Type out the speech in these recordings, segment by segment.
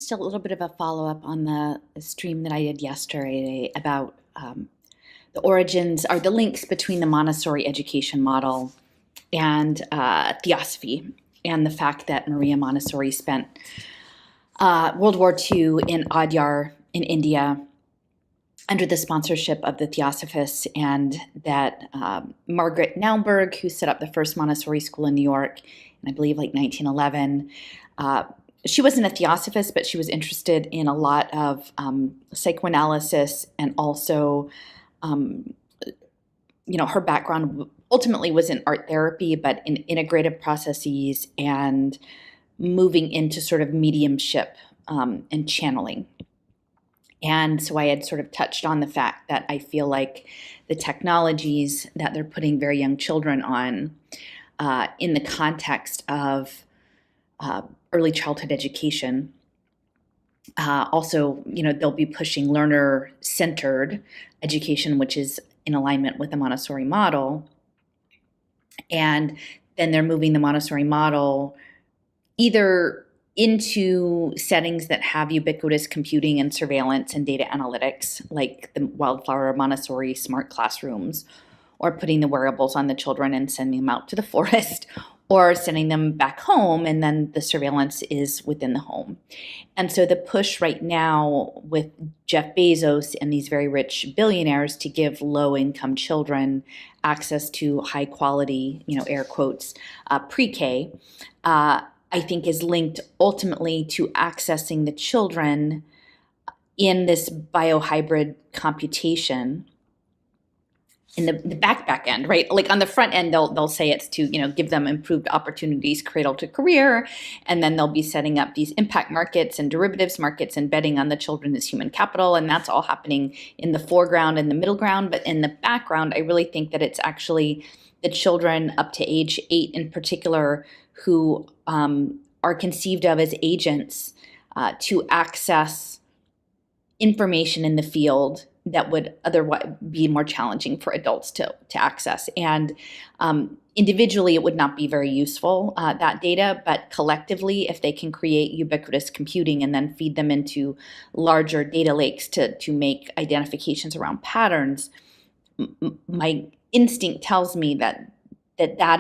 just a little bit of a follow-up on the stream that I did yesterday about the origins or the links between the Montessori education model and theosophy, and the fact that Maria Montessori spent World War II in Adyar in India under the sponsorship of the Theosophists, and that Margaret Naumburg, who set up the first Montessori school in New York in, I believe, like 1911, she wasn't a Theosophist, but she was interested in a lot of psychoanalysis, and also, her background ultimately was in art therapy, but in integrative processes and moving into sort of mediumship and channeling. And so I had sort of touched on the fact that I feel like the technologies that they're putting very young children on in the context of early childhood education, also, they'll be pushing learner-centered education, which is in alignment with the Montessori model. And then they're moving the Montessori model either into settings that have ubiquitous computing and surveillance and data analytics, like the Wildflower Montessori smart classrooms, or putting the wearables on the children and sending them out to the forest, or sending them back home, and then the surveillance is within the home. And so the push right now with Jeff Bezos and these very rich billionaires to give low-income children access to high-quality, air quotes, pre-K, I think is linked ultimately to accessing the children in this biohybrid computation in the back end, right? Like on the front end, they'll say it's to, give them improved opportunities, cradle to career, and then they'll be setting up these impact markets and derivatives markets and betting on the children as human capital, and that's all happening in the foreground and the middle ground. But in the background, I really think that it's actually the children up to age 8 in particular who are conceived of as agents to access information in the field that would otherwise be more challenging for adults to access. And individually, it would not be very useful, that data, but collectively, if they can create ubiquitous computing and then feed them into larger data lakes to make identifications around patterns, my instinct tells me that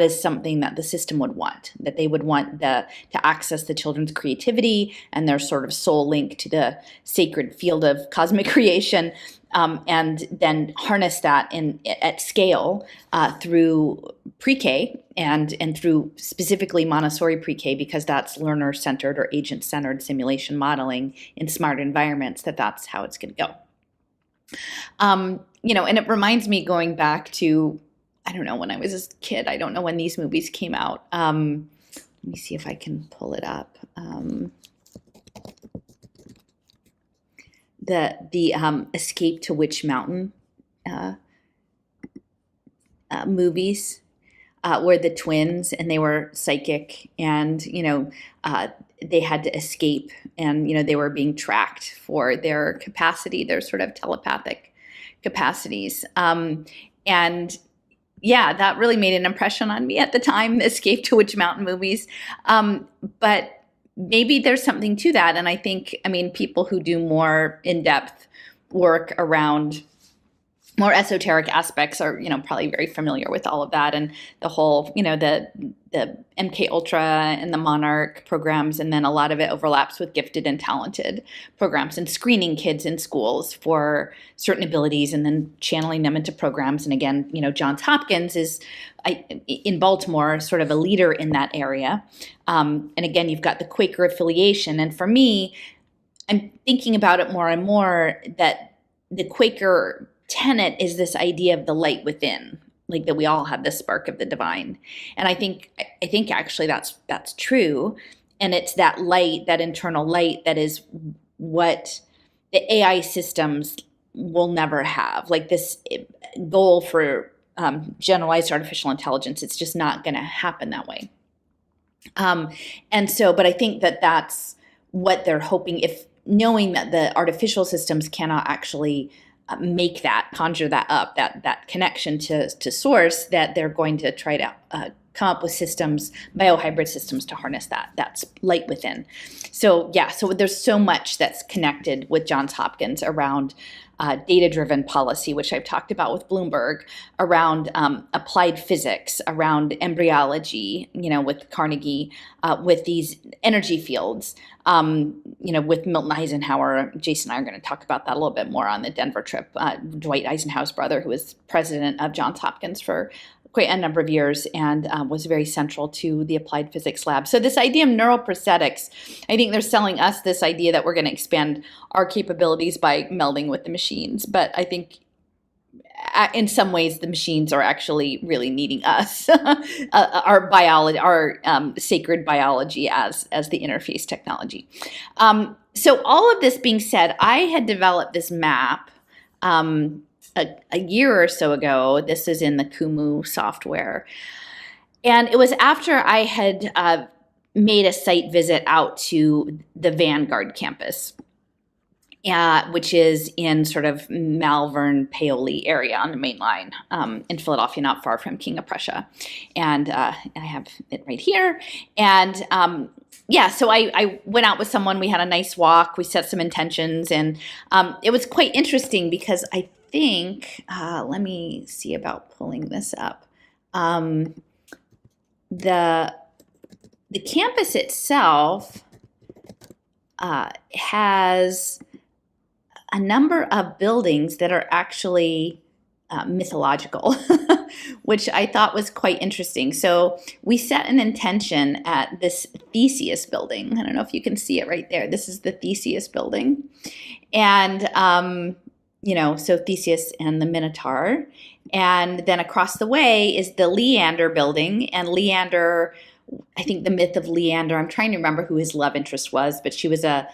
is something that the system would want, that they would want to access the children's creativity and their sort of soul link to the sacred field of cosmic creation, and then harness that at scale through pre-K and through specifically Montessori pre-K, because that's learner-centered or agent-centered simulation modeling in smart environments, that's how it's going to go. And it reminds me, going back to, I don't know, when I was a kid, I don't know when these movies came out. Let me see if I can pull it up. The Escape to Witch Mountain movies, were the twins, and they were psychic, and they had to escape, and they were being tracked for their capacity, their sort of telepathic capacities, and yeah, that really made an impression on me at the time, the Escape to Witch Mountain movies. But maybe there's something to that. And I think, people who do more in-depth work around more esoteric aspects are, probably very familiar with all of that, and the whole, the MK Ultra and the Monarch programs, and then a lot of it overlaps with gifted and talented programs and screening kids in schools for certain abilities and then channeling them into programs. And again, Johns Hopkins is in Baltimore sort of a leader in that area. And again, you've got the Quaker affiliation. And for me, I'm thinking about it more and more that the Quaker tenet is this idea of the light within, like that we all have this spark of the divine. And I think actually that's true. And it's that light, that internal light, that is what the AI systems will never have. Like this goal for generalized artificial intelligence, it's just not going to happen that way. And so, but I think that that's what they're hoping, if knowing that the artificial systems cannot actually conjure that up, that connection to source, that they're going to try to come up with systems, biohybrid systems to harness that's light within. So there's so much that's connected with Johns Hopkins around data-driven policy, which I've talked about with Bloomberg, around applied physics, around embryology, with Carnegie, with these energy fields, with Milton Eisenhower. Jason and I are going to talk about that a little bit more on the Denver trip. Dwight Eisenhower's brother, who was president of Johns Hopkins for quite a number of years and was very central to the applied physics lab. So this idea of neural prosthetics, I think they're selling us this idea that we're going to expand our capabilities by melding with the machines. But I think in some ways the machines are actually really needing us, our biology, our sacred biology as the interface technology. So all of this being said, I had developed this map a year or so ago. This is in the Kumu software. And it was after I had made a site visit out to the Vanguard campus, which is in sort of Malvern, Paoli area on the main line in Philadelphia, not far from King of Prussia. And I have it right here. And so I went out with someone. We had a nice walk. We set some intentions. And it was quite interesting because I think, let me see about pulling this up. The campus itself has a number of buildings that are actually mythological, which I thought was quite interesting. So we set an intention at this Theseus building. I don't know if you can see it right there. This is the Theseus building. And so Theseus and the Minotaur. And then across the way is the Leander building. And Leander, I think the myth of Leander, I'm trying to remember who his love interest was, but she was an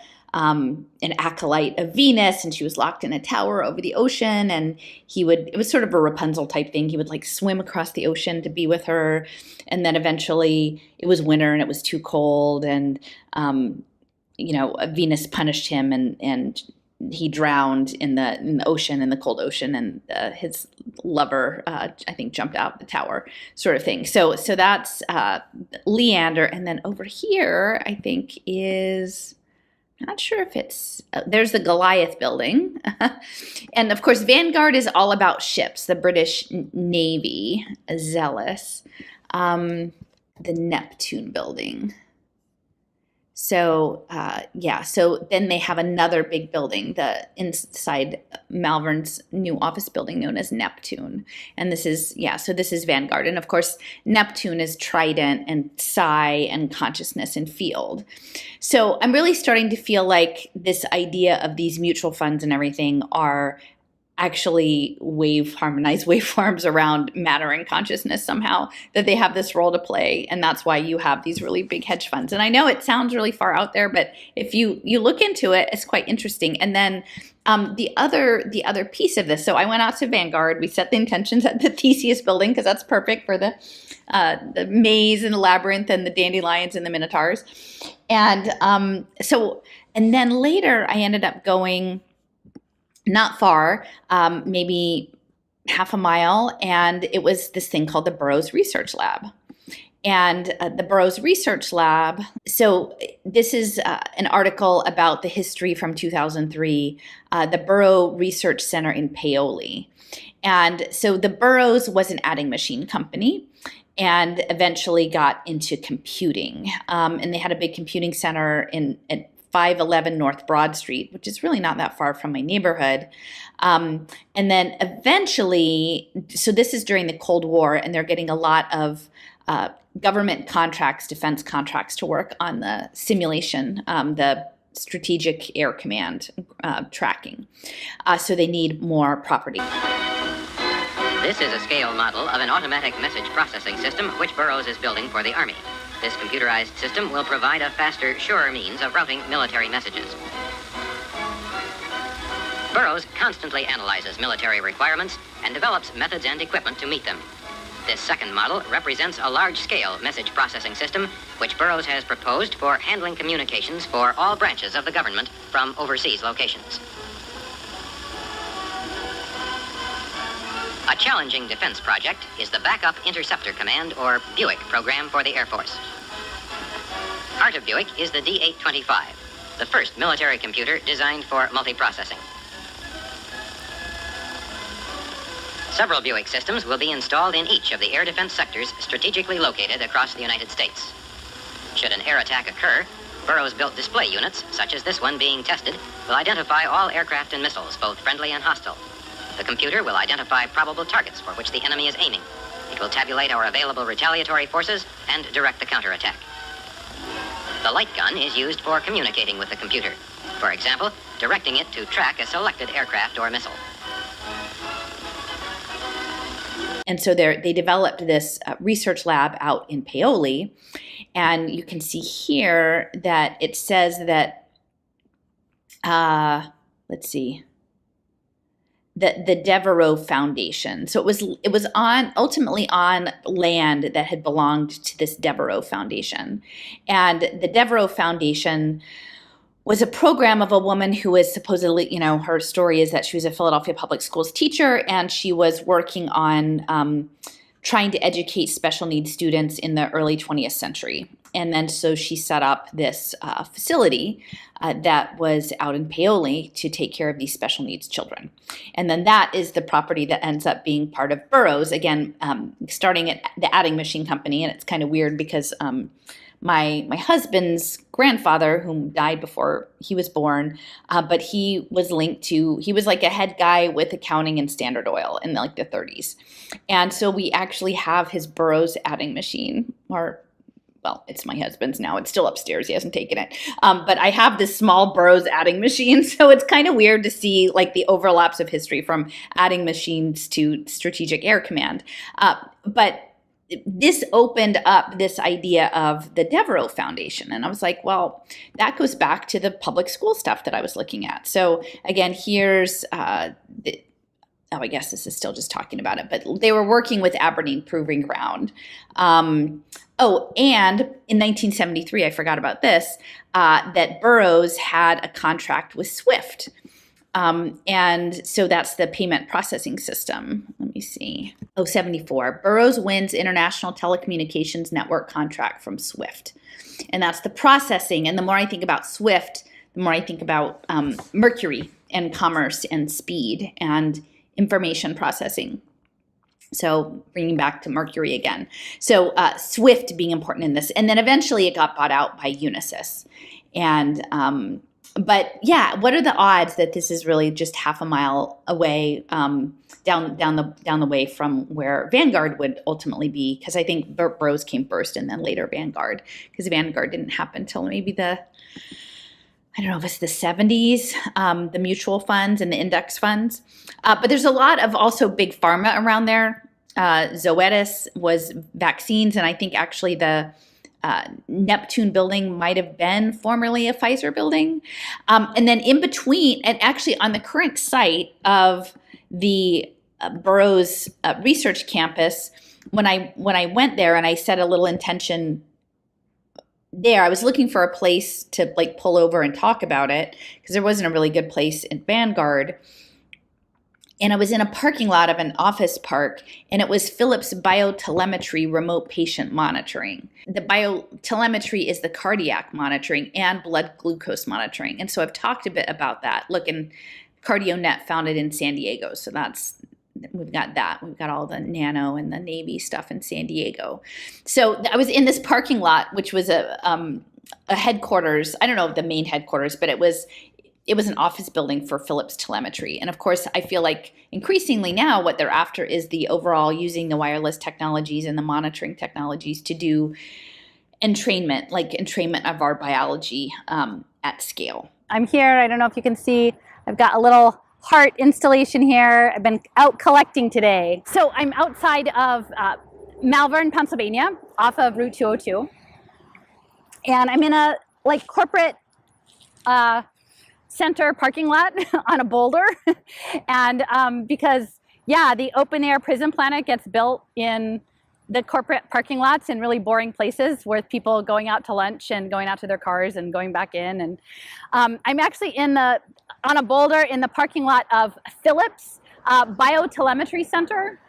acolyte of Venus, and she was locked in a tower over the ocean. And it was sort of a Rapunzel type thing. He would swim across the ocean to be with her. And then eventually it was winter and it was too cold. And, Venus punished him and he drowned in the ocean, in the cold ocean, and his lover, I think, jumped out the tower, sort of thing. So that's Leander, and then over here, I think is, not sure if it's, there's the Goliath building, and of course, Vanguard is all about ships. The British Navy, zealous, the Neptune building. So, so then they have another big building, inside Malvern's new office building known as Neptune. And this is Vanguard. And of course, Neptune is trident and psi and consciousness and field. So I'm really starting to feel like this idea of these mutual funds and everything are actually harmonized waveforms around matter and consciousness somehow, that they have this role to play. And that's why you have these really big hedge funds. And I know it sounds really far out there, but if you look into it, it's quite interesting. And then the other piece of this, so I went out to Vanguard. We set the intentions at the Theseus building because that's perfect for the maze and the labyrinth and the dandelions and the minotaurs. And and then later I ended up going not far, maybe half a mile, and it was this thing called the Burroughs Research Lab. And the Burroughs Research Lab, so this is an article about the history from 2003, the Burroughs Research Center in Paoli. And so the Burroughs was an adding machine company and eventually got into computing. And they had a big computing center at 511 North Broad Street, which is really not that far from my neighborhood. And then eventually, so this is during the Cold War, and they're getting a lot of government contracts, defense contracts to work on the simulation, the Strategic Air Command tracking. So they need more property. This is a scale model of an automatic message processing system which Burroughs is building for the Army. This computerized system will provide a faster, surer means of routing military messages. Burroughs constantly analyzes military requirements and develops methods and equipment to meet them. This second model represents a large-scale message processing system which Burroughs has proposed for handling communications for all branches of the government from overseas locations. A challenging defense project is the Backup Interceptor Command, or BUIC, program for the Air Force. Part of BUIC is the D-825, the first military computer designed for multiprocessing. Several BUIC systems will be installed in each of the air defense sectors strategically located across the United States. Should an air attack occur, Burroughs-built display units, such as this one being tested, will identify all aircraft and missiles, both friendly and hostile. The computer will identify probable targets for which the enemy is aiming. It will tabulate our available retaliatory forces and direct the counterattack. The light gun is used for communicating with the computer. For example, directing it to track a selected aircraft or missile. And so they developed this research lab out in Paoli. And you can see here that it says that, let's see, the Devereaux Foundation. So it was ultimately on land that had belonged to this Devereaux Foundation. And the Devereaux Foundation was a program of a woman who was supposedly, her story is that she was a Philadelphia public schools teacher, and she was working on trying to educate special needs students in the early 20th century. And then so she set up this facility that was out in Paoli to take care of these special needs children. And then that is the property that ends up being part of Burroughs, again, starting at the Adding Machine Company. And it's kind of weird because my husband's grandfather, whom died before he was born, but he was like a head guy with accounting and Standard Oil in like the 30s. And so we actually have his Burroughs adding machine, well, it's my husband's now. It's still upstairs. He hasn't taken it. But I have this small Burroughs adding machine. So it's kind of weird to see like the overlaps of history from adding machines to Strategic Air Command. But this opened up this idea of the Devereaux Foundation. And I was like, well, that goes back to the public school stuff that I was looking at. So again, here's I guess this is still just talking about it, but they were working with Aberdeen Proving Ground. And in 1973, I forgot about this, that Burroughs had a contract with SWIFT. And so that's the payment processing system. Let me see. 74. Burroughs wins International Telecommunications Network contract from SWIFT. And that's the processing. And the more I think about SWIFT, the more I think about Mercury and commerce and speed and information processing. So bringing back to Mercury again. So SWIFT being important in this. And then eventually it got bought out by Unisys. And but yeah, what are the odds that this is really just half a mile away, down the way from where Vanguard would ultimately be? Because I think Burroughs came first, and then later Vanguard, because Vanguard didn't happen until maybe I don't know if it's the 70s, the mutual funds and the index funds. But there's a lot of also big pharma around there. Zoetis was vaccines, and I think actually the Neptune building might have been formerly a Pfizer building. And then in between, and actually on the current site of the Burroughs research campus, when I went there and I set a little intention there, I was looking for a place to like pull over and talk about it because there wasn't a really good place in Vanguard. And I was in a parking lot of an office park, and it was Philips Biotelemetry remote patient monitoring. The biotelemetry is the cardiac monitoring and blood glucose monitoring. And so I've talked a bit about that. Look, and CardioNet founded in San Diego. So we've got that. We've got all the nano and the Navy stuff in San Diego. So I was in this parking lot, which was a headquarters. I don't know the main headquarters, but it was an office building for Philips Telemetry. And of course, I feel like increasingly now what they're after is the overall using the wireless technologies and the monitoring technologies to do entrainment, like entrainment of our biology at scale. I'm here. I don't know if you can see, I've got a little heart installation here. I've been out collecting today. So I'm outside of Malvern, Pennsylvania, off of Route 202. And I'm in a corporate center parking lot on a boulder. And because, the open air prison planet gets built in the corporate parking lots in really boring places with people going out to lunch and going out to their cars and going back in. And I'm actually on a boulder in the parking lot of Philips Biotelemetry Center.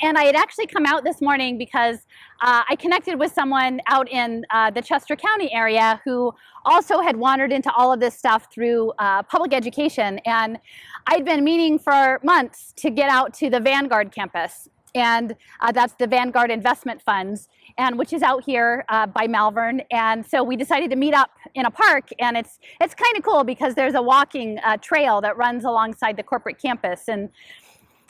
And I had actually come out this morning because I connected with someone out in the Chester County area who also had wandered into all of this stuff through public education. And I'd been meaning for months to get out to the Vanguard campus. And that's the Vanguard Investment Funds, and which is out here by Malvern. And so we decided to meet up in a park, and it's kind of cool because there's a walking trail that runs alongside the corporate campus. And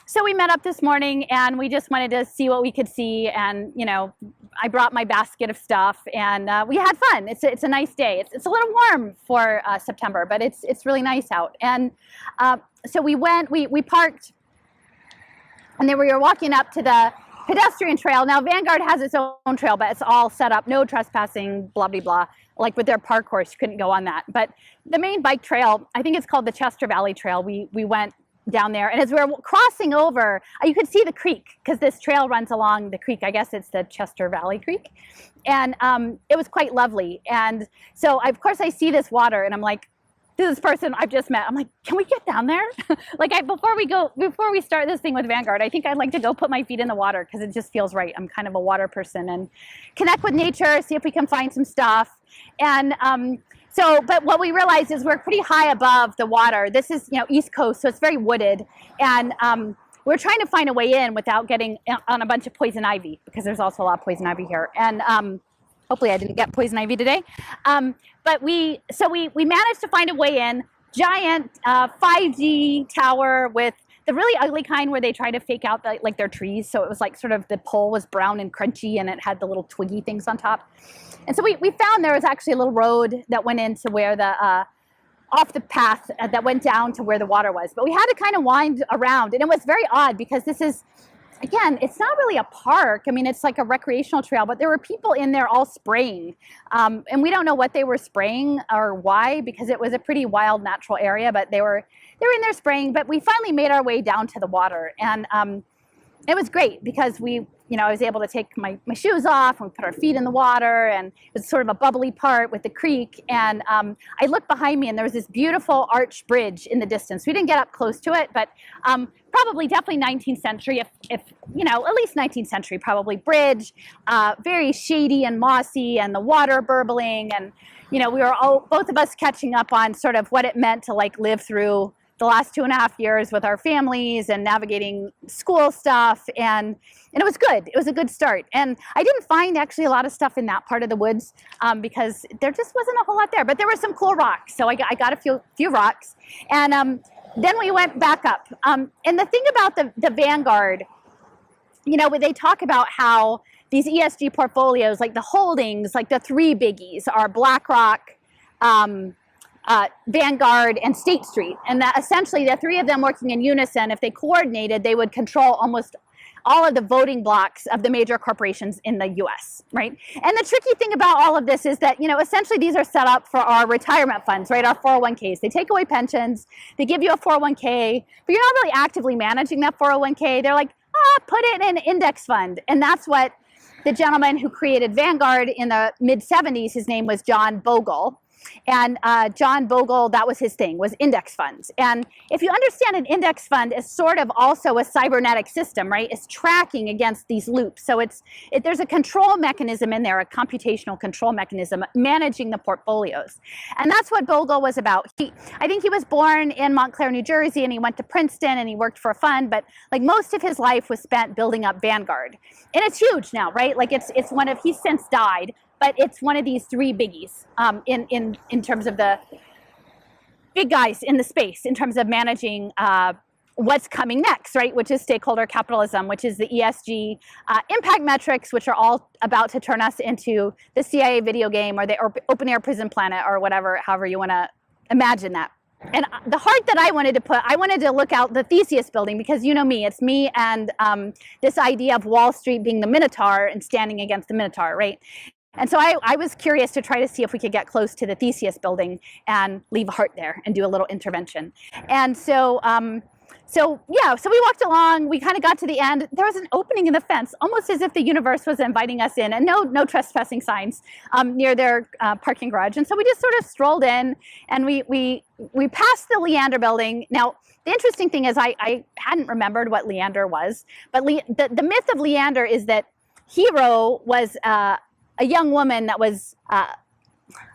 so we met up this morning, and we just wanted to see what we could see. And you know, I brought my basket of stuff, and we had fun. It's a nice day. It's a little warm for September, but it's really nice out. And so we parked. And then we were walking up to the pedestrian trail. Now, Vanguard has its own trail, but it's all set up, no trespassing, blah, blah, blah. Like with their park course, you couldn't go on that. But the main bike trail, I think it's called the Chester Valley Trail. We went down there. And as we were crossing over, you could see the creek because this trail runs along the creek. I guess it's the Chester Valley Creek. And it was quite lovely. And so, of course, I see this water, and I'm like, this person I've just met, I'm like, can we get down there? Like before we start this thing with Vanguard, I think I'd like to go put my feet in the water because it just feels right. I'm kind of a water person, and connect with nature, see if we can find some stuff. And but what we realized is we're pretty high above the water. This is, you know, East Coast, so it's very wooded. And we're trying to find a way in without getting on a bunch of poison ivy, because there's also a lot of poison ivy here. And hopefully I didn't get poison ivy today. But we managed to find a way in. Giant 5G tower with the really ugly kind where they try to fake out like their trees. So it was like sort of the pole was brown and crunchy, and it had the little twiggy things on top. And so we found there was actually a little road that went into where the off the path that went down to where the water was. But we had to kind of wind around, and it was very odd because this is, again, it's not really a park. I mean, it's like a recreational trail, but there were people in there all spraying. And we don't know what they were spraying or why, because it was a pretty wild natural area, but they were in there spraying. But we finally made our way down to the water. And it was great because I was able to take my shoes off, and we put our feet in the water, and it was sort of a bubbly part with the creek. And I looked behind me, and there was this beautiful arch bridge in the distance. We didn't get up close to it, but probably definitely 19th century, if at least 19th century probably bridge, very shady and mossy, and the water burbling. And we were both of us catching up on sort of what it meant to like live through the last 2.5 years with our families and navigating school stuff. And it was good. It was a good start. And I didn't find actually a lot of stuff in that part of the woods because there just wasn't a whole lot there. But there were some cool rocks. So I got a few rocks. And then we went back up. And the thing about the Vanguard, they talk about how these ESG portfolios, like the holdings, like the three biggies are BlackRock, Vanguard, and State Street, and that essentially the three of them working in unison, if they coordinated, they would control almost all of the voting blocks of the major corporations in the US, right? And the tricky thing about all of this is that, essentially these are set up for our retirement funds, right? Our 401ks. They take away pensions, they give you a 401k, but you're not really actively managing that 401k. They're like, put it in an index fund. And that's what the gentleman who created Vanguard in the mid-70s, his name was John Bogle. And John Bogle, that was his thing, was index funds. And if you understand an index fund is sort of also a cybernetic system, right? It's tracking against these loops. So there's a control mechanism in there, a computational control mechanism managing the portfolios. And that's what Bogle was about. I think he was born in Montclair, New Jersey, and he went to Princeton and he worked for a fund, but like most of his life was spent building up Vanguard. And it's huge now, right? Like he's since died, but it's one of these three biggies in terms of the big guys in the space, in terms of managing what's coming next, right? Which is stakeholder capitalism, which is the ESG impact metrics, which are all about to turn us into the CIA video game or the open air prison planet or whatever, however you want to imagine that. And the heart that I wanted to look out the Theseus building, because you know me, it's me and this idea of Wall Street being the Minotaur and standing against the Minotaur, right? And so I was curious to try to see if we could get close to the Theseus building and leave a heart there and do a little intervention. And so we walked along, we kind of got to the end. There was an opening in the fence, almost as if the universe was inviting us in, and no trespassing signs near their parking garage. And so we just sort of strolled in, and we passed the Leander building. Now, the interesting thing is I hadn't remembered what Leander was, but the myth of Leander is that Hero was a young woman that was, I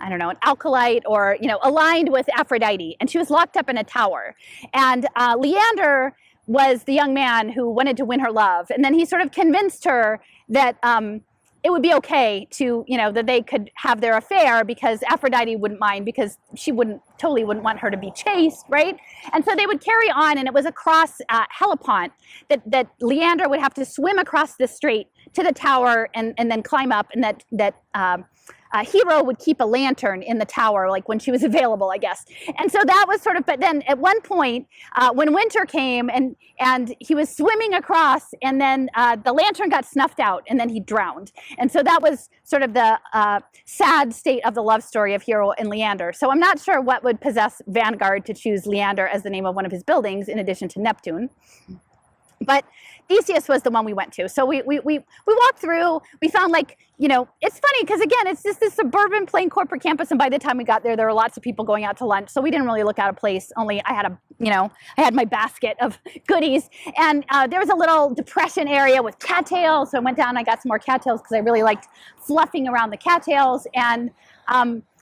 don't know, an alkalite or, aligned with Aphrodite, and she was locked up in a tower. And Leander was the young man who wanted to win her love. And then he sort of convinced her that it would be okay to, that they could have their affair because Aphrodite wouldn't mind, because she totally wouldn't want her to be chased, right? And so they would carry on, and it was across Hellespont that Leander would have to swim across the strait to the tower and then climb up, and that Hero would keep a lantern in the tower, like when she was available, I guess. And so that was sort of, but then at one point, when winter came and he was swimming across, and then the lantern got snuffed out, and then he drowned. And so that was sort of the sad state of the love story of Hero and Leander. So I'm not sure what would possess Vanguard to choose Leander as the name of one of his buildings, in addition to Neptune. But Theseus was the one we went to. So we walked through, we found it's funny because again, it's just this suburban plain corporate campus. And by the time we got there, there were lots of people going out to lunch. So we didn't really look out of place. Only I had my basket of goodies. And there was a little depression area with cattails. So I went down and I got some more cattails because I really liked fluffing around the cattails. And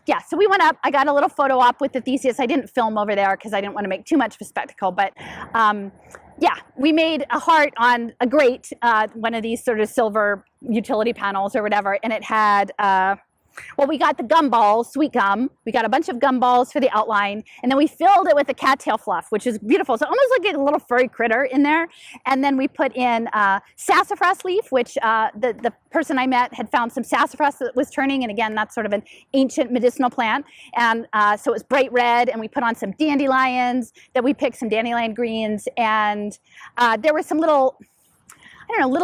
yeah, so we went up. I got a little photo op with the Theseus. I didn't film over there because I didn't want to make too much of a spectacle. But yeah, we made a heart on a grate, one of these sort of silver utility panels or whatever, and it had, we got the gumballs, sweet gum. We got a bunch of gumballs for the outline, and then we filled it with the cattail fluff, which is beautiful. So almost like a little furry critter in there. And then we put in sassafras leaf, which the person I met had found some sassafras that was turning, and again, that's sort of an ancient medicinal plant. And so it was bright red, and we put on some dandelions, that we picked some dandelion greens, and there were some little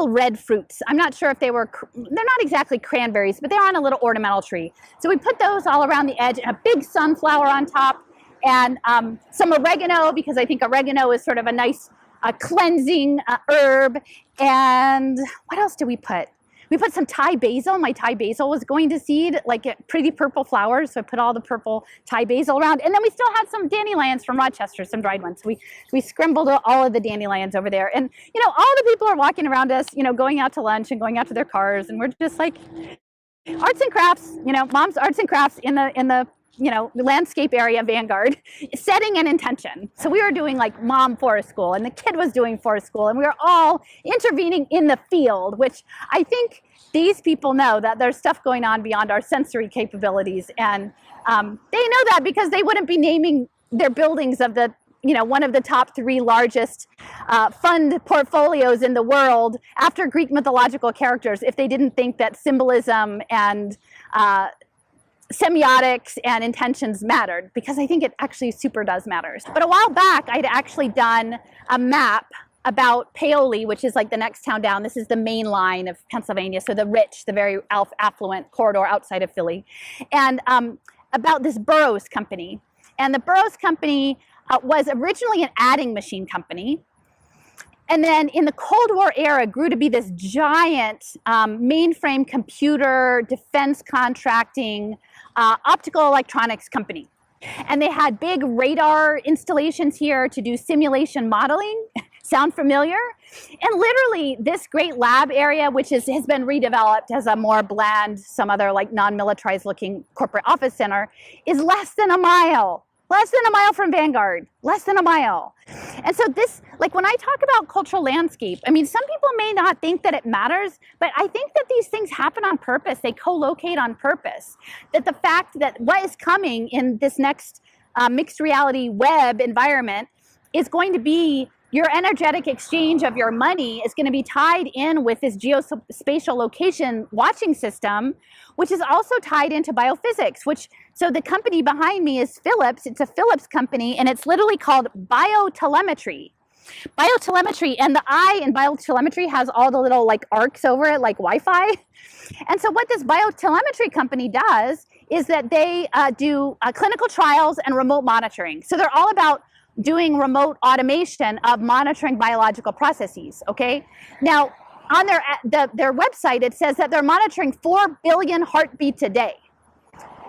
red fruits. I'm not sure if they're not exactly cranberries, but they're on a little ornamental tree. So we put those all around the edge, and a big sunflower on top, and some oregano, because I think oregano is sort of a nice cleansing herb. And what else did we put? We put some Thai basil. My Thai basil was going to seed, like pretty purple flowers. So I put all the purple Thai basil around. And then we still had some dandelions from Rochester, some dried ones. We scrambled all of the dandelions over there. And, all the people are walking around us, going out to lunch and going out to their cars. And we're just like, arts and crafts, mom's arts and crafts in the landscape area of Vanguard, setting an intention. So we were doing like mom forest school, and the kid was doing forest school, and we were all intervening in the field, which I think these people know that there's stuff going on beyond our sensory capabilities. And they know that because they wouldn't be naming their buildings of the, one of the top 3 largest fund portfolios in the world after Greek mythological characters if they didn't think that symbolism and semiotics and intentions mattered, because I think it actually super does matter. But a while back, I'd actually done a map about Paoli, which is like the next town down. This is the main line of Pennsylvania, so the rich, the very affluent corridor outside of Philly, and about this Burroughs company. And the Burroughs company was originally an adding machine company, and then in the Cold War era grew to be this giant mainframe computer, defense contracting, optical electronics company. And they had big radar installations here to do simulation modeling. Sound familiar? And literally this great lab area, which has been redeveloped as a more bland, some other like non-militarized looking corporate office center, is less than a mile from Vanguard, less than a mile. And so this, like when I talk about cultural landscape, I mean, some people may not think that it matters, but I think that these things happen on purpose. They co-locate on purpose. That the fact that what is coming in this next mixed reality web environment is going to be your energetic exchange of your money is going to be tied in with this geospatial location watching system, which is also tied into biophysics, so the company behind me is Philips. It's a Philips company, and it's literally called Biotelemetry. Biotelemetry, and the I in biotelemetry has all the little like arcs over it, like Wi-Fi. And so what this biotelemetry company does is that they do clinical trials and remote monitoring. So they're all about doing remote automation of monitoring biological processes, okay? Now, on their website, it says that they're monitoring 4 billion heartbeats a day.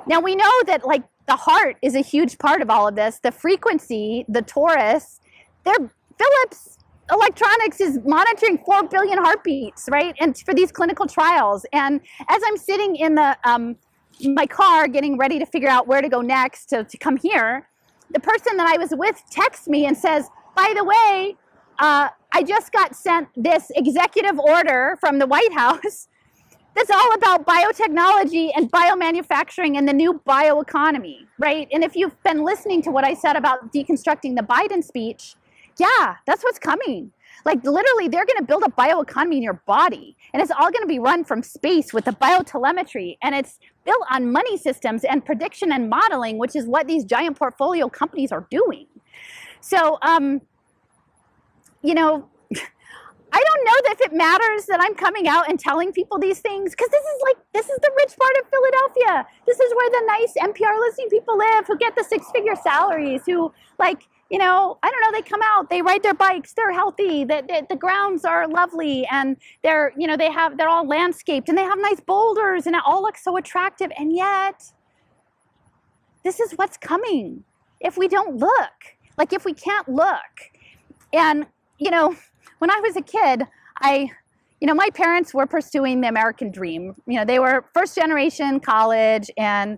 Now, we know that like the heart is a huge part of all of this. The frequency, the torus, Philips Electronics is monitoring 4 billion heartbeats, right? And for these clinical trials. And as I'm sitting in the my car getting ready to figure out where to go next to come here, the person that I was with texts me and says, by the way, I just got sent this executive order from the White House that's all about biotechnology and biomanufacturing and the new bioeconomy, right? And if you've been listening to what I said about deconstructing the Biden speech, yeah, that's what's coming. Like literally, they're going to build a bioeconomy in your body, and it's all going to be run from space with the biotelemetry, and it's built on money systems and prediction and modeling, which is what these giant portfolio companies are doing. So, you know, I don't know if it matters that I'm coming out and telling people these things, because this is the rich part of Philadelphia. This is where the nice NPR listening people live, who get the 6-figure salaries, who like, you know, I don't know, they come out, they ride their bikes, they're healthy, the grounds are lovely, and they're, you know, they're all landscaped, and they have nice boulders, and it all looks so attractive. And yet, this is what's coming if we don't look, like if we can't look. And, you know, when I was a kid, you know, my parents were pursuing the American dream. You know, they were first generation college and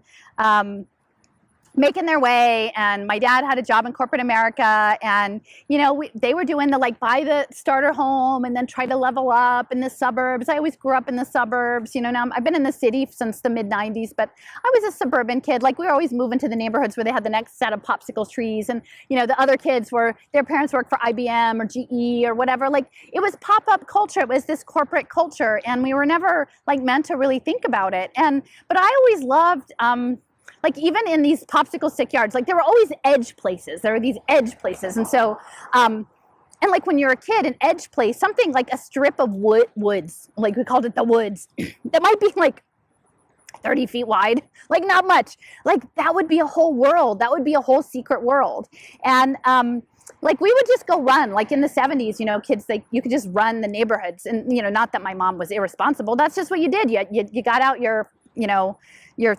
making their way, and my dad had a job in corporate America, and you know, they were doing the like buy the starter home and then try to level up in the suburbs. I always grew up in the suburbs, you know. Now I've been in the city since the mid 90s, but I was a suburban kid. Like we were always moving to the neighborhoods where they had the next set of popsicle trees, and you know, the other kids were, their parents worked for IBM or GE or whatever. Like it was pop-up culture, it was this corporate culture, and we were never like meant to really think about it. But I always loved like even in these popsicle stick yards, like there were always edge places. There were these edge places. And so, and like when you're a kid, an edge place, something like a strip of woods, like we called it the woods, that might be like 30 feet wide, like not much. Like that would be a whole world. That would be a whole secret world. And like we would just go run, like in the 70s, you know, kids, like you could just run the neighborhoods. And, you know, not that my mom was irresponsible. That's just what you did. You got out your, you know, your,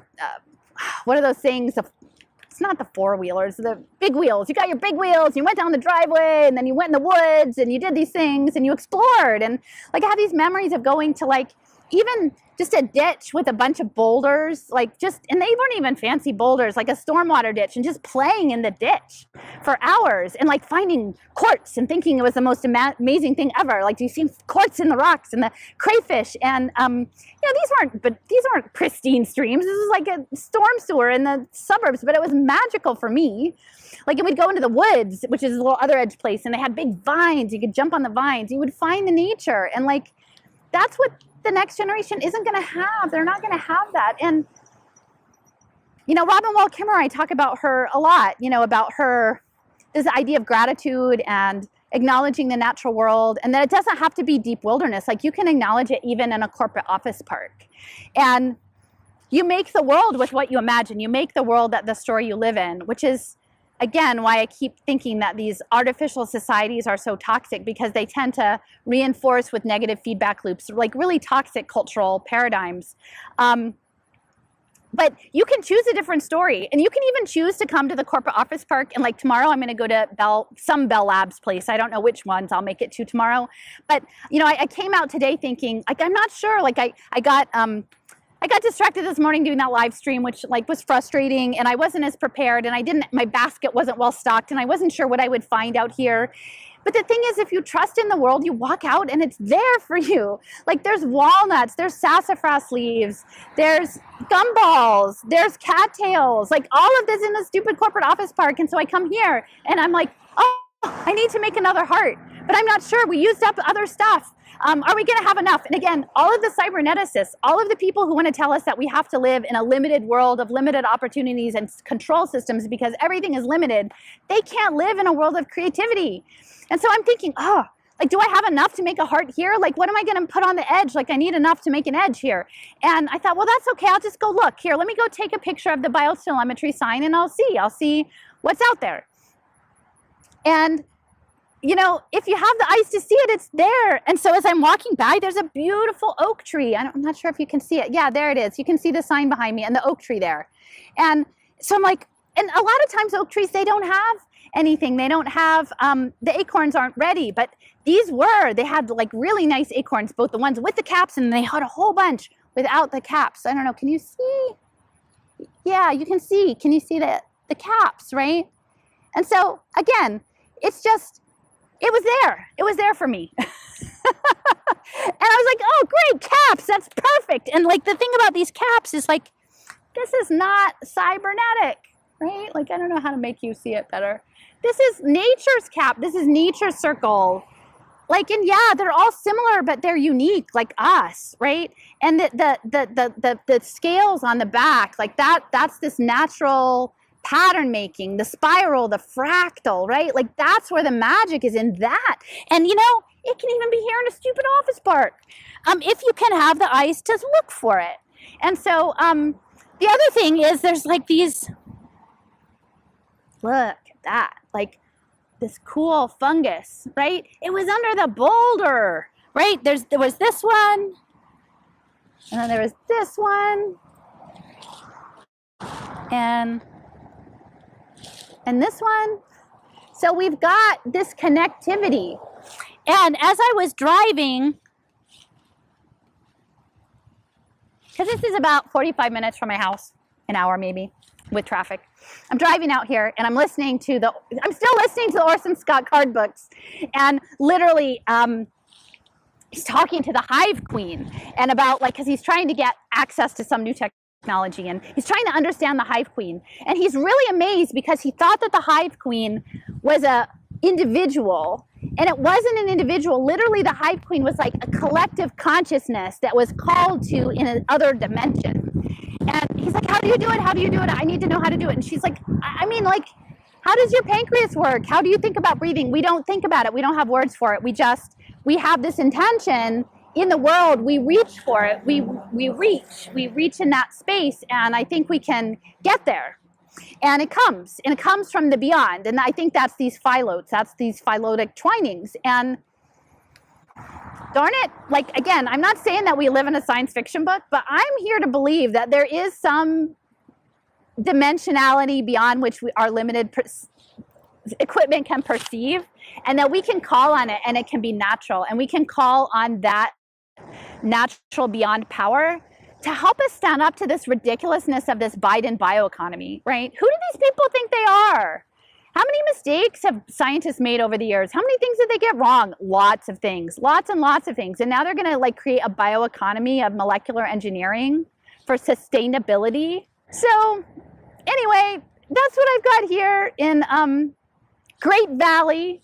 what are those things? It's not the 4-wheelers, the big wheels. You got your big wheels, you went down the driveway, and then you went in the woods, and you did these things, and you explored. And like I have these memories of going to like even just a ditch with a bunch of boulders, like just, and they weren't even fancy boulders, like a stormwater ditch, and just playing in the ditch for hours and like finding quartz and thinking it was the most amazing thing ever. Like, do you see quartz in the rocks and the crayfish? And, you know, these aren't pristine streams. This is like a storm sewer in the suburbs, but it was magical for me. Like, and we'd go into the woods, which is a little other edge place, and they had big vines. You could jump on the vines. You would find the nature. And like, that's what the next generation isn't going to have. They're not going to have that. And, you know, Robin Wall Kimmerer, I talk about her a lot, you know, about her, this idea of gratitude and acknowledging the natural world, and that it doesn't have to be deep wilderness. Like, you can acknowledge it even in a corporate office park. And you make the world with what you imagine. You make the world that the story you live in, which is, again, why I keep thinking that these artificial societies are so toxic, because they tend to reinforce with negative feedback loops, like really toxic cultural paradigms. But you can choose a different story, and you can even choose to come to the corporate office park. And like tomorrow, I'm going to go to some Bell Labs place. I don't know which ones I'll make it to tomorrow. But, you know, I came out today thinking, like, I'm not sure. Like, I got distracted this morning doing that live stream, which like was frustrating, and I wasn't as prepared, and my basket wasn't well stocked, and I wasn't sure what I would find out here. But the thing is, if you trust in the world, you walk out and it's there for you. Like, there's walnuts, there's sassafras leaves, there's gumballs, there's cattails, like all of this in the stupid corporate office park. And so I come here and I'm like, oh, I need to make another heart, but I'm not sure. We used up other stuff. Are we going to have enough? And again, all of the cyberneticists, all of the people who want to tell us that we have to live in a limited world of limited opportunities and control systems because everything is limited, they can't live in a world of creativity. And so I'm thinking, oh, like, do I have enough to make a heart here? Like, what am I going to put on the edge? Like, I need enough to make an edge here. And I thought, well, that's okay. I'll just go look here. Let me go take a picture of the biotelemetry sign, and I'll see what's out there. And you know, if you have the eyes to see it, it's there. And so as I'm walking by, there's a beautiful oak tree. I'm not sure if you can see it. Yeah, there it is. You can see the sign behind me and the oak tree there. And so I'm like, and a lot of times oak trees, they don't have anything. They don't have, the acorns aren't ready, but these were, they had like really nice acorns, both the ones with the caps and they had a whole bunch without the caps. I don't know, can you see? Yeah, you can see. Can you see the caps, right? And so again, it's just, it was there. It was there for me. And I was like, oh, great, caps, that's perfect. And like the thing about these caps is like, this is not cybernetic, right? Like, I don't know how to make you see it better. This is nature's cap. This is nature's circle. Like, and yeah, they're all similar, but they're unique, like us, right? And the scales on the back, like that's this natural pattern making, the spiral, the fractal, right? Like that's where the magic is in that. And you know, it can even be here in a stupid office park, if you can have the eyes to look for it. And so the other thing is there's like these, look at that, like this cool fungus, right? It was under the boulder, right? There was this one, and then there was this one, and this one. So we've got this connectivity. And as I was driving, because this is about 45 minutes from my house, an hour maybe, with traffic. I'm driving out here and I'm still listening to the Orson Scott Card books. And literally, he's talking to the Hive Queen and about like, because he's trying to get access to some new technology and he's trying to understand the Hive Queen. And he's really amazed because he thought that the Hive Queen was a individual, and it wasn't an individual. Literally, the Hive Queen was like a collective consciousness that was called to in another dimension. And he's like, how do you do it? How do you do it? I need to know how to do it. And she's like, I mean, like, how does your pancreas work? How do you think about breathing? We don't think about it. We don't have words for it. We have this intention in the world. We reach for it. We reach in that space. And I think we can get there. And it comes from the beyond. And I think that's these phylotes, that's these phylotic twinings. And darn it, like, again, I'm not saying that we live in a science fiction book, but I'm here to believe that there is some dimensionality beyond which our limited equipment can perceive, and that we can call on it and it can be natural. And we can call on that natural beyond power to help us stand up to this ridiculousness of this Biden bioeconomy, right? Who do these people think they are? How many mistakes have scientists made over the years? How many things did they get wrong? Lots of things, lots and lots of things. And now they're gonna like create a bioeconomy of molecular engineering for sustainability. So anyway, that's what I've got here in Great Valley.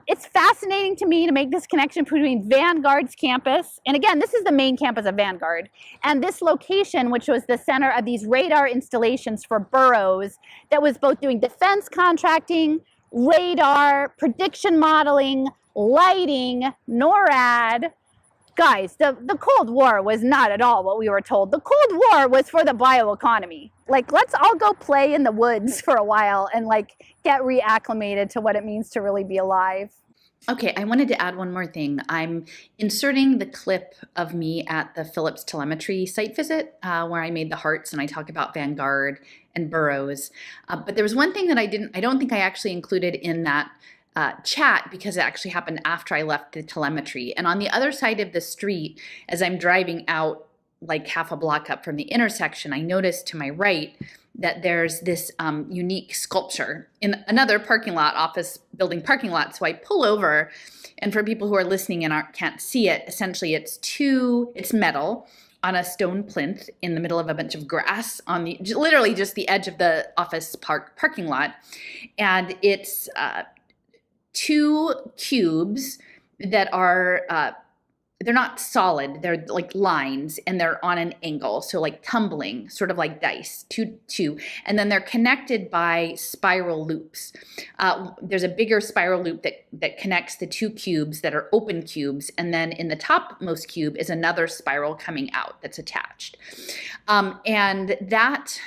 It's fascinating to me to make this connection between Vanguard's campus, and again, this is the main campus of Vanguard, and this location, which was the center of these radar installations for Burroughs, that was both doing defense contracting, radar, prediction modeling, lighting, NORAD. Guys, the Cold War was not at all what we were told. The Cold War was for the bioeconomy. Like, let's all go play in the woods for a while and like get reacclimated to what it means to really be alive. Okay, I wanted to add one more thing. I'm inserting the clip of me at the Phillips Telemetry site visit where I made the hearts and I talk about Vanguard and Burroughs. But there was one thing that I don't think I actually included in that chat because it actually happened after I left the telemetry. And on the other side of the street, as I'm driving out like half a block up from the intersection, I noticed to my right that there's this unique sculpture in another parking lot, office building parking lot. So I pull over, and for people who are listening and can't see it, essentially it's metal on a stone plinth in the middle of a bunch of grass on the literally just the edge of the office parking lot, and it's 2 cubes that are they're not solid, they're like lines, and they're on an angle, so like tumbling, sort of like dice, two, and then they're connected by spiral loops. There's a bigger spiral loop that connects the 2 cubes that are open cubes, and then in the topmost cube is another spiral coming out that's attached. And that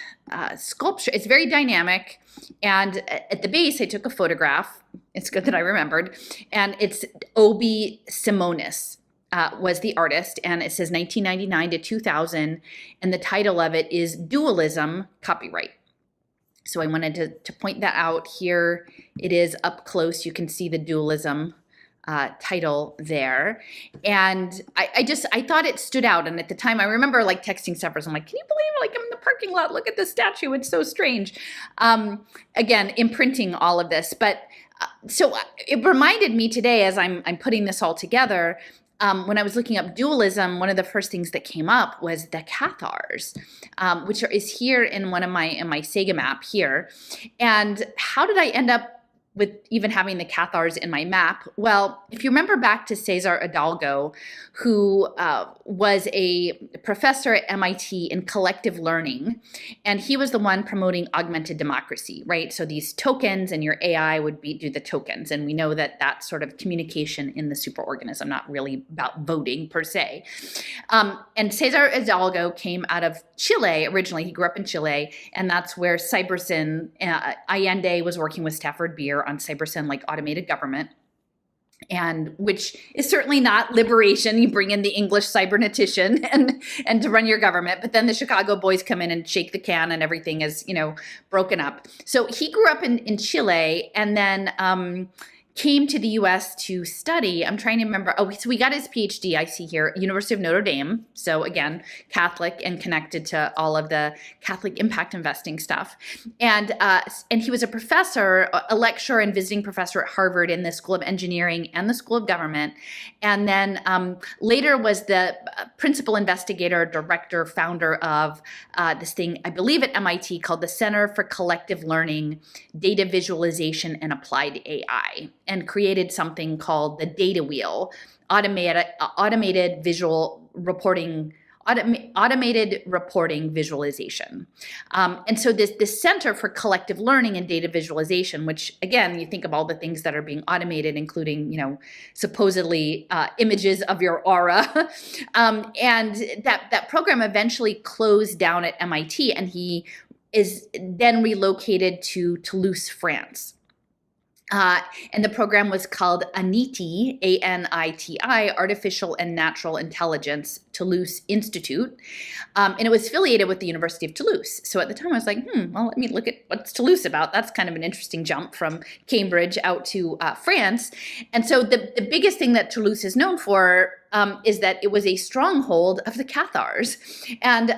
sculpture, it's very dynamic, and at the base I took a photograph. It's good that I remembered, and it's Obi Simonis. Was the artist, and it says 1999 to 2000, and the title of it is Dualism, copyright. So I wanted to point that out here. It is up close. You can see the dualism title there. And I thought it stood out. And at the time, I remember like texting Severus. I'm like, can you believe it? Like I'm in the parking lot. Look at this statue. It's so strange. Again, imprinting all of this. But so it reminded me today as I'm putting this all together, when I was looking up dualism, one of the first things that came up was the Cathars, which is here in one of my Sega map here. And how did I end up with even having the Cathars in my map? Well, if you remember back to Cesar Hidalgo, who was a professor at MIT in collective learning, and he was the one promoting augmented democracy, right? So these tokens and your AI would do the tokens. And we know that that's sort of communication in the superorganism, not really about voting per se. And Cesar Hidalgo came out of Chile originally. He grew up in Chile, and that's where Cybersyn, Allende was working with Stafford Beer on Cybersyn, like automated government, and which is certainly not liberation. You bring in the English cybernetician and to run your government, but then the Chicago boys come in and shake the can and everything is, broken up. So he grew up in Chile and then came to the US to study. I'm trying to remember. Oh, so he got his PhD, I see here, University of Notre Dame. So again, Catholic and connected to all of the Catholic impact investing stuff. And he was a professor, a lecturer and visiting professor at Harvard in the School of Engineering and the School of Government. And then later was the principal investigator, director, founder of this thing, I believe at MIT, called the Center for Collective Learning, Data Visualization and Applied AI, and created something called the data wheel, automated reporting visualization. And so this Center for Collective Learning and Data Visualization, which again, you think of all the things that are being automated, including, supposedly images of your aura. And that program eventually closed down at MIT, and he is then relocated to Toulouse, France. And the program was called ANITI, A-N-I-T-I, Artificial and Natural Intelligence, Toulouse Institute. And it was affiliated with the University of Toulouse. So at the time I was like, well, let me look at what's Toulouse about. That's kind of an interesting jump from Cambridge out to France. And so the biggest thing that Toulouse is known for is that it was a stronghold of the Cathars. And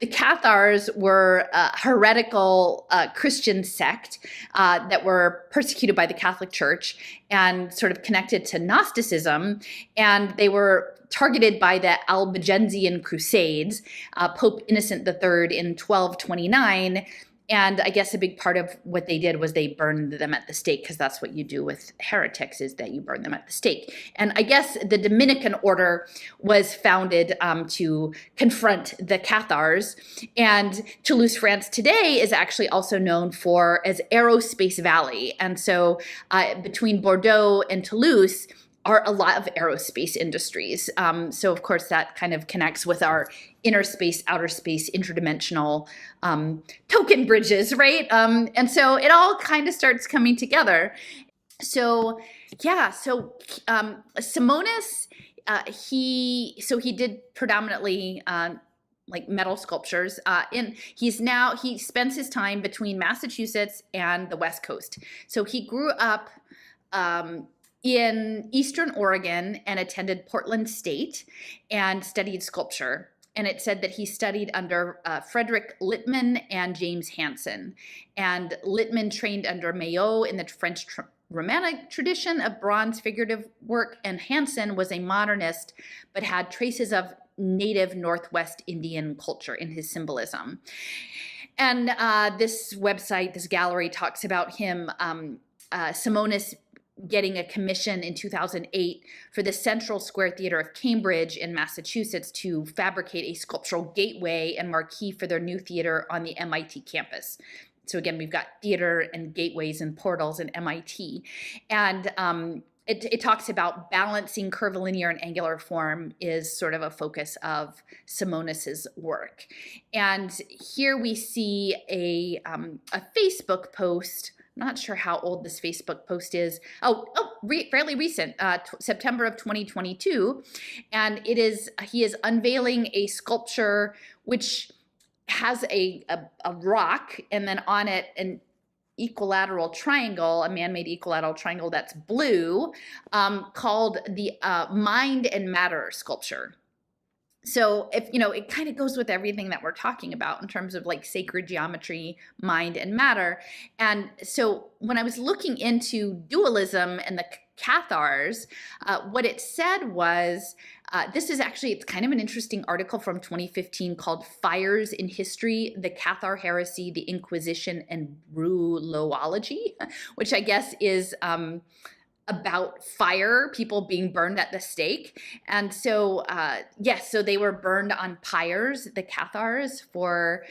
the Cathars were a heretical Christian sect that were persecuted by the Catholic Church and sort of connected to Gnosticism. And they were targeted by the Albigensian Crusades, Pope Innocent III in 1229. And I guess a big part of what they did was they burned them at the stake, because that's what you do with heretics, is that you burn them at the stake. And I guess the Dominican order was founded to confront the Cathars. And Toulouse, France today is actually also known as Aerospace Valley. And so between Bordeaux and Toulouse are a lot of aerospace industries. So of course that kind of connects with our inner space, outer space, interdimensional token bridges, right? And so it all kind of starts coming together. So yeah, Simonis, he did predominantly like metal sculptures. He spends his time between Massachusetts and the West Coast. So he grew up in Eastern Oregon and attended Portland State and studied sculpture. And it said that he studied under Frederick Littmann and James Hansen. And Littmann trained under Maillot in the French Romantic tradition of bronze figurative work, and Hansen was a modernist but had traces of native Northwest Indian culture in his symbolism. And this gallery talks about him, Simonis, getting a commission in 2008 for the Central Square Theater of Cambridge in Massachusetts to fabricate a sculptural gateway and marquee for their new theater on the MIT campus. So again, we've got theater and gateways and portals in MIT. And it talks about balancing curvilinear and angular form is sort of a focus of Simonis's work. And here we see a Facebook post. I'm not sure how old this Facebook post is. Fairly recent, September of 2022. And he is unveiling a sculpture which has a rock, and then on it an equilateral triangle, a man-made equilateral triangle that's blue, called the mind and matter sculpture. So if, it kind of goes with everything that we're talking about in terms of like sacred geometry, mind and matter. And so when I was looking into dualism and the Cathars, what it said was, it's kind of an interesting article from 2015 called Fires in History, the Cathar Heresy, the Inquisition, and Brulology, which I guess is about fire, people being burned at the stake. And so, so they were burned on pyres, the Cathars, for,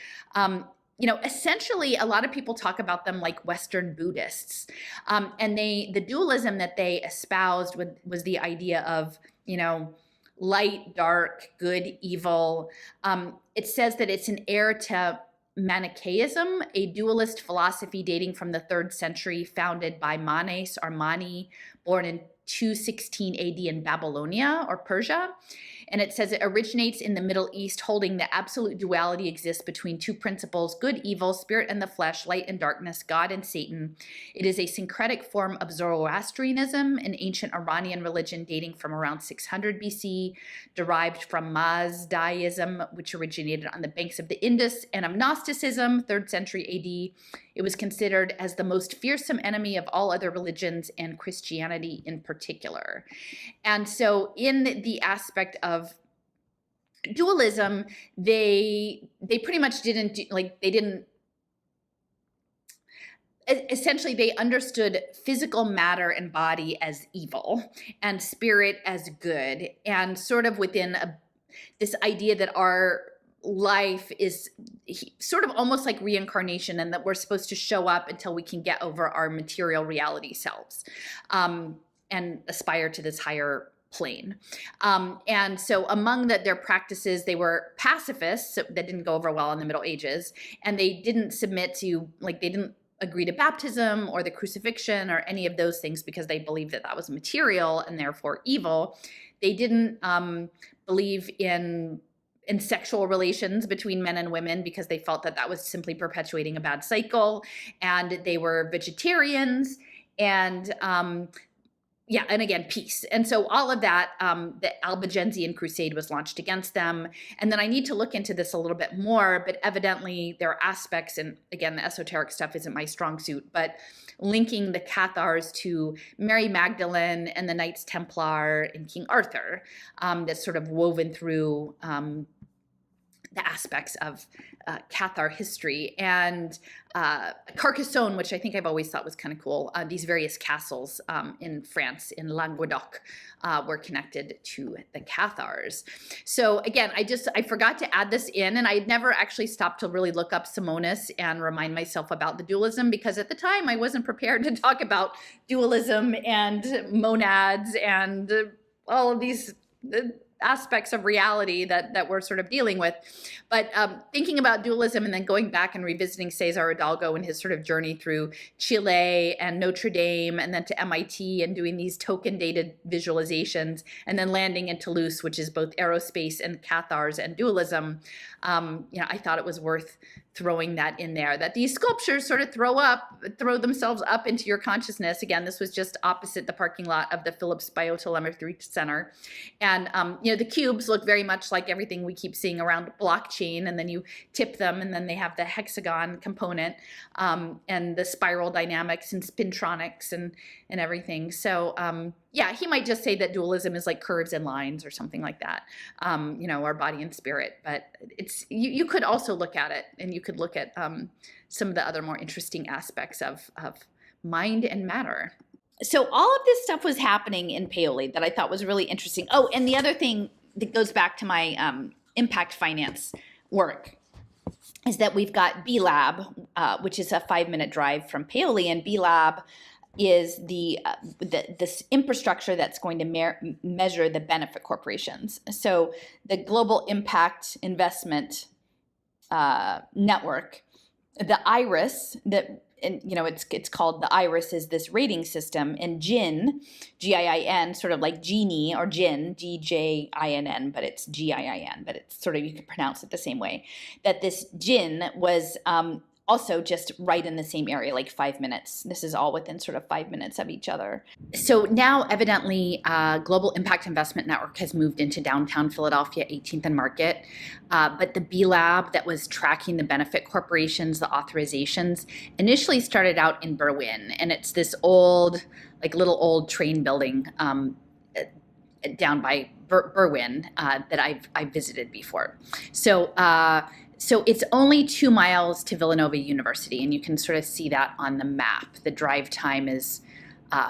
essentially a lot of people talk about them like Western Buddhists. And the dualism that they espoused was the idea of, light, dark, good, evil. It says that it's an heir to Manichaeism, a dualist philosophy dating from the 3rd century, founded by Manes or Mani, born in 216 AD in Babylonia or Persia. And it says it originates in the Middle East, holding that absolute duality exists between two principles, good, evil, spirit and the flesh, light and darkness, God and Satan. It is a syncretic form of Zoroastrianism, an ancient Iranian religion dating from around 600 BC, derived from Mazdaism, which originated on the banks of the Indus, and of Gnosticism, 3rd century AD. It was considered as the most fearsome enemy of all other religions, and Christianity in particular. And so in the aspect of dualism, they pretty much essentially they understood physical matter and body as evil and spirit as good, and sort of within this idea that our life is sort of almost like reincarnation, and that we're supposed to show up until we can get over our material reality selves, and aspire to this higher plane. And so among their practices, they were pacifists, so that didn't go over well in the Middle Ages, and they didn't submit to, they didn't agree to baptism or the crucifixion or any of those things, because they believed that was material and therefore evil. They didn't believe in sexual relations between men and women, because they felt that was simply perpetuating a bad cycle. And they were vegetarians, and and again, peace. And so all of that, the Albigensian Crusade was launched against them. And then I need to look into this a little bit more, but evidently there are aspects, and again, the esoteric stuff isn't my strong suit, but linking the Cathars to Mary Magdalene and the Knights Templar and King Arthur, that's sort of woven through the aspects of Cathar history, and Carcassonne, which I think I've always thought was kind of cool. These various castles in France, in Languedoc, were connected to the Cathars. So again, I forgot to add this in, and I had never actually stopped to really look up Simonis and remind myself about the dualism, because at the time I wasn't prepared to talk about dualism and monads and all of these aspects of reality that we're sort of dealing with. But thinking about dualism and then going back and revisiting Cesar Hidalgo and his sort of journey through Chile and Notre Dame and then to MIT and doing these token dated visualizations, and then landing in Toulouse, which is both aerospace and Cathars and dualism, I thought it was worth throwing that in there, that these sculptures sort of throw themselves up into your consciousness. Again, this was just opposite the parking lot of the Philips Biotelemetry Center. And, the cubes look very much like everything we keep seeing around blockchain, and then you tip them, and then they have the hexagon component, and the spiral dynamics and spintronics and everything. So, he might just say that dualism is like curves and lines or something like that, our body and spirit. But it's you could also look at it, and you could look at some of the other more interesting aspects of mind and matter. So all of this stuff was happening in Paoli that I thought was really interesting. Oh, and the other thing that goes back to my impact finance work is that we've got B Lab, which is a 5-minute drive from Paoli, and B Lab is this infrastructure that's going to measure the benefit corporations. So the Global Impact Investment Network, the IRIS, that and it's called the iris is this rating system, and Jinn, G-I-I-N, sort of like genie or Jinn, G-J-I-N-N, but it's G-I-I-N, but it's sort of, you can pronounce it the same way, that this Jinn was also just right in the same area, like 5 minutes. This is all within sort of 5 minutes of each other. So now evidently Global Impact Investment Network has moved into downtown Philadelphia, 18th and Market. But the B Lab that was tracking the benefit corporations, the authorizations, initially started out in Berwyn. And it's this old, like little old train building down by Berwyn that I've visited before. So it's only 2 miles to Villanova University, and you can sort of see that on the map. The drive time is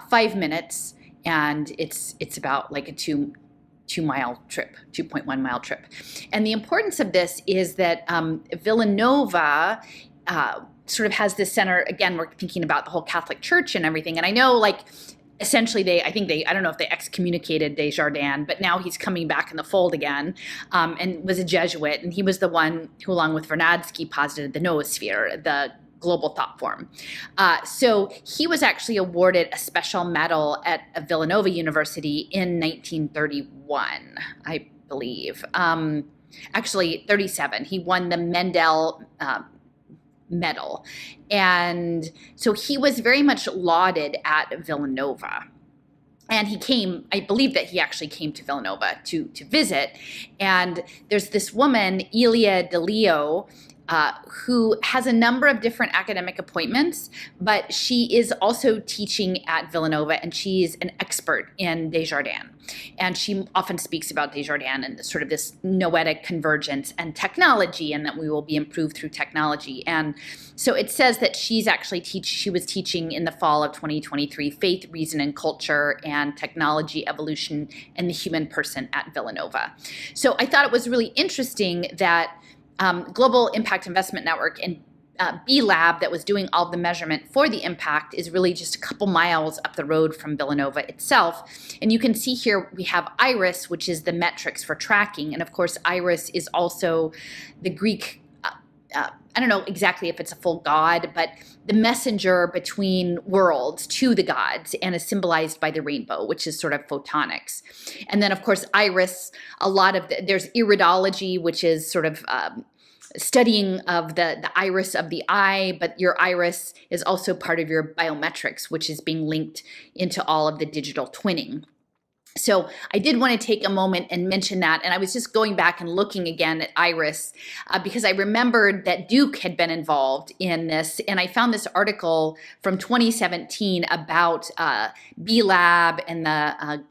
5 minutes, and it's about like a 2-mile trip, 2.1 mile trip. And the importance of this is that Villanova sort of has this center. Again, we're thinking about the whole Catholic Church and everything. And I know, like, essentially, I don't know if they excommunicated Desjardins, but now he's coming back in the fold again, and was a Jesuit. And he was the one who, along with Vernadsky, posited the noosphere, the global thought form. So he was actually awarded a special medal at Villanova University in 1931, I believe. Actually, 37. He won the Mendel medal. And so he was very much lauded at Villanova. And he came, I believe that he actually came to Villanova to visit. And there's this woman, Ilia DeLeo, who has a number of different academic appointments, but she is also teaching at Villanova, and she's an expert in Desjardins. And she often speaks about Desjardins and sort of this noetic convergence and technology, and that we will be improved through technology. And so it says that she was teaching in the fall of 2023, Faith, Reason, and Culture and Technology, Evolution, and the Human Person at Villanova. So I thought it was really interesting that Global Impact Investment Network and B Lab that was doing all the measurement for the impact is really just a couple miles up the road from Villanova itself. And you can see here we have IRIS, which is the metrics for tracking. And of course, IRIS is also the Greek, I don't know exactly if it's a full god, but the messenger between worlds to the gods, and is symbolized by the rainbow, which is sort of photonics. And then of course, IRIS, there's iridology, which is sort of studying of the iris of the eye, but your iris is also part of your biometrics, which is being linked into all of the digital twinning. So I did want to take a moment and mention that, and I was just going back and looking again at IRIS because I remembered that Duke had been involved in this, and I found this article from 2017 about B Lab and the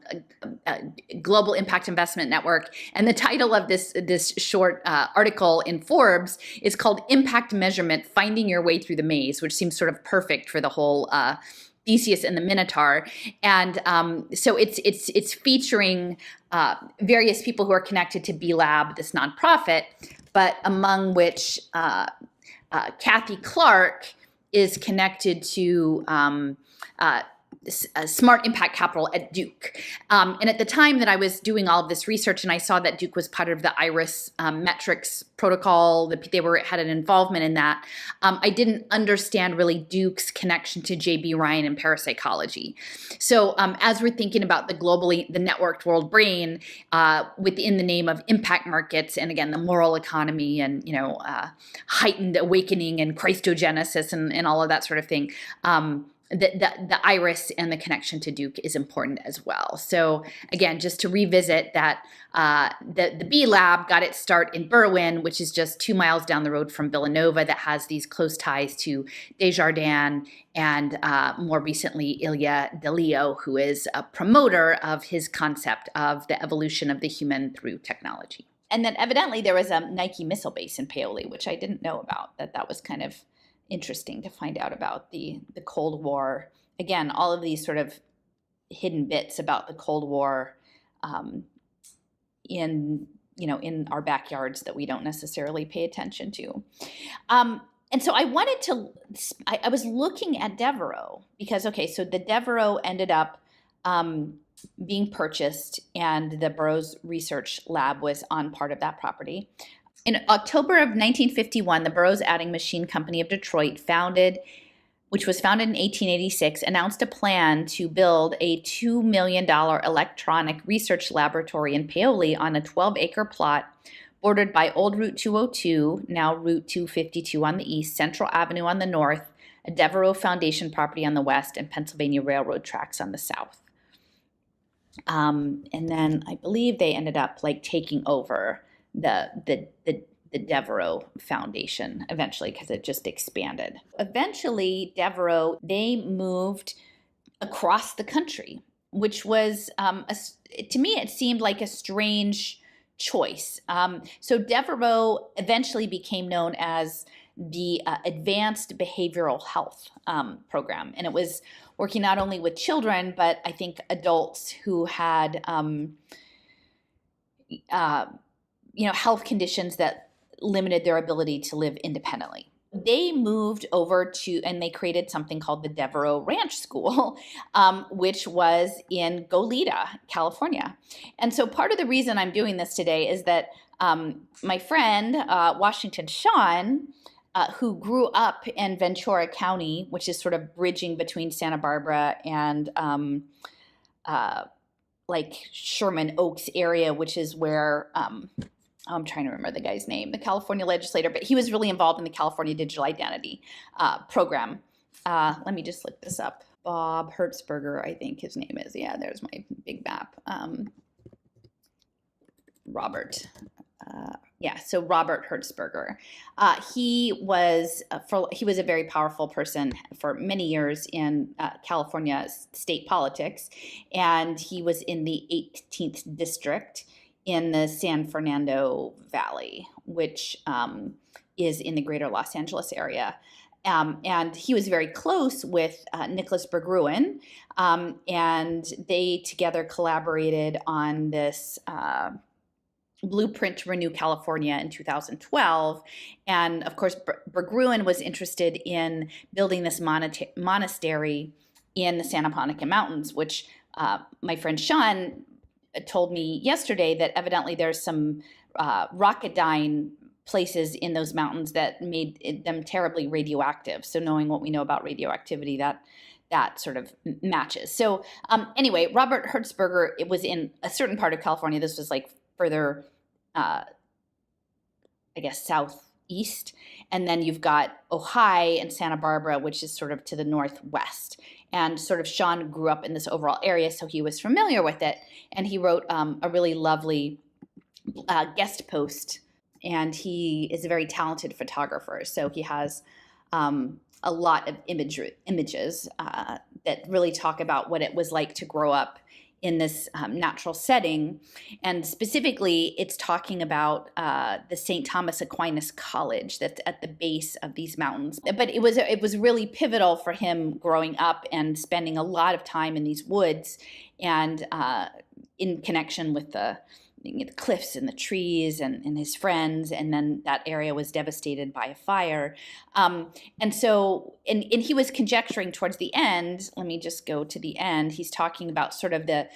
Global Impact Investment Network, and the title of this short article in Forbes is called "Impact Measurement: Finding Your Way Through the Maze," which seems sort of perfect for the whole Theseus and the Minotaur. And so it's featuring various people who are connected to B Lab, this nonprofit, but among which Kathy Clark is connected to Smart Impact Capital at Duke. And at the time that I was doing all of this research and I saw that Duke was part of the IRIS metrics protocol, that they had an involvement in that, I didn't understand really Duke's connection to J.B. Ryan and parapsychology. So as we're thinking about the networked world brain within the name of impact markets, and again, the moral economy and, heightened awakening and Christogenesis and all of that sort of thing, the iris and the connection to Duke is important as well. So again, just to revisit that, the B Lab got its start in Berwyn, which is just 2 miles down the road from Villanova, that has these close ties to Desjardins, and more recently, Ilia DeLeo, who is a promoter of his concept of the evolution of the human through technology. And then evidently there was a Nike missile base in Paoli, which I didn't know about, that was kind of interesting to find out about the Cold War. Again, all of these sort of hidden bits about the Cold War in our backyards that we don't necessarily pay attention to. And so I was looking at Devereux because, so the Devereux ended up being purchased, and the Burroughs Research Lab was on part of that property. In October of 1951, the Burroughs Adding Machine Company of Detroit founded which was founded in 1886, announced a plan to build a $2 million electronic research laboratory in Paoli on a 12-acre plot bordered by Old Route 202, now Route 252 on the east, Central Avenue on the north, a Devereux Foundation property on the west, and Pennsylvania Railroad tracks on the south. And then I believe they ended up like taking over the Devereux Foundation eventually because it just expanded. Eventually, Devereux, they moved across the country, which was, to me, it seemed like a strange choice. So Devereux eventually became known as the Advanced Behavioral Health Program, and it was working not only with children, but I think adults who had, health conditions that limited their ability to live independently. They moved over to, and they created something called the Devereux Ranch School, which was in Goleta, California. And so part of the reason I'm doing this today is that my friend, Washington Sean, who grew up in Ventura County, which is sort of bridging between Santa Barbara and like Sherman Oaks area, which is where I'm trying to remember the guy's name, the California legislator, but he was really involved in the California Digital Identity program. Let me just look this up. Bob Hertzberger, I think his name is. Yeah, there's my big map. Robert. So Robert Hertzberger. He was a very powerful person for many years in California state politics, and he was in the 18th district in the San Fernando Valley, which is in the greater Los Angeles area. And he was very close with Nicholas Berggruen, and they together collaborated on this blueprint to renew California in 2012. And of course, Berggruen was interested in building this monastery in the Santa Monica Mountains, which my friend Sean told me yesterday that evidently there's some Rocketdyne places in those mountains that made them terribly radioactive. So knowing what we know about radioactivity, that sort of matches. So anyway, Robert Hertzberger, it was in a certain part of California. This was like further, southeast. And then you've got Ojai and Santa Barbara, which is sort of to the northwest. And sort of Sean grew up in this overall area, so he was familiar with it. And he wrote a really lovely guest post. And he is a very talented photographer. So he has a lot of images that really talk about what it was like to grow up in this natural setting. And specifically, it's talking about the St. Thomas Aquinas College that's at the base of these mountains. But it was really pivotal for him growing up and spending a lot of time in these woods and in connection with the cliffs and the trees and his friends, and then that area was devastated by a fire. And so he was conjecturing towards the end, let me just go to the end, he's talking about sort of the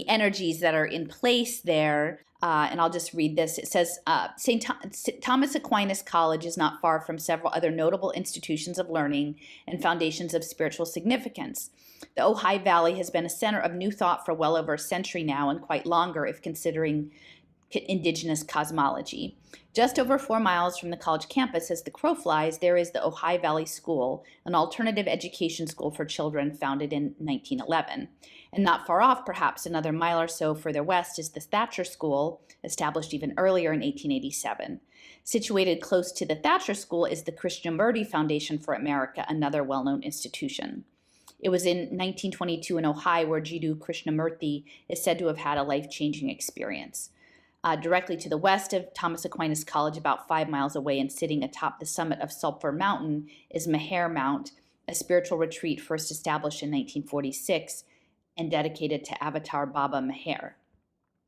energies that are in place there. And I'll just read this. It says, St. Thomas Aquinas College is not far from several other notable institutions of learning and foundations of spiritual significance. The Ojai Valley has been a center of new thought for well over a century now, and quite longer if considering indigenous cosmology. Just over 4 miles from the college campus, as the crow flies, there is the Ojai Valley School, an alternative education school for children founded in 1911. And not far off, perhaps another mile or so further west, is the Thatcher School, established even earlier in 1887. Situated close to the Thatcher School is the Krishnamurti Foundation for America, another well-known institution. It was in 1922 in Ojai where Jiddu Krishnamurti is said to have had a life-changing experience. Directly to the west of Thomas Aquinas College, about 5 miles away and sitting atop the summit of Sulphur Mountain, is Meher Mount, a spiritual retreat first established in 1946 and dedicated to Avatar Baba Meher.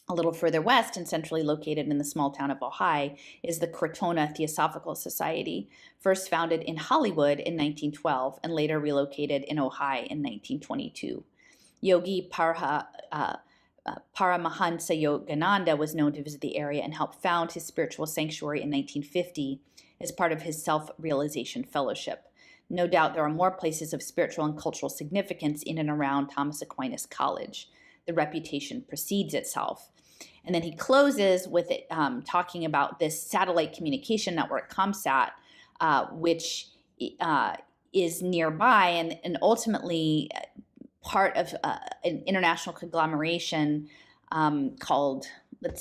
A little further west and centrally located in the small town of Ojai is the Crotona Theosophical Society, first founded in Hollywood in 1912 and later relocated in Ojai in 1922. Yogi Paramahansa Yogananda was known to visit the area and helped found his spiritual sanctuary in 1950 as part of his self-realization fellowship. No doubt there are more places of spiritual and cultural significance in and around Thomas Aquinas College. The reputation precedes itself. And then he closes with it, talking about this satellite communication network, ComSat, which is nearby and ultimately part of an international conglomeration called, a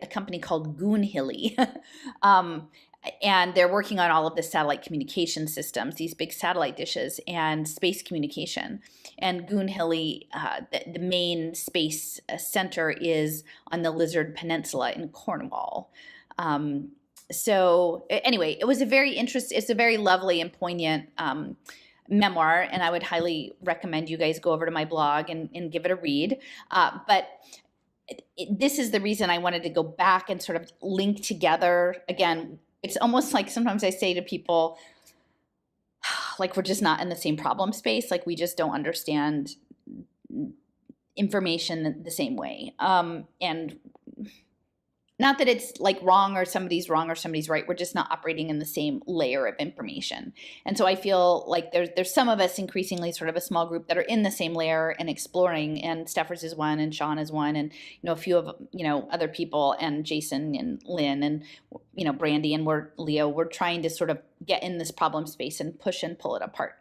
company called Goonhilly. And they're working on all of the satellite communication systems, these big satellite dishes, and space communication. And Goonhilly, the main space center is on the Lizard Peninsula in Cornwall. So anyway, it's a very lovely and poignant memoir, and I would highly recommend you guys go over to my blog and give it a read. But this is the reason I wanted to go back and sort of link together. Again, it's almost like sometimes I say to people, like, we're just not in the same problem space. Like, we just don't understand information the same way. And not that it's like wrong or somebody's right. We're just not operating in the same layer of information. And so I feel like there's some of us, increasingly sort of a small group, that are in the same layer and exploring, and Steffers is one, and Sean is one, and a few of other people, and Jason and Lynn and Brandy and we're trying to sort of get in this problem space and push and pull it apart.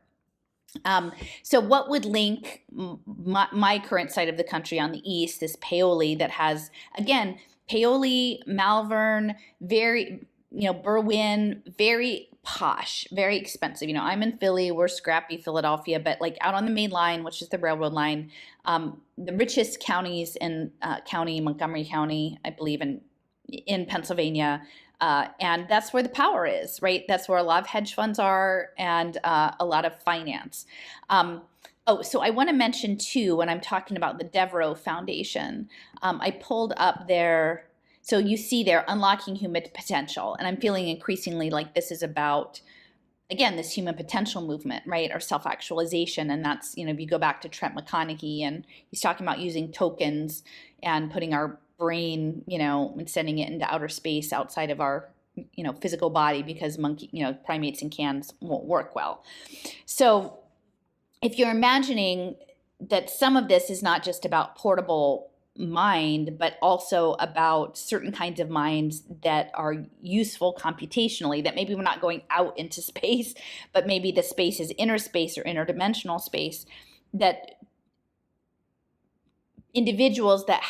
So what would link my current side of the country on the east, this Paoli that has, again, Paoli, Malvern, very, Berwyn, very posh, very expensive. I'm in Philly, we're scrappy Philadelphia, but like out on the main line, which is the railroad line, the richest counties in Montgomery County, I believe, in Pennsylvania. And that's where the power is, right? That's where a lot of hedge funds are, and a lot of finance. So I want to mention too, when I'm talking about the Deo Foundation, I pulled up their, so you see there, Unlocking Human Potential. And I'm feeling increasingly like this is about, again, this human potential movement, right? Or self-actualization. And that's, if you go back to Trent McConaughey, and he's talking about using tokens and putting our brain, and sending it into outer space outside of our, physical body, because primates and cans won't work well. So if you're imagining that some of this is not just about portable mind, but also about certain kinds of minds that are useful computationally, that maybe we're not going out into space, but maybe the space is inner space or interdimensional space, that individuals that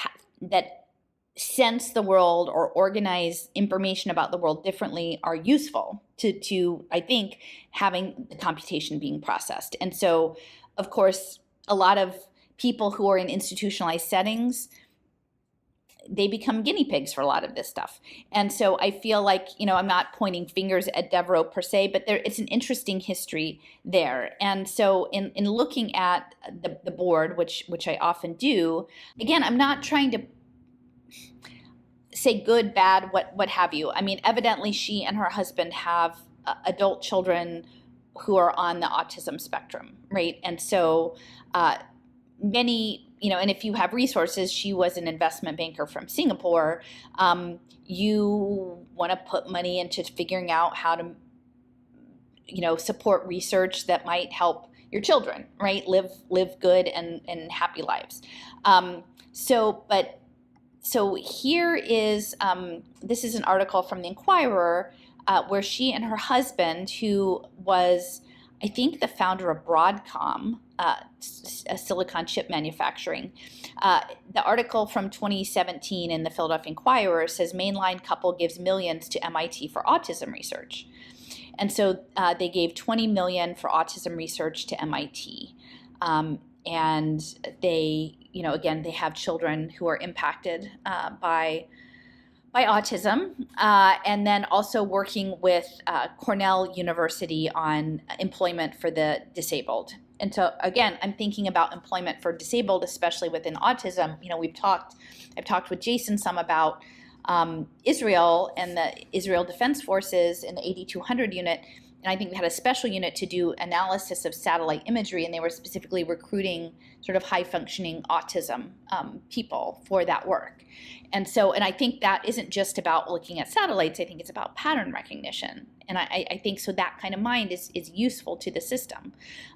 sense the world or organize information about the world differently are useful to I think, having the computation being processed. And so, of course, a lot of people who are in institutionalized settings, they become guinea pigs for a lot of this stuff. And so I feel like, I'm not pointing fingers at Deo per se, but it's an interesting history there. And so in looking at the board, which I often do, again, I'm not trying to say good, bad, what have you. I mean, evidently she and her husband have adult children who are on the autism spectrum, right? And so many, and if you have resources, she was an investment banker from Singapore, you want to put money into figuring out how to, support research that might help your children, right? Live good and happy lives. So here is, this is an article from the Inquirer, where she and her husband, who was, I think, the founder of Broadcom, silicon chip manufacturing. The article from 2017 in the Philadelphia Inquirer says mainline couple gives millions to MIT for autism research. And so they gave $20 million for autism research to MIT. And they, again, they have children who are impacted by autism, and then also working with Cornell University on employment for the disabled. And so, again, I'm thinking about employment for disabled, especially within autism. I've talked with Jason some about Israel and the Israel Defense Forces in the 8200 unit. and I think they had a special unit to do analysis of satellite imagery, and they were specifically recruiting sort of high-functioning autism people for that work. And I think that isn't just about looking at satellites. I think it's about pattern recognition. And I think so that kind of mind is useful to the system.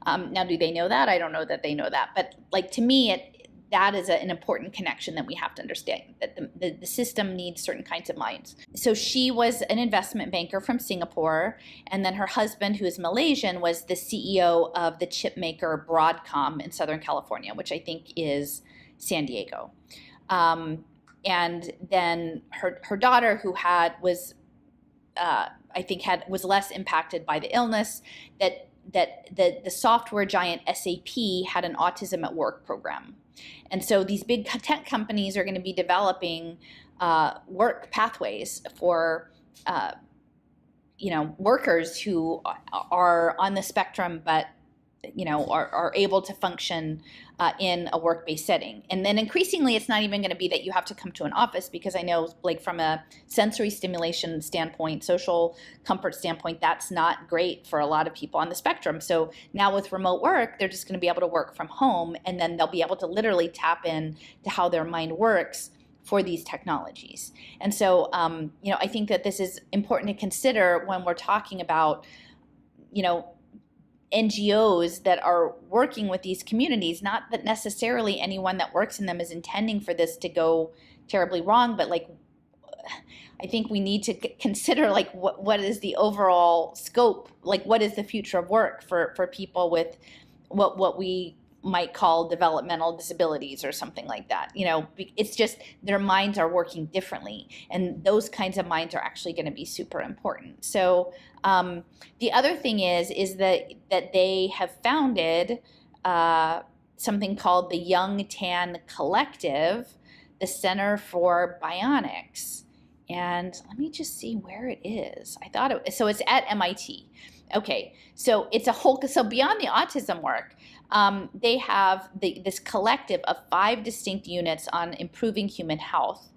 Now, do they know that? I don't know that they know that. But like, to me, that is an important connection that we have to understand, that the system needs certain kinds of minds. So she was an investment banker from Singapore, and then her husband, who is Malaysian, was the CEO of the chip maker Broadcom in Southern California, which I think is San Diego. And then her daughter, who was less impacted by the illness, that the software giant SAP had an autism at work program. And so these big tech companies are going to be developing work pathways for workers who are on the spectrum, but are able to function in a work-based setting. And then increasingly, it's not even going to be that you have to come to an office, because I know, like, from a sensory stimulation standpoint, social comfort standpoint, that's not great for a lot of people on the spectrum. So now with remote work, they're just going to be able to work from home, and then they'll be able to literally tap in to how their mind works for these technologies. And so, I think that this is important to consider when we're talking about, NGOs that are working with these communities. Not that necessarily anyone that works in them is intending for this to go terribly wrong, but like, I think we need to consider, like, what is the overall scope, like what is the future of work for people with what we might call developmental disabilities or something like that. It's just their minds are working differently, and those kinds of minds are actually going to be super important. So the other thing is that they have founded something called the Young Tan Collective, the Center for Bionics. And let me just see where it is. So it's at MIT. Okay, so it's so beyond the autism work, they have this collective of 5 distinct units on improving human health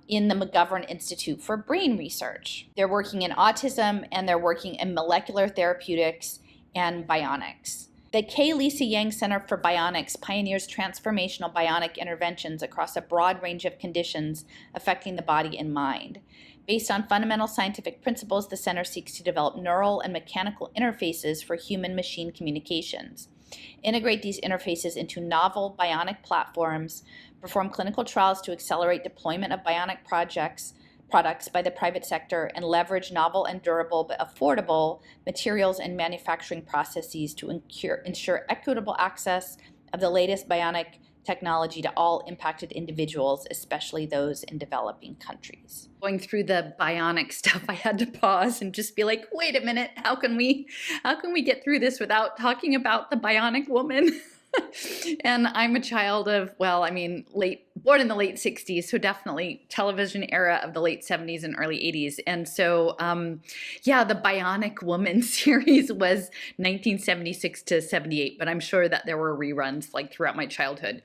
in the McGovern Institute for Brain Research. They're working in autism, and they're working in molecular therapeutics and bionics. The K. Lisa Yang Center for Bionics pioneers transformational bionic interventions across a broad range of conditions affecting the body and mind. Based on fundamental scientific principles, the center seeks to develop neural and mechanical interfaces for human-machine communications, integrate these interfaces into novel bionic platforms, perform clinical trials to accelerate deployment of bionic products by the private sector, and leverage novel and durable but affordable materials and manufacturing processes to ensure equitable access of the latest bionic technology to all impacted individuals, especially those in developing countries. Going through the bionic stuff, I had to pause and just be like, wait a minute, how can we get through this without talking about the bionic woman? And I'm a child of, born in the late 60s, so definitely television era of the late 70s and early 80s. And so, the Bionic Woman series was 1976 to 78, but I'm sure that there were reruns like throughout my childhood.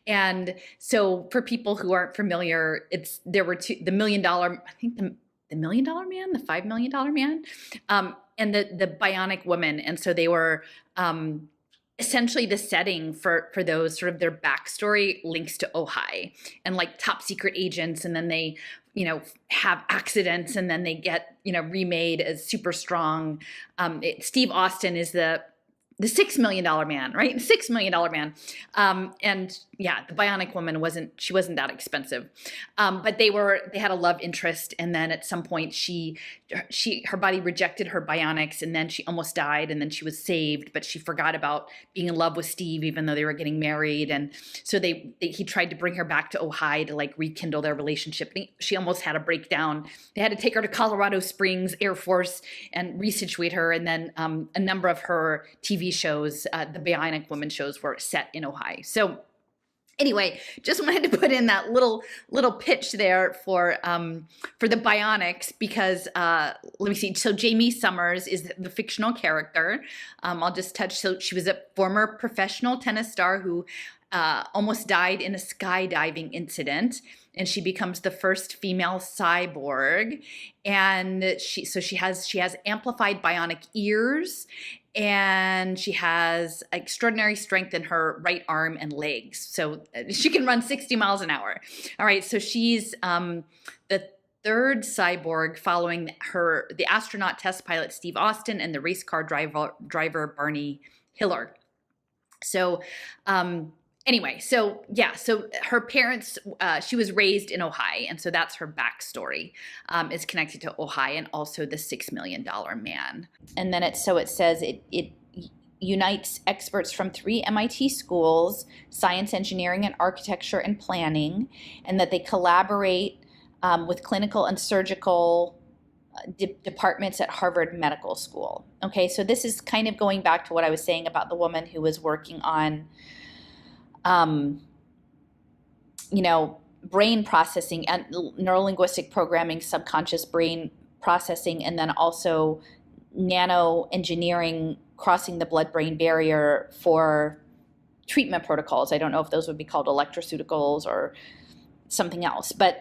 And so for people who aren't familiar, there were two, the $1 Million, I think the $1 Million Man, the $5 Million Man, and the Bionic Woman. And so they were, essentially the setting for those, sort of their backstory links to Ojai and like top secret agents. And then they, have accidents, and then they get, remade as super strong. Steve Austin is the $6 Million Man, right? $6 Million Man. And yeah, the Bionic Woman wasn't that expensive. But they had a love interest. And then at some point her body rejected her bionics, and then she almost died, and then she was saved, but she forgot about being in love with Steve, even though they were getting married. And so he tried to bring her back to Ojai to like rekindle their relationship. She almost had a breakdown. They had to take her to Colorado Springs Air Force and resituate her. And then a number of her TV shows, the Bionic Woman shows, were set in Ojai. So anyway, just wanted to put in that little pitch there for the Bionics, because let me see. So Jamie Summers is the fictional character. I'll just touch. So she was a former professional tennis star who almost died in a skydiving incident. and she becomes the first female cyborg. And she has amplified bionic ears, and she has extraordinary strength in her right arm and legs. So she can run 60 miles an hour. All right, so she's the third cyborg following the astronaut test pilot Steve Austin and the race car driver Barney Hiller. So anyway, so her parents, she was raised in Ohio, and so that's her backstory, is connected to Ohio and also the $6 million man. And then it says it unites experts from 3 MIT schools, science, engineering, and architecture and planning, and that they collaborate with clinical and surgical departments at Harvard Medical School. Okay, so this is kind of going back to what I was saying about the woman who was working on brain processing and neurolinguistic programming, subconscious brain processing, and then also nano engineering, crossing the blood-brain barrier for treatment protocols. I don't know if those would be called electroceuticals or something else, but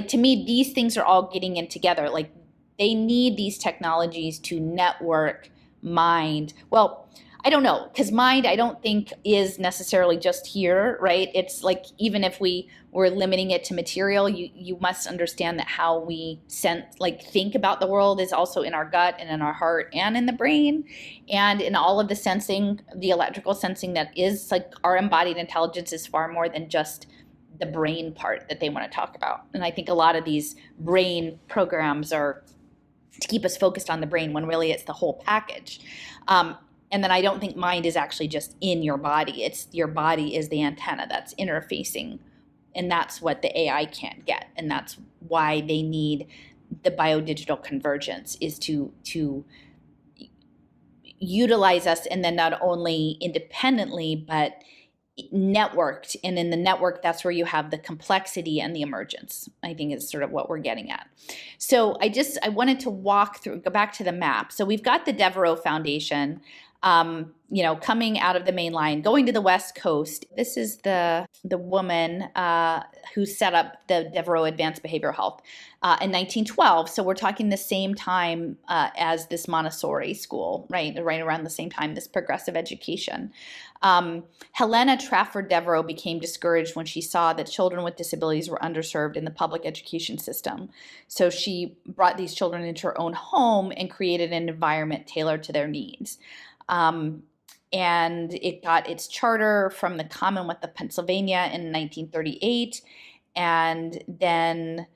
to me, these things are all getting in together. Like, they need these technologies to network mind. Well, I don't know, because mind, I don't think is necessarily just here, right? It's like, even if we were limiting it to material, you must understand that how we think about the world is also in our gut and in our heart and in the brain, and in all of the sensing, the electrical sensing that is like our embodied intelligence is far more than just the brain part that they want to talk about. And I think a lot of these brain programs are to keep us focused on the brain when really it's the whole package. And then I don't think mind is actually just in your body. It's your body is the antenna that's interfacing. And that's what the AI can't get. And that's why they need the biodigital convergence, is to utilize us, and then not only independently, but networked. And in the network, that's where you have the complexity and the emergence, I think, is sort of what we're getting at. So I wanted to go back to the map. So we've got the Devereaux Foundation, coming out of the main line, going to the West Coast. This is the woman who set up the Devereaux Advanced Behavioral Health in 1912. So we're talking the same time as this Montessori school, right around the same time, this progressive education. Helena Trafford Devereaux became discouraged when she saw that children with disabilities were underserved in the public education system. So she brought these children into her own home and created an environment tailored to their needs. And it got its charter from the Commonwealth of Pennsylvania in 1938, and then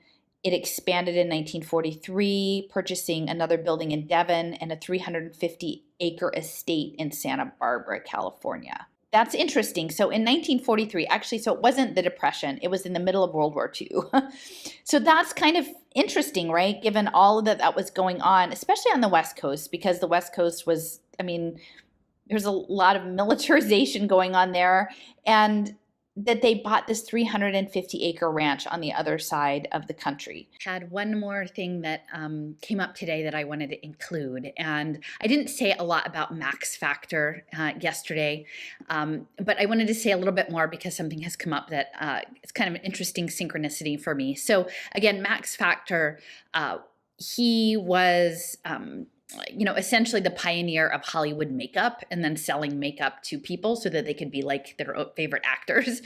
it expanded in 1943, purchasing another building in Devon and a 350-acre estate in Santa Barbara, California. That's interesting. So in 1943, actually, so it wasn't the Depression, it was in the middle of World War II. So that's kind of interesting, right? Given all of that was going on, especially on the West Coast, because the West Coast was, there's a lot of militarization going on there, and that they bought this 350-acre ranch on the other side of the country. Had one more thing that came up today that I wanted to include, and I didn't say a lot about max factor yesterday, but I wanted to say a little bit more because something has come up that it's kind of an interesting synchronicity for me. So again, Max Factor, he was essentially the pioneer of Hollywood makeup and then selling makeup to people so that they could be like their favorite actors.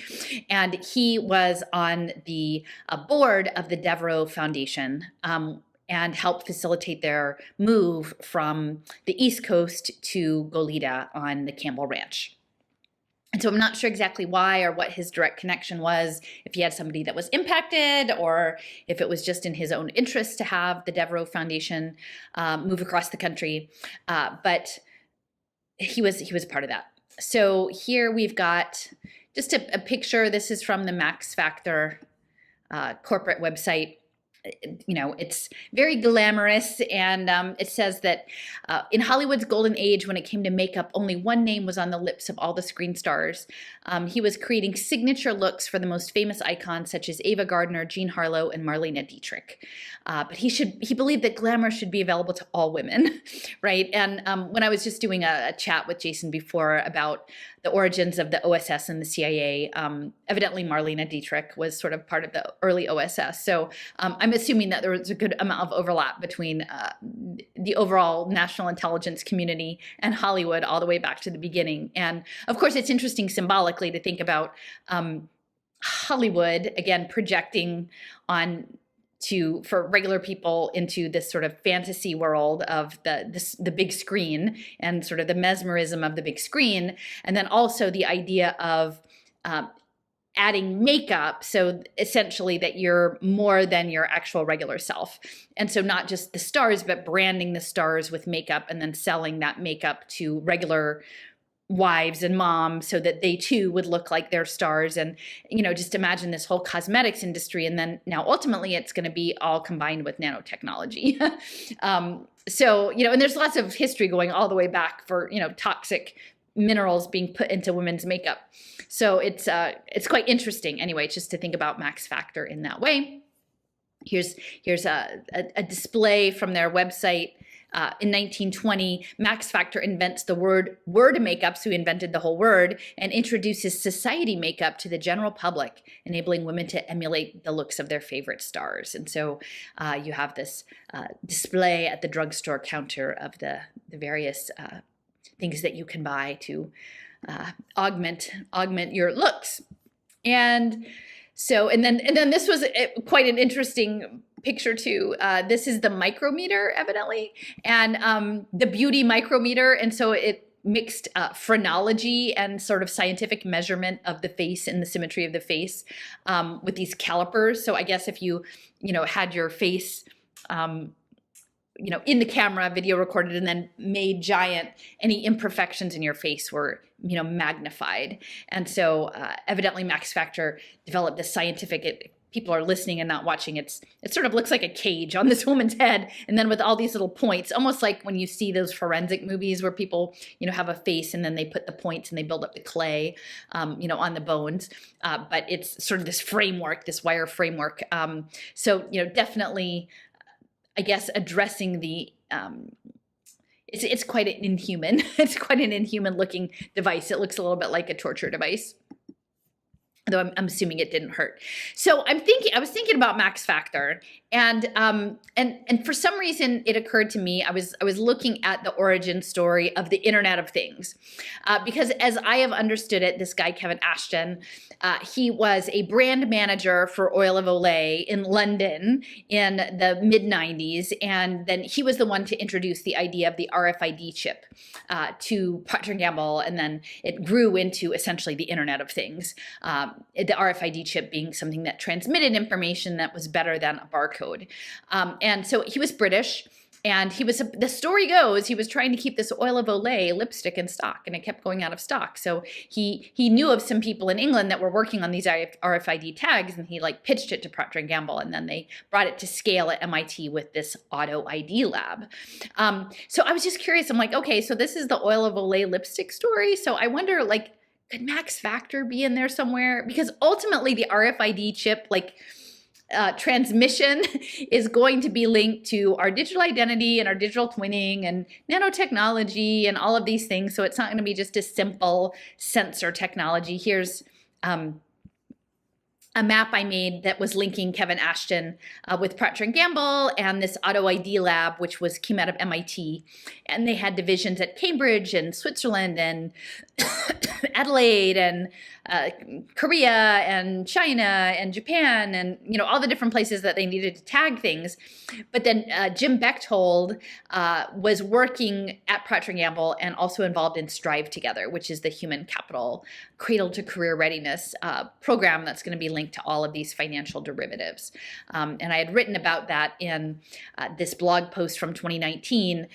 And he was on the board of the Devereaux Foundation and helped facilitate their move from the East Coast to Goleta on the Campbell Ranch. And so I'm not sure exactly why or what his direct connection was, if he had somebody that was impacted or if it was just in his own interest to have the Devereaux Foundation move across the country. But he was part of that. So here we've got just a picture. This is from the Max Factor corporate website. It's very glamorous, and it says that in Hollywood's golden age, when it came to makeup, only one name was on the lips of all the screen stars. He was creating signature looks for the most famous icons such as Ava Gardner, Jean Harlow, and Marlene Dietrich. But he believed that glamour should be available to all women, right? And when I was just doing a chat with Jason before about the origins of the OSS and the CIA. Evidently, Marlene Dietrich was sort of part of the early OSS. So I'm assuming that there was a good amount of overlap between the overall national intelligence community and Hollywood all the way back to the beginning. And of course, it's interesting symbolically to think about Hollywood, again, projecting on for regular people into this sort of fantasy world of the big screen and sort of the mesmerism of the big screen. And then also the idea of adding makeup, so essentially that you're more than your actual regular self. And so not just the stars, but branding the stars with makeup and then selling that makeup to regular wives and moms so that they too would look like their stars. And, just imagine this whole cosmetics industry. And then now ultimately it's going to be all combined with nanotechnology. And there's lots of history going all the way back for, toxic minerals being put into women's makeup. So it's quite interesting anyway, just to think about Max Factor in that way. Here's a display from their website. In 1920, Max Factor invents the word makeup, so he invented the whole word, and introduces society makeup to the general public, enabling women to emulate the looks of their favorite stars. And so you have this display at the drugstore counter of the various things that you can buy to augment your looks. And so, and then this was quite an interesting picture too. This is the micrometer, evidently, and the beauty micrometer. And so it mixed phrenology and sort of scientific measurement of the face and the symmetry of the face with these calipers. So I guess if you had your face in the camera, video recorded, and then made giant, any imperfections in your face were, magnified. And so evidently Max Factor developed this scientific, people are listening and not watching, it sort of looks like a cage on this woman's head. And then with all these little points, almost like when you see those forensic movies where people, have a face and then they put the points and they build up the clay, on the bones. But it's sort of this framework, this wire framework. So, definitely, I guess, addressing the, it's quite an inhuman, it's quite an inhuman looking device. It looks a little bit like a torture device, though I'm assuming it didn't hurt. So I was thinking about Max Factor, and for some reason it occurred to me, I was looking at the origin story of the Internet of Things, because as I have understood it, this guy Kevin Ashton, he was a brand manager for Oil of Olay in London in the mid-90s, and then he was the one to introduce the idea of the RFID chip to Procter & Gamble, and then it grew into essentially the Internet of Things. The RFID chip being something that transmitted information that was better than a barcode. And so he was British, and the story goes, he was trying to keep this Oil of Olay lipstick in stock, and it kept going out of stock. So he knew of some people in England that were working on these RFID tags, and he pitched it to Procter & Gamble, and then they brought it to scale at MIT with this auto ID lab. So I was just curious. I'm like, okay, so this is the Oil of Olay lipstick story. So I wonder, could Max Factor be in there somewhere? Because ultimately the RFID chip, transmission is going to be linked to our digital identity and our digital twinning and nanotechnology and all of these things. So it's not going to be just a simple sensor technology. Here's a map I made that was linking Kevin Ashton with Procter & Gamble and this Auto ID lab, which came out of MIT. And they had divisions at Cambridge and Switzerland and Adelaide and Korea and China and Japan and, all the different places that they needed to tag things. But then Jim Bechtold was working at Procter & Gamble and also involved in Strive Together, which is the human capital cradle to career readiness program that's going to be linked to all of these financial derivatives. And I had written about that in this blog post from 2019,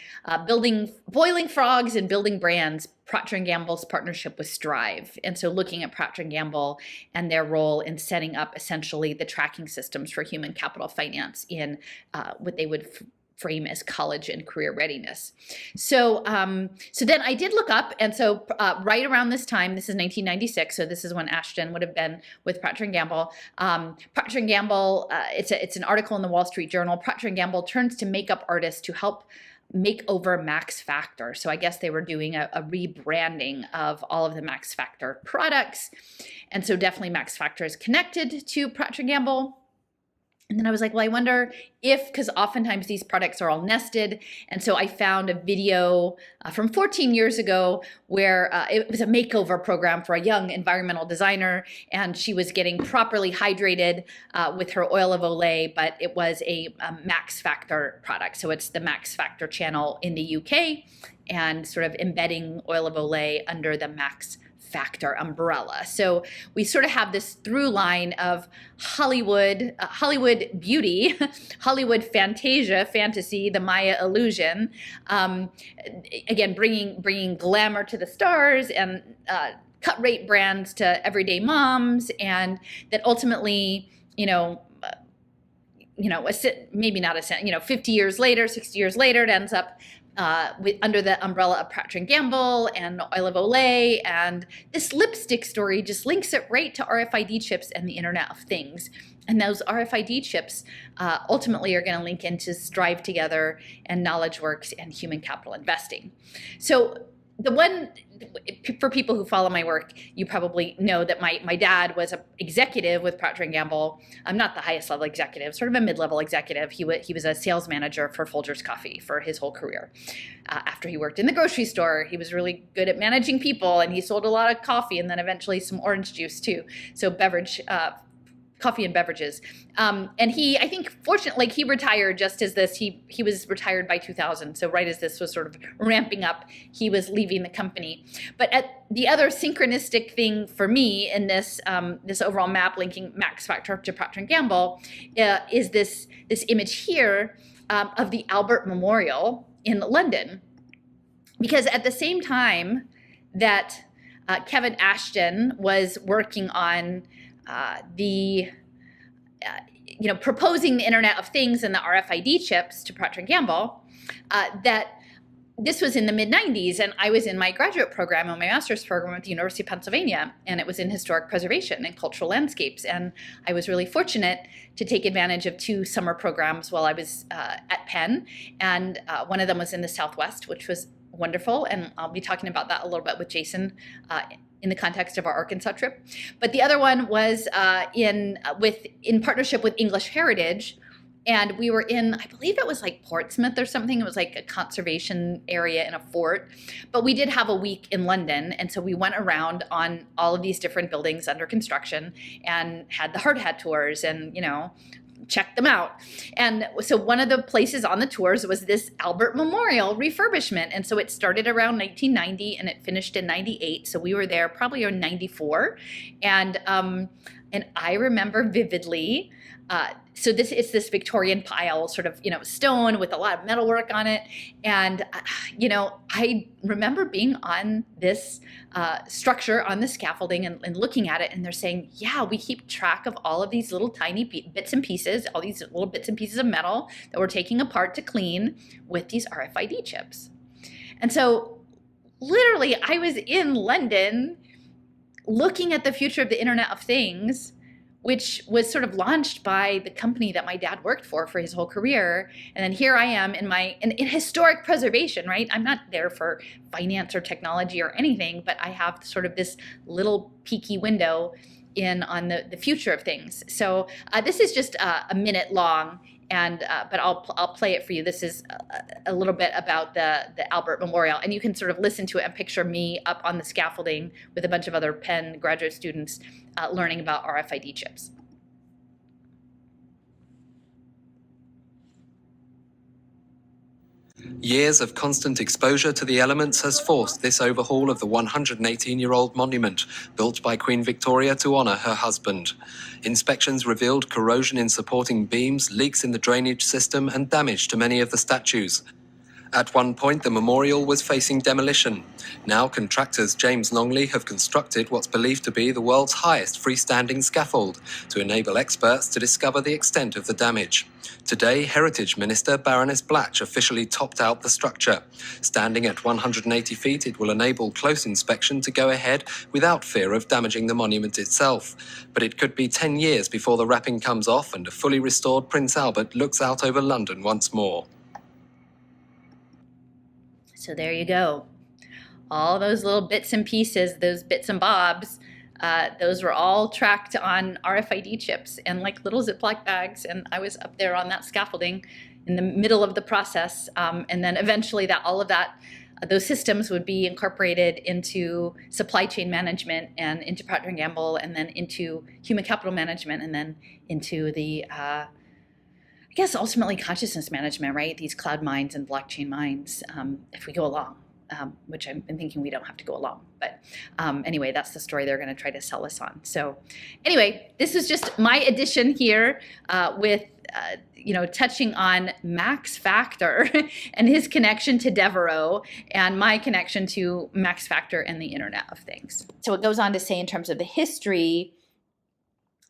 Boiling Frogs and Building Brands, Procter & Gamble's partnership with Strive. And so looking at Procter & Gamble and their role in setting up essentially the tracking systems for human capital finance in what they would frame as college and career readiness. So then I did look up, and so right around this time, this is 1996, so this is when Ashton would have been with Procter & Gamble. Procter & Gamble, it's an article in the Wall Street Journal, Procter & Gamble turns to makeup artists to help makeover Max Factor. So I guess they were doing a rebranding of all of the Max Factor products. And so definitely Max Factor is connected to Procter & Gamble. And then I was like, well, I wonder if, because oftentimes these products are all nested. And so I found a video from 14 years ago where it was a makeover program for a young environmental designer. And she was getting properly hydrated with her oil of Olay, but it was a Max Factor product. So it's the Max Factor channel in the UK and sort of embedding oil of Olay under the Max Factor umbrella. So we sort of have this through line of Hollywood, Hollywood beauty, Hollywood fantasia, fantasy, the Maya illusion. Again, bringing glamour to the stars and cut rate brands to everyday moms, and that ultimately, maybe not 50 years later, 60 years later, it ends up under the umbrella of Procter & Gamble and oil of Olay. And this lipstick story just links it right to RFID chips and the Internet of Things. And those RFID chips ultimately are going to link into Strive Together and KnowledgeWorks and human capital investing. So the one, for people who follow my work, you probably know that my dad was an executive with Procter & Gamble. I'm not the highest level executive, sort of a mid-level executive. He was a sales manager for Folgers Coffee for his whole career. After he worked in the grocery store, he was really good at managing people, and he sold a lot of coffee and then eventually some orange juice too. So coffee and beverages. And he, I think, fortunately, he retired just as this, he was retired by 2000. So right as this was sort of ramping up, he was leaving the company. But the other synchronistic thing for me in this this overall map linking Max Factor to Procter & Gamble is this image here of the Albert Memorial in London. Because at the same time that Kevin Ashton was working on proposing the Internet of Things and the RFID chips to Procter & Gamble, that this was in the mid-90s, and I was in my graduate program and my master's program at the University of Pennsylvania, and it was in historic preservation and cultural landscapes. And I was really fortunate to take advantage of 2 summer programs while I was at Penn, and one of them was in the Southwest, which was wonderful, and I'll be talking about that a little bit with Jason in the context of our Arkansas trip. But the other one was in partnership with English Heritage, and we were in, I believe it was like Portsmouth or something. It was like a conservation area in a fort. But we did have a week in London, and so we went around on all of these different buildings under construction and had the hard hat tours and, check them out. And so one of the places on the tours was this Albert Memorial refurbishment. And so it started around 1990 and it finished in 98. So we were there probably in 94. And I remember vividly, so it's this Victorian pile, sort of, stone with a lot of metalwork on it. And, I remember being on this structure on the scaffolding and looking at it, and they're saying, yeah, we keep track of all of these little tiny bits and pieces, all these little bits and pieces of metal that we're taking apart to clean with these RFID chips. And so literally I was in London looking at the future of the Internet of Things, which was sort of launched by the company that my dad worked for his whole career. And then here I am in historic preservation, right? I'm not there for finance or technology or anything, but I have sort of this little peeky window in on the future of things. So this is just a minute long, and but I'll play it for you. This is a little bit about the Albert Memorial, and you can sort of listen to it and picture me up on the scaffolding with a bunch of other Penn graduate students learning about RFID chips. Years of constant exposure to the elements has forced this overhaul of the 118-year-old monument, built by Queen Victoria to honour her husband. Inspections revealed corrosion in supporting beams, leaks in the drainage system, and damage to many of the statues. At one point, the memorial was facing demolition. Now, contractors James Longley have constructed what's believed to be the world's highest freestanding scaffold to enable experts to discover the extent of the damage. Today, Heritage Minister Baroness Blatch officially topped out the structure. Standing at 180 feet, it will enable close inspection to go ahead without fear of damaging the monument itself. But it could be 10 years before the wrapping comes off and a fully restored Prince Albert looks out over London once more. So there you go. All those little bits and pieces, those bits and bobs, those were all tracked on RFID chips and like little Ziploc bags. And I was up there on that scaffolding in the middle of the process. And then eventually all of that, those systems would be incorporated into supply chain management and into Procter & Gamble, and then into human capital management, and then into the, I guess, ultimately consciousness management, right? These cloud mines and blockchain mines, if we go along. Which I'm thinking we don't have to go along. But anyway, that's the story they're going to try to sell us on. So anyway, this was just my addition here with, touching on Max Factor and his connection to Devereaux, and my connection to Max Factor and the Internet of Things. So it goes on to say, in terms of the history,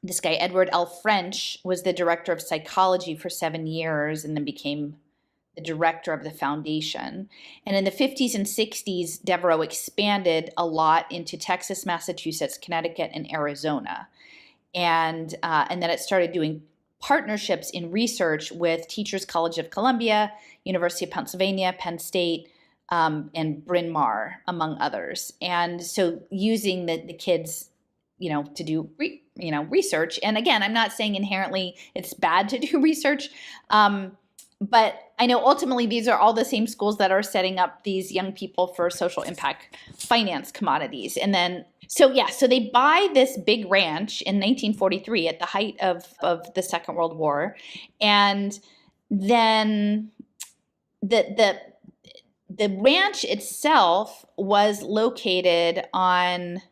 this guy, Edward L. French, was the director of psychology for 7 years and then became the director of the foundation. And in the 50s and 60s, Devereaux expanded a lot into Texas, Massachusetts, Connecticut, and Arizona. And then it started doing partnerships in research with Teachers College of Columbia, University of Pennsylvania, Penn State, and Bryn Mawr, among others. And so using the kids, to do research. And again, I'm not saying inherently it's bad to do research, but I know ultimately these are all the same schools that are setting up these young people for social impact finance commodities. And then, so they buy this big ranch in 1943 at the height of the Second World War. And then the ranch itself was located on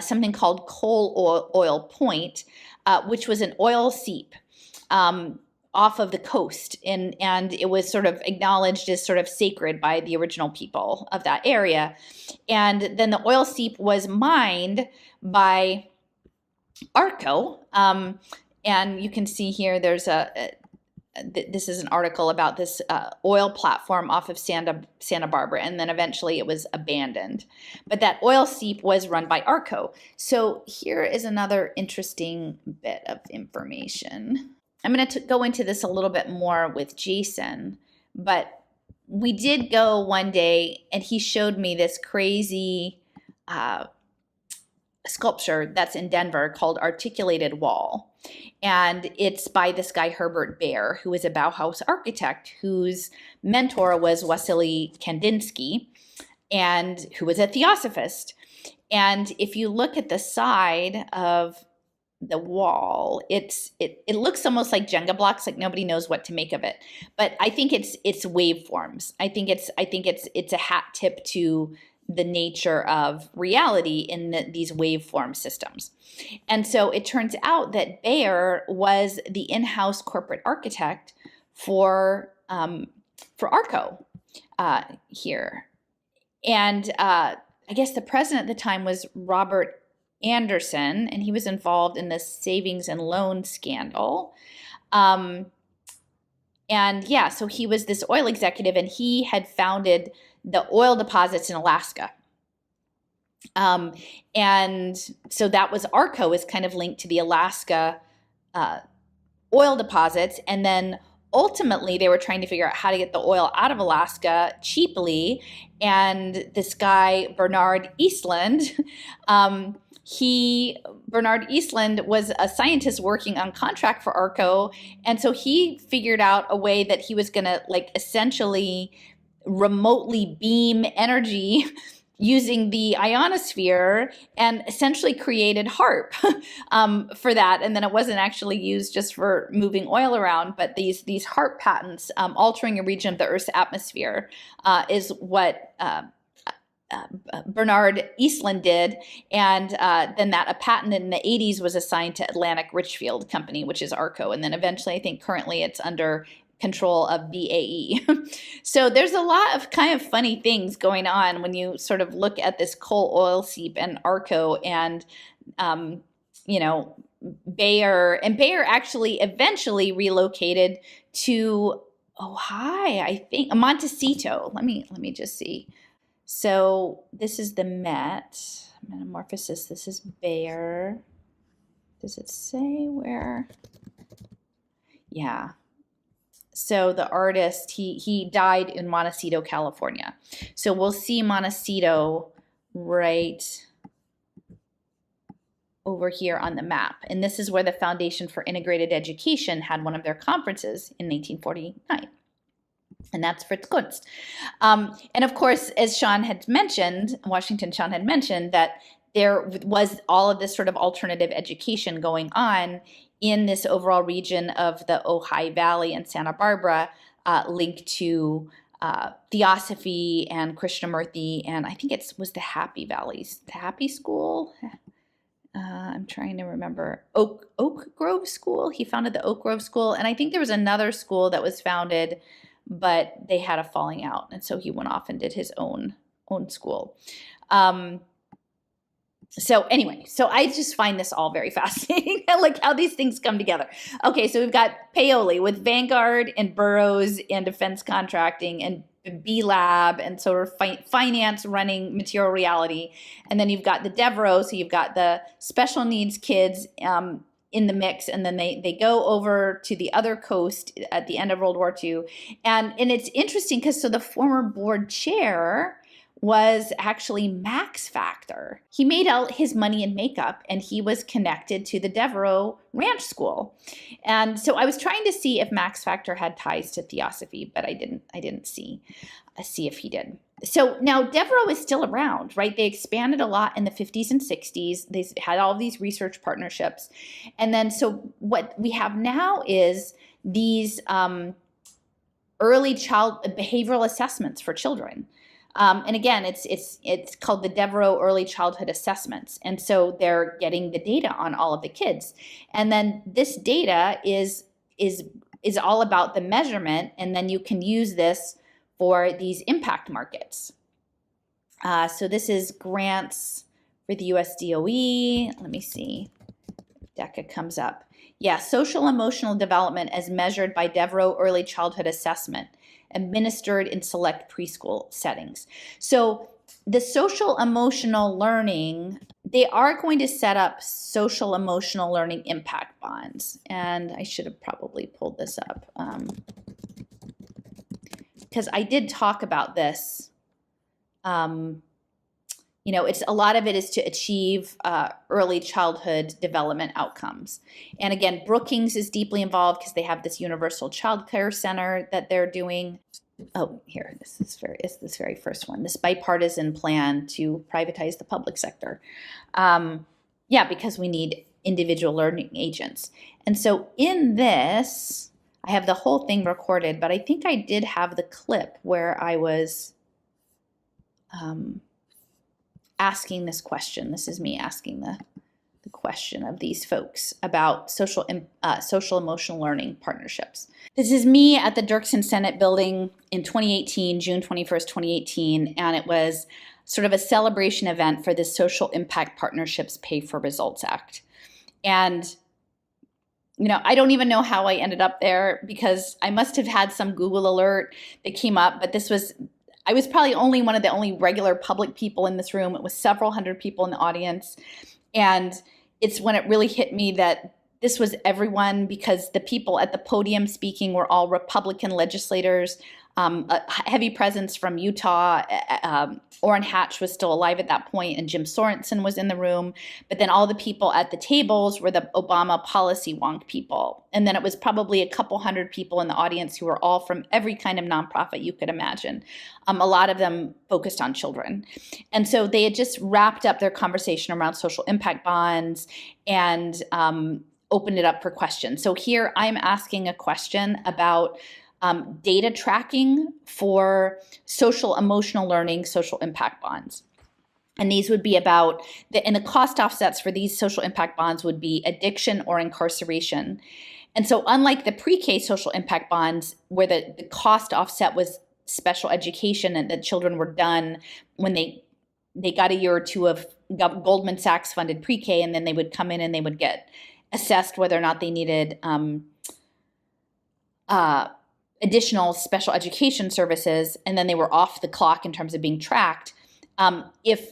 something called Coal Oil Point, which was an oil seep off of the coast, and it was sort of acknowledged as sort of sacred by the original people of that area. And then the oil seep was mined by ARCO, and you can see here there's this is an article about this oil platform off of Santa Barbara, and then eventually it was abandoned. But that oil seep was run by ARCO. So here is another interesting bit of information. I'm going to go into this a little bit more with Jason, but we did go one day and he showed me this crazy sculpture that's in Denver called Articulated Wall. And it's by this guy, Herbert Baer, who is a Bauhaus architect whose mentor was Wassily Kandinsky, and who was a theosophist. And if you look at the side of the wall, it looks almost like Jenga blocks, like nobody knows what to make of it. But I think it's waveforms. I think it's a hat tip to the nature of reality in these waveform systems. And so it turns out that Baer was the in-house corporate architect for ARCO here. And I guess the president at the time was Robert Anderson, and he was involved in the savings and loan scandal. So he was this oil executive, and he had founded the oil deposits in Alaska. And so that was ARCO is kind of linked to the Alaska oil deposits. And then ultimately they were trying to figure out how to get the oil out of Alaska cheaply. And this guy, Bernard Eastland, Bernard Eastland was a scientist working on contract for ARCO. And so he figured out a way that he was going to essentially remotely beam energy using the ionosphere, and essentially created HARP for that. And then it wasn't actually used just for moving oil around, but these HARP patents, altering a region of the Earth's atmosphere, is what Bernard Eastland did. And then a patent in the 80s was assigned to Atlantic Richfield Company, which is ARCO. And then eventually, I think currently it's under control of BAE. So there's a lot of kind of funny things going on when you sort of look at this coal oil seep and ARCO and, Bayer. And Bayer actually eventually relocated to I think Montecito. Let me just see. So this is the Met Metamorphosis. This is Bayer. Does it say where? Yeah. So the artist, he died in Montecito, California. So we'll see Montecito right over here on the map. And this is where the Foundation for Integrated Education had one of their conferences in 1949. And that's Fritz Kunst. And of course, as Sean had mentioned, Sean had mentioned that there was all of this sort of alternative education going on in this overall region of the Ojai Valley and Santa Barbara, linked to theosophy and Krishnamurti, and I think it was the Happy Valleys, the Happy School. I'm trying to remember. Oak Grove School. He founded the Oak Grove School, and I think there was another school that was founded, but they had a falling out, and so he went off and did his own school. So anyway, so I just find this all very fascinating, like how these things come together. Okay, so we've got Paoli with Vanguard and Burroughs and defense contracting and B Lab and sort of finance running material reality. And then you've got the Devereaux, so you've got the special needs kids in the mix, and then they go over to the other coast at the end of World War II. And it's interesting because so the former board chair was actually Max Factor. He made out his money in makeup, and he was connected to the Devereaux Ranch School. And so I was trying to see if Max Factor had ties to theosophy, but I didn't see if he did. So now Devereaux is still around, right? They expanded a lot in the 50s and 60s. They had all of these research partnerships. And then so what we have now is these early child behavioral assessments for children. And again, it's called the Devereaux Early Childhood Assessments. And so they're getting the data on all of the kids. And then this data is all about the measurement, and then you can use this for these impact markets. So this is grants for the US DOE. Let me see. DECA comes up. Yeah, social emotional development as measured by Devereaux Early Childhood Assessment, administered in select preschool settings. So the social emotional learning, they are going to set up social emotional learning impact bonds. And I should have probably pulled this up because I did talk about this. It's a lot of it is to achieve early childhood development outcomes. And again, Brookings is deeply involved because they have this universal child care center that they're doing. Oh, here, this is this very first one, this bipartisan plan to privatize the public sector. Because we need individual learning agents. And so in this, I have the whole thing recorded, but I think I did have the clip where I was asking this question. This is me asking the question of these folks about social emotional learning partnerships. This is me at the Dirksen Senate building in 2018, June 21st, 2018, and it was sort of a celebration event for the Social Impact Partnerships Pay for Results Act. And I don't even know how I ended up there because I must have had some Google alert that came up, but I was probably one of the only regular public people in this room. It was several hundred people in the audience. And it's when it really hit me that this was everyone, because the people at the podium speaking were all Republican legislators, a heavy presence from Utah. Orrin Hatch was still alive at that point, and Jim Sorensen was in the room. But then all the people at the tables were the Obama policy wonk people. And then it was probably a couple hundred people in the audience who were all from every kind of nonprofit you could imagine. A lot of them focused on children. And so they had just wrapped up their conversation around social impact bonds and opened it up for questions. So here I'm asking a question about data tracking for social emotional learning, social impact bonds. And these would be about, and the cost offsets for these social impact bonds would be addiction or incarceration. And so unlike the pre-K social impact bonds, where the cost offset was special education and the children were done when they got a year or two of Goldman Sachs funded pre-K, and then they would come in and they would get assessed whether or not they needed additional special education services, and then they were off the clock in terms of being tracked. If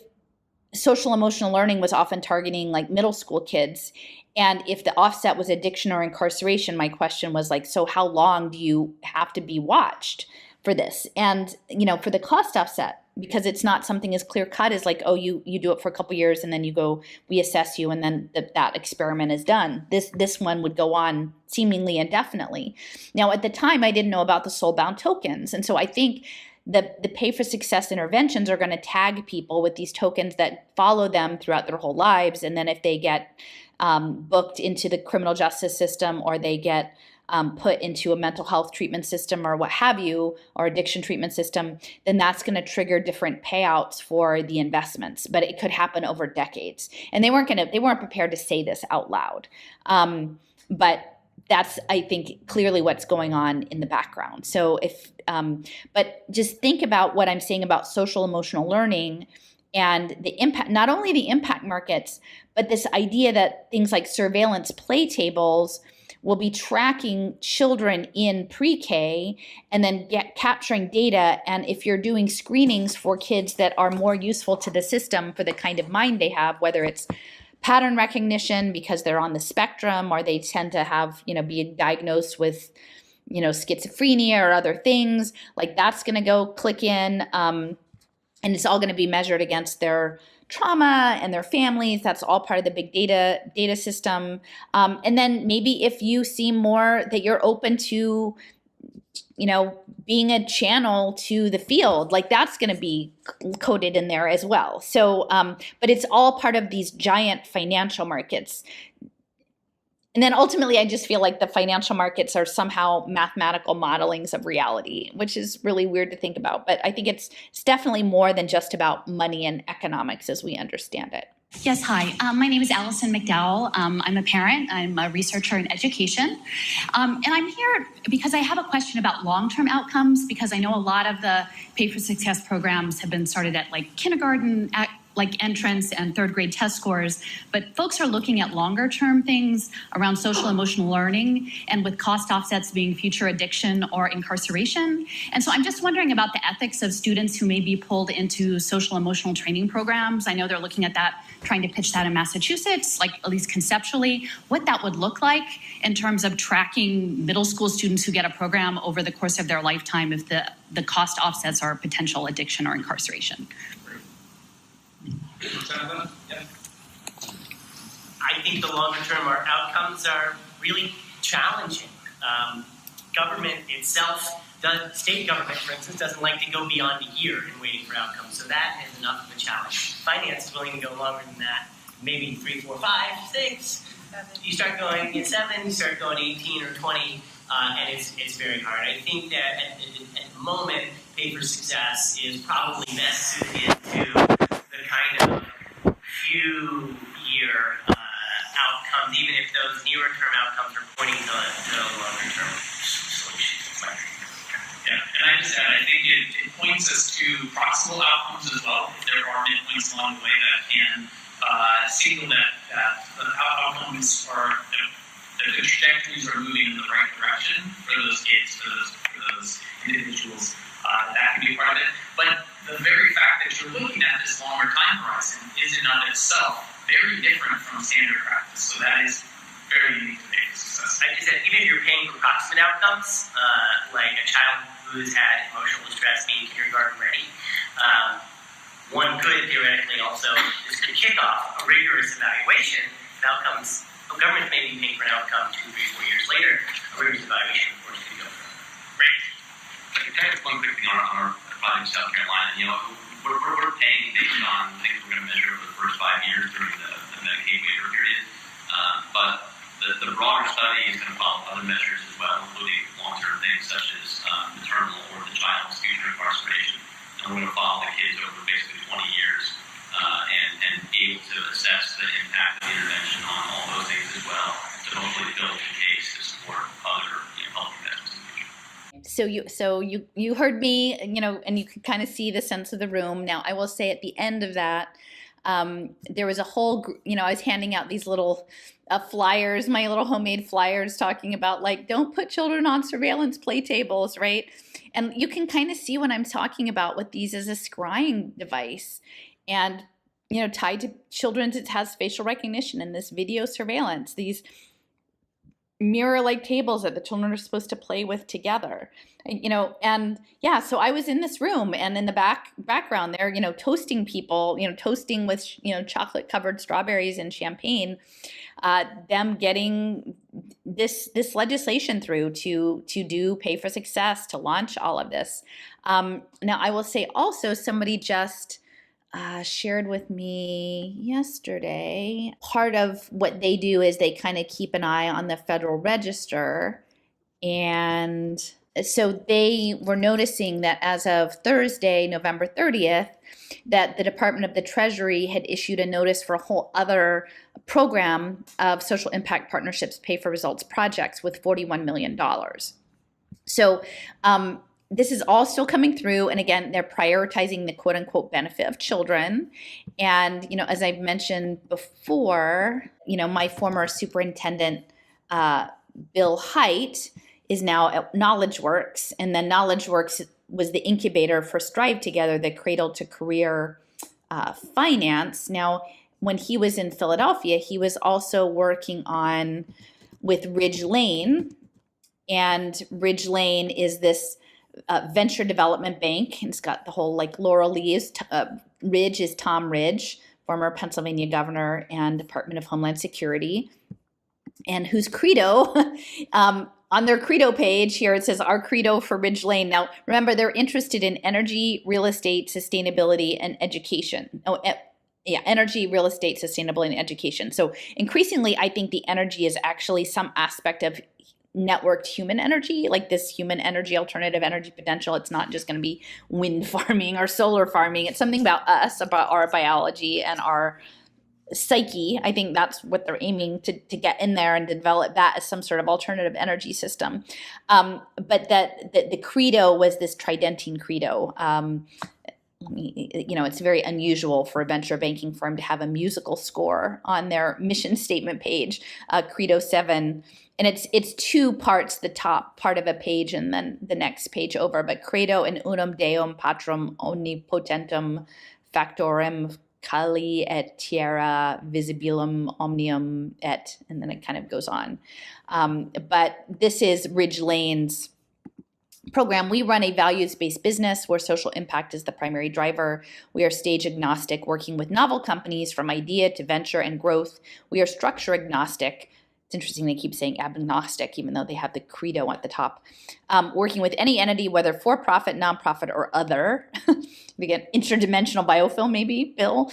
social emotional learning was often targeting like middle school kids. And if the offset was addiction or incarceration, my question was like, so how long do you have to be watched for this? And, for the cost offset, because it's not something as clear cut as like, oh, you do it for a couple years and then you go, we assess you, and then that experiment is done. This one would go on seemingly indefinitely. Now, at the time, I didn't know about the soul-bound tokens. And so I think the pay for success interventions are going to tag people with these tokens that follow them throughout their whole lives. And then if they get booked into the criminal justice system, or they get put into a mental health treatment system or what have you, or addiction treatment system, then that's going to trigger different payouts for the investments. But it could happen over decades. And they weren't prepared to say this out loud. But that's, I think, clearly what's going on in the background. So but just think about what I'm saying about social emotional learning and the impact, not only the impact markets, but this idea that things like surveillance play tables will be tracking children in pre-K and then capturing data. And if you're doing screenings for kids that are more useful to the system for the kind of mind they have, whether it's pattern recognition because they're on the spectrum, or they tend to have, be diagnosed with, schizophrenia or other things, like that's going to go click in. And it's all going to be measured against their trauma and their families. That's all part of the big data system. And then maybe if you seem more that you're open to, being a channel to the field, like that's going to be coded in there as well. So, but it's all part of these giant financial markets. And then ultimately, I just feel like the financial markets are somehow mathematical modelings of reality, which is really weird to think about. But I think it's definitely more than just about money and economics as we understand it. Yes, hi. My name is Allison McDowell. I'm a parent. I'm a researcher in education. And I'm here because I have a question about long-term outcomes, because I know a lot of the Pay for Success programs have been started at like kindergarten, like entrance and third grade test scores, but folks are looking at longer term things around social emotional learning, and with cost offsets being future addiction or incarceration. And so I'm just wondering about the ethics of students who may be pulled into social emotional training programs. I know they're looking at that, trying to pitch that in Massachusetts, like at least conceptually, what that would look like in terms of tracking middle school students who get a program over the course of their lifetime if the cost offsets are potential addiction or incarceration. I think the longer term outcomes are really challenging. Government itself, state government, for instance, doesn't like to go beyond a year in waiting for outcomes. So that is enough of a challenge. Finance is willing to go longer than that, maybe 3, 4, 5, 6. You start going at 7, you start going 18 or 20, and it's very hard. I think that at the moment, Pay for Success is probably best suited to the kind of few-year outcomes, even if those nearer-term outcomes are pointing to longer-term solutions. Yeah, and I just add, I think it points us to proximal outcomes as well. There are midpoints along the way that can signal that the outcomes are, the trajectories are moving in the right direction for those kids, for those individuals. That can be part of it. But the very fact that you're looking at this longer time horizon is in and of itself very different from standard practice. So that is very unique to Pay for Success. I just said, even if you're paying for proximate outcomes, like a child who's had emotional distress being kindergarten ready, one could theoretically also, this could kick off a rigorous evaluation of outcomes. The government may be paying for an outcome 2, 3, 4 years later. A rigorous evaluation, of course, could go for great. Kind of one quick thing on our project in South Carolina. We're paying based on things we're going to measure over the first 5 years during the Medicaid waiver period. But the broader study is going to follow other measures as well, including long-term things such as maternal or the child's future incarceration. And we're going to follow the kids over basically 20 years and be able to assess the impact of the intervention on all those things as well to hopefully build a case to support other health investments. So you heard me, and you could kind of see the sense of the room. Now, I will say at the end of that, there was a whole, I was handing out these little flyers, my little homemade flyers, talking about like, don't put children on surveillance play tables, right? And you can kind of see what I'm talking about with these as a scrying device. And, tied to children that has facial recognition and this video surveillance, these mirror-like tables that the children are supposed to play with together, and yeah, so I was in this room, and in the background there, toasting people, toasting with, chocolate-covered strawberries and champagne, them getting this legislation through to do pay for success, to launch all of this. Now, I will say also, somebody just shared with me yesterday, part of what they do is they kind of keep an eye on the Federal Register. And so they were noticing that as of Thursday, November 30th, that the Department of the Treasury had issued a notice for a whole other program of social impact partnerships pay for results projects with $41 million. So, this is all still coming through. And again, they're prioritizing the quote unquote benefit of children. And, as I've mentioned before, my former superintendent, Bill Height, is now at KnowledgeWorks. And then KnowledgeWorks was the incubator for Strive Together, the cradle to career finance. Now, when he was in Philadelphia, he was also working with Ridge Lane. And Ridge Lane is this venture development bank, and it's got the whole Laurel Leaves. Ridge is Tom Ridge, former Pennsylvania governor and Department of Homeland Security, and whose credo, on their credo page here, it says, "Our credo for Ridge Lane." Now, remember, they're interested in energy, real estate, sustainability, and education. Energy, real estate, sustainability, and education. So increasingly, I think the energy is actually some aspect of networked human energy, like this human energy, alternative energy potential. It's not just going to be wind farming or solar farming. It's something about us, about our biology and our psyche. I think that's what they're aiming to get in there and develop that as some sort of alternative energy system. But that the credo was this Tridentine credo. It's very unusual for a venture banking firm to have a musical score on their mission statement page, Credo 7. And it's two parts, the top part of a page and then the next page over. But Credo in unum Deum patrum omnipotentem factorem cali et terra visibilum omnium et, and then it kind of goes on. But this is Ridge Lane's program. We run a values-based business where social impact is the primary driver. We are stage agnostic, working with novel companies from idea to venture and growth. We are structure agnostic. It's interesting they keep saying agnostic, even though they have the credo at the top. Working with any entity, whether for-profit, nonprofit, or other. We get interdimensional biofilm, maybe, Bill.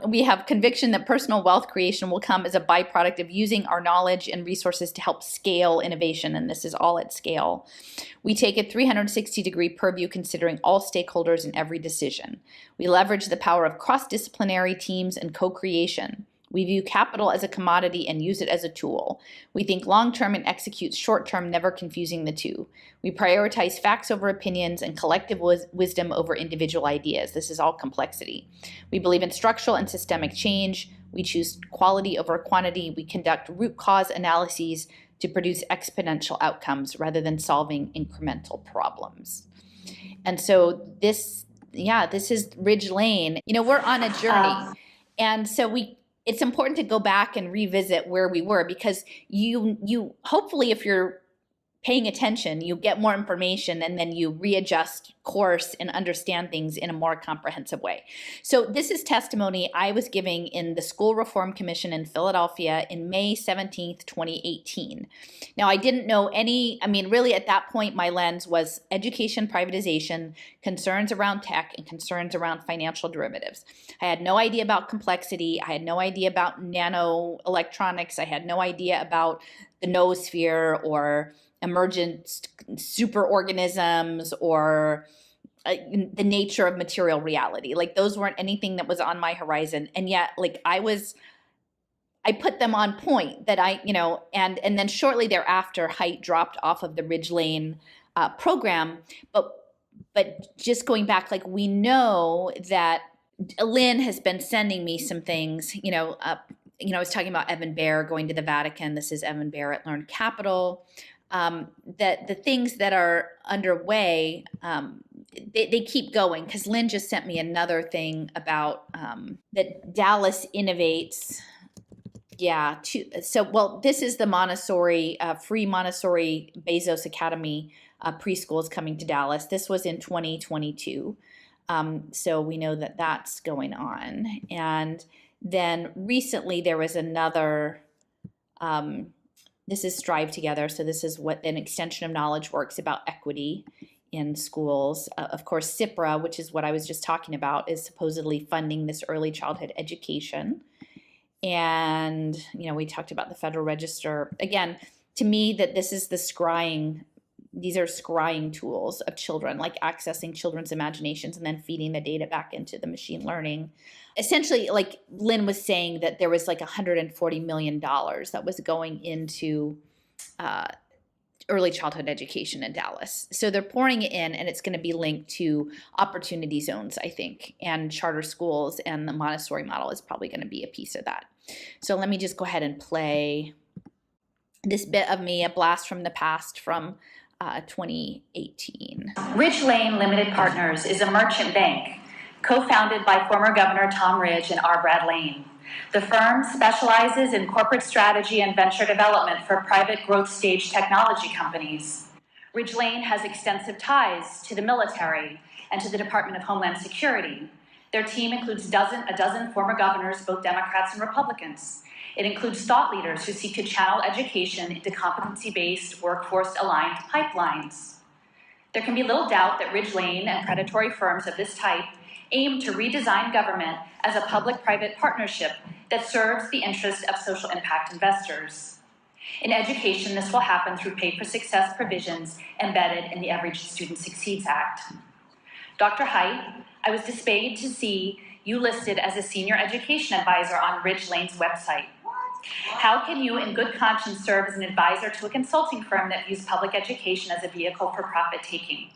We have conviction that personal wealth creation will come as a byproduct of using our knowledge and resources to help scale innovation, and this is all at scale. We take a 360-degree purview, considering all stakeholders in every decision. We leverage the power of cross-disciplinary teams and co-creation. We view capital as a commodity and use it as a tool. We think long-term and execute short-term, never confusing the two. We prioritize facts over opinions and collective wisdom over individual ideas. This is all complexity. We believe in structural and systemic change. We choose quality over quantity. We conduct root cause analyses to produce exponential outcomes rather than solving incremental problems. And so this is Ridge Lane. We're on a journey. And so it's important to go back and revisit where we were, because you hopefully, if you're paying attention, you get more information and then you readjust course and understand things in a more comprehensive way. So this is testimony I was giving in the School Reform Commission in Philadelphia in May 17th, 2018. Now, I didn't know really at that point, my lens was education privatization, concerns around tech, and concerns around financial derivatives. I had no idea about complexity. I had no idea about nano electronics. I had no idea about the noosphere or emergent superorganisms or the nature of material reality. Those weren't anything that was on my horizon. And yet, I put them on point that and then shortly thereafter, Height dropped off of the Ridge Lane program. But just going back, we know that Lynn has been sending me some things, I was talking about Evan Baer going to the Vatican. This is Evan Baer at Learn Capital. That the things that are underway, they keep going, because Lynn just sent me another thing about that Dallas innovates. Yeah. This is the Montessori, free Montessori Bezos Academy preschools coming to Dallas. This was in 2022. So we know that that's going on. And then recently there was another, this is Strive Together. So this is what an extension of knowledge works about equity in schools. Of course, CIPRA, which is what I was just talking about, is supposedly funding this early childhood education. And, we talked about the Federal Register. Again, to me, that this is the scrying. These are scrying tools of children, like accessing children's imaginations and then feeding the data back into the machine learning. Essentially, like Lynn was saying, that there was like $140 million that was going into early childhood education in Dallas. So they're pouring it in, and it's going to be linked to opportunity zones, I think, and charter schools, and the Montessori model is probably going to be a piece of that. So let me just go ahead and play this bit of me, a blast from the past from 2018. Ridge Lane Limited Partners is a merchant bank co-founded by former Governor Tom Ridge and R. Brad Lane. The firm specializes in corporate strategy and venture development for private growth stage technology companies. Ridge Lane has extensive ties to the military and to the Department of Homeland Security. Their team includes a dozen former governors, both Democrats and Republicans. It includes thought leaders who seek to channel education into competency-based, workforce-aligned pipelines. There can be little doubt that Ridge Lane and predatory firms of this type aim to redesign government as a public-private partnership that serves the interests of social impact investors. In education, this will happen through pay-for-success provisions embedded in the Every Student Succeeds Act. Dr. Haidt, I was dismayed to see you listed as a senior education advisor on Ridge Lane's website. How can you, in good conscience, serve as an advisor to a consulting firm that views public education as a vehicle for profit-taking?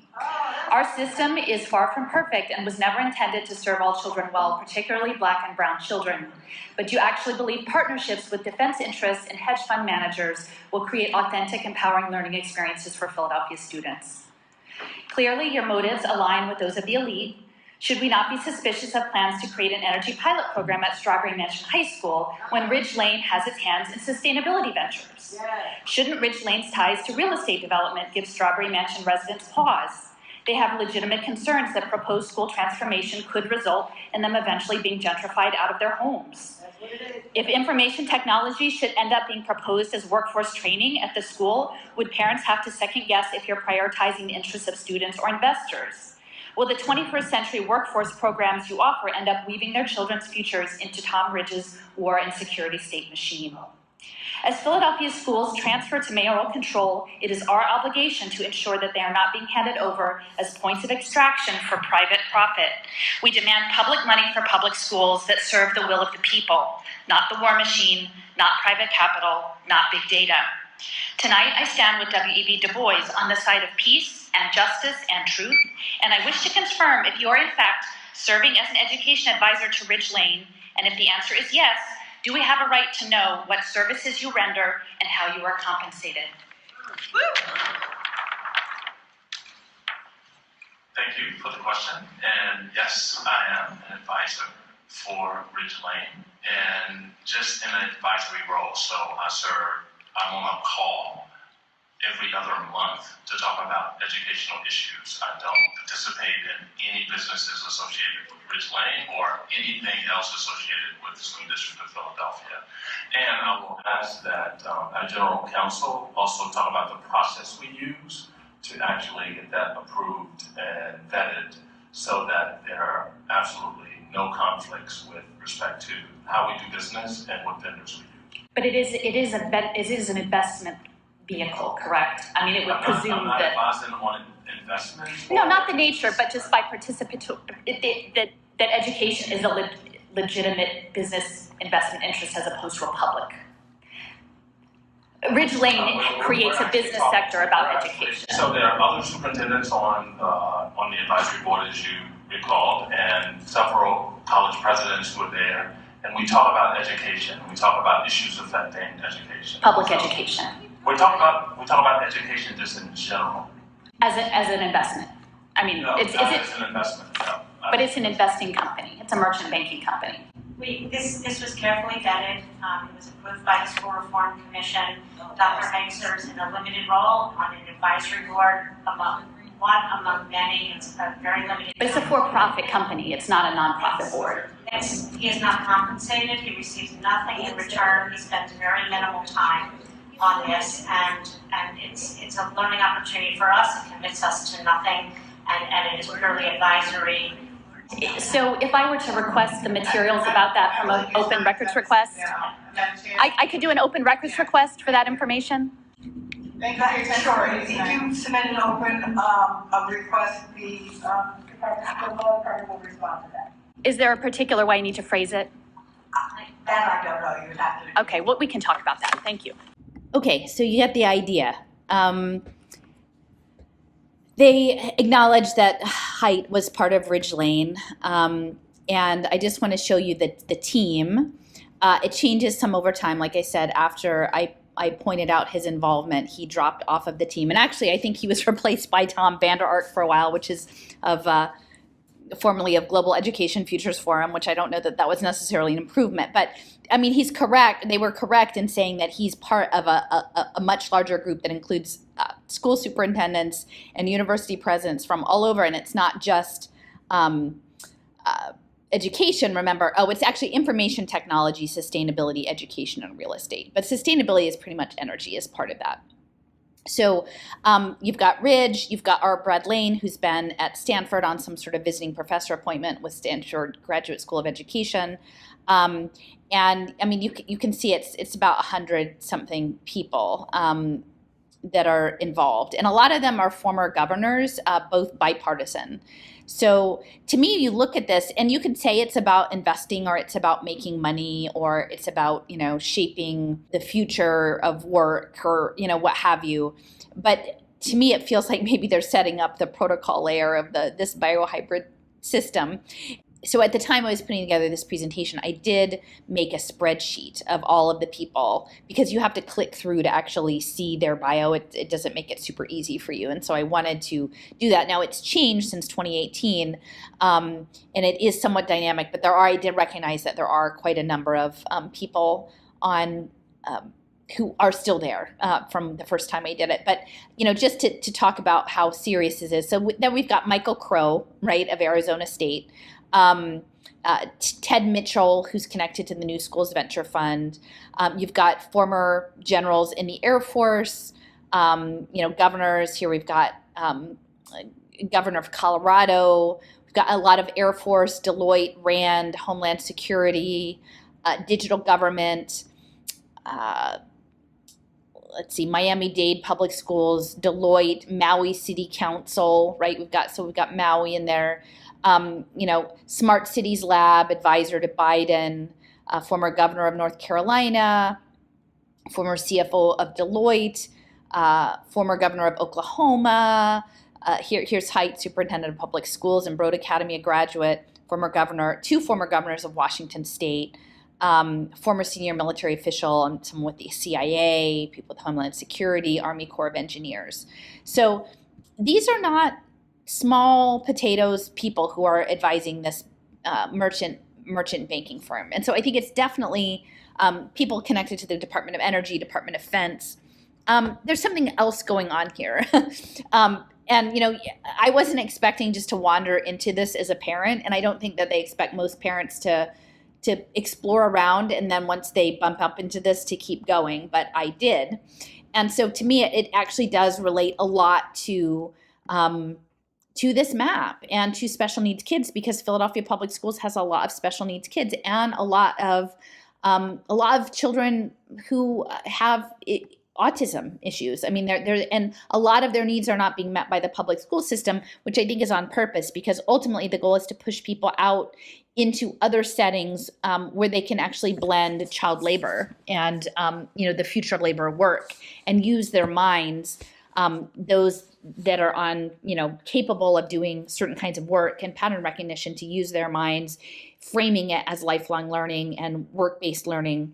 Our system is far from perfect and was never intended to serve all children well, particularly Black and brown children. But you actually believe partnerships with defense interests and hedge fund managers will create authentic, empowering learning experiences for Philadelphia students. Clearly, your motives align with those of the elite. Should we not be suspicious of plans to create an energy pilot program at Strawberry Mansion High School when Ridge Lane has its hands in sustainability ventures? Shouldn't Ridge Lane's ties to real estate development give Strawberry Mansion residents pause? They have legitimate concerns that proposed school transformation could result in them eventually being gentrified out of their homes. If information technology should end up being proposed as workforce training at the school, would parents have to second guess if you're prioritizing the interests of students or investors? Will the 21st century workforce programs you offer end up weaving their children's futures into Tom Ridge's war and security state machine? As Philadelphia schools transfer to mayoral control, it is our obligation to ensure that they are not being handed over as points of extraction for private profit. We demand public money for public schools that serve the will of the people, not the war machine, not private capital, not big data. Tonight, I stand with W.E.B. Du Bois on the side of peace and justice and truth, and I wish to confirm if you are in fact serving as an education advisor to Ridge Lane, and if the answer is yes, do we have a right to know what services you render and how you are compensated? Thank you for the question. And yes, I am an advisor for Ridge Lane, and just in an advisory role. So I'm on a call every other month to talk about educational issues. I don't participate in any businesses associated with Ridge Lane or anything else associated with the School District of Philadelphia. And I will ask that our General Counsel also talk about the process we use to actually get that approved and vetted so that there are absolutely no conflicts with respect to how we do business and what vendors we use. But it is an investment vehicle, correct? I mean, it would presume I'm not that. advising on investment. No, not the nature, but just by participatory, that education is a legitimate business investment interest as opposed to a public. Ridge Lane creates a business sector about education. So there are other superintendents on the advisory board, as you recalled, and several college presidents who are there. And we talk about education. We talk about issues affecting education. Public education. We talk about education just in general. As an investment. I mean, No, it's an investment. No, but it's an investing company. It's a merchant banking company. This was carefully vetted. It was approved by the School Reform Commission. Dr. Hank serves in a limited role on an advisory board among many. It's a very limited. But it's a for-profit company. It's not a nonprofit board. He is not compensated. He receives nothing in return. He spends very minimal time on this, and it's a learning opportunity for us. It commits us to nothing, and it is purely advisory. So if I were to request the materials about that from an open records request, I could do an open records request for that information? Sure, if you submit an open a request, the department will respond to that. Is there a particular way I need to phrase it? That I don't know, you would have to. Okay, well, we can talk about that. Thank you. Okay, so you get the idea. They acknowledged that height was part of Ridge Lane, and I just want to show you the team. It changes some over time. Like I said, after I pointed out his involvement, he dropped off of the team. And actually, I think he was replaced by Tom Vander Ark for a while, which is formerly of Global Education Futures Forum, which I don't know that was necessarily an improvement. But I mean, he's correct. They were correct in saying that he's part of a much larger group that includes school superintendents and university presidents from all over. And it's not just education, remember. Oh, it's actually information technology, sustainability, education, and real estate. But sustainability is pretty much energy as part of that. So you've got Ridge, you've got R. Brad Lane, who's been at Stanford on some sort of visiting professor appointment with Stanford Graduate School of Education. And I mean, you can see it's about 100-something people that are involved. And a lot of them are former governors, both bipartisan. So to me, you look at this and you could say it's about investing, or it's about making money, or it's about, shaping the future of work, or, what have you. But to me, it feels like maybe they're setting up the protocol layer of this biohybrid system. So at the time I was putting together this presentation, I did make a spreadsheet of all of the people, because you have to click through to actually see their bio. It doesn't make it super easy for you. And so I wanted to do that. Now it's changed since 2018, and it is somewhat dynamic, but I did recognize that there are quite a number of people on who are still there from the first time I did it. But, just to talk about how serious this is. So then we've got Michael Crow, right, of Arizona State. Ted Mitchell, who's connected to the New Schools Venture Fund. You've got former generals in the Air Force, governors. Here we've got Governor of Colorado. We've got a lot of Air Force, Deloitte, RAND, Homeland Security, digital government. Let's see, Miami-Dade Public Schools, Deloitte, Maui City Council, right? We've got Maui in there. Smart Cities Lab, advisor to Biden, former governor of North Carolina, former CFO of Deloitte, former governor of Oklahoma. Here's Height, superintendent of public schools, and Broad Academy, a graduate, two former governors of Washington State, former senior military official, and some with the CIA, people with Homeland Security, Army Corps of Engineers. So these are not small potatoes people who are advising this merchant banking firm. And so I think it's definitely people connected to the Department of Energy, Department of Defense. There's something else going on here. I wasn't expecting just to wander into this as a parent, and I don't think that they expect most parents to explore around and then once they bump up into this to keep going, but I did. And so to me, it actually does relate a lot to this map and to special needs kids, because Philadelphia Public Schools has a lot of special needs kids and a lot of children who have autism issues. I mean, and a lot of their needs are not being met by the public school system, which I think is on purpose, because ultimately the goal is to push people out into other settings where they can actually blend child labor and the future labor work and use their minds. Those that are capable of doing certain kinds of work and pattern recognition, to use their minds, framing it as lifelong learning and work-based learning,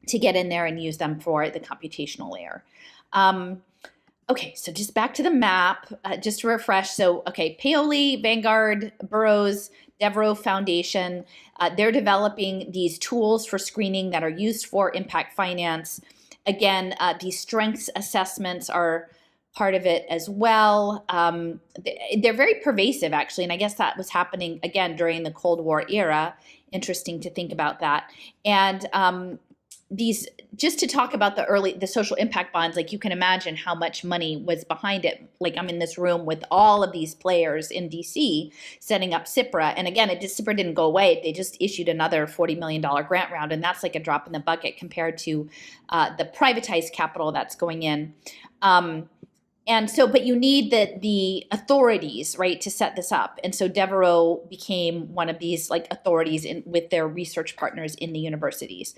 to get in there and use them for the computational layer. Okay, so just back to the map, just to refresh. So, okay, Paoli, Vanguard, Burroughs, Deo Foundation, they're developing these tools for screening that are used for impact finance. Again, these strengths assessments are part of it as well. They're very pervasive, actually, and I guess that was happening, again, during the Cold War era. Interesting to think about that. And these, just to talk about the social impact bonds, like you can imagine how much money was behind it. Like I'm in this room with all of these players in DC setting up CIPRA. And again, CIPRA didn't go away. They just issued another $40 million grant round. And that's like a drop in the bucket compared to the privatized capital that's going in. And so, but you need the authorities, right, to set this up. And so Devereaux became one of these like authorities with their research partners in the universities.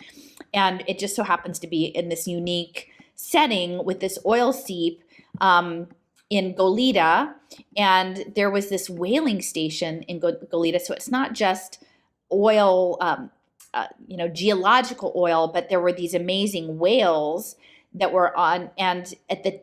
And it just so happens to be in this unique setting with this oil seep in Goleta. And there was this whaling station in Goleta. So it's not just oil, geological oil, but there were these amazing whales that were on, and at the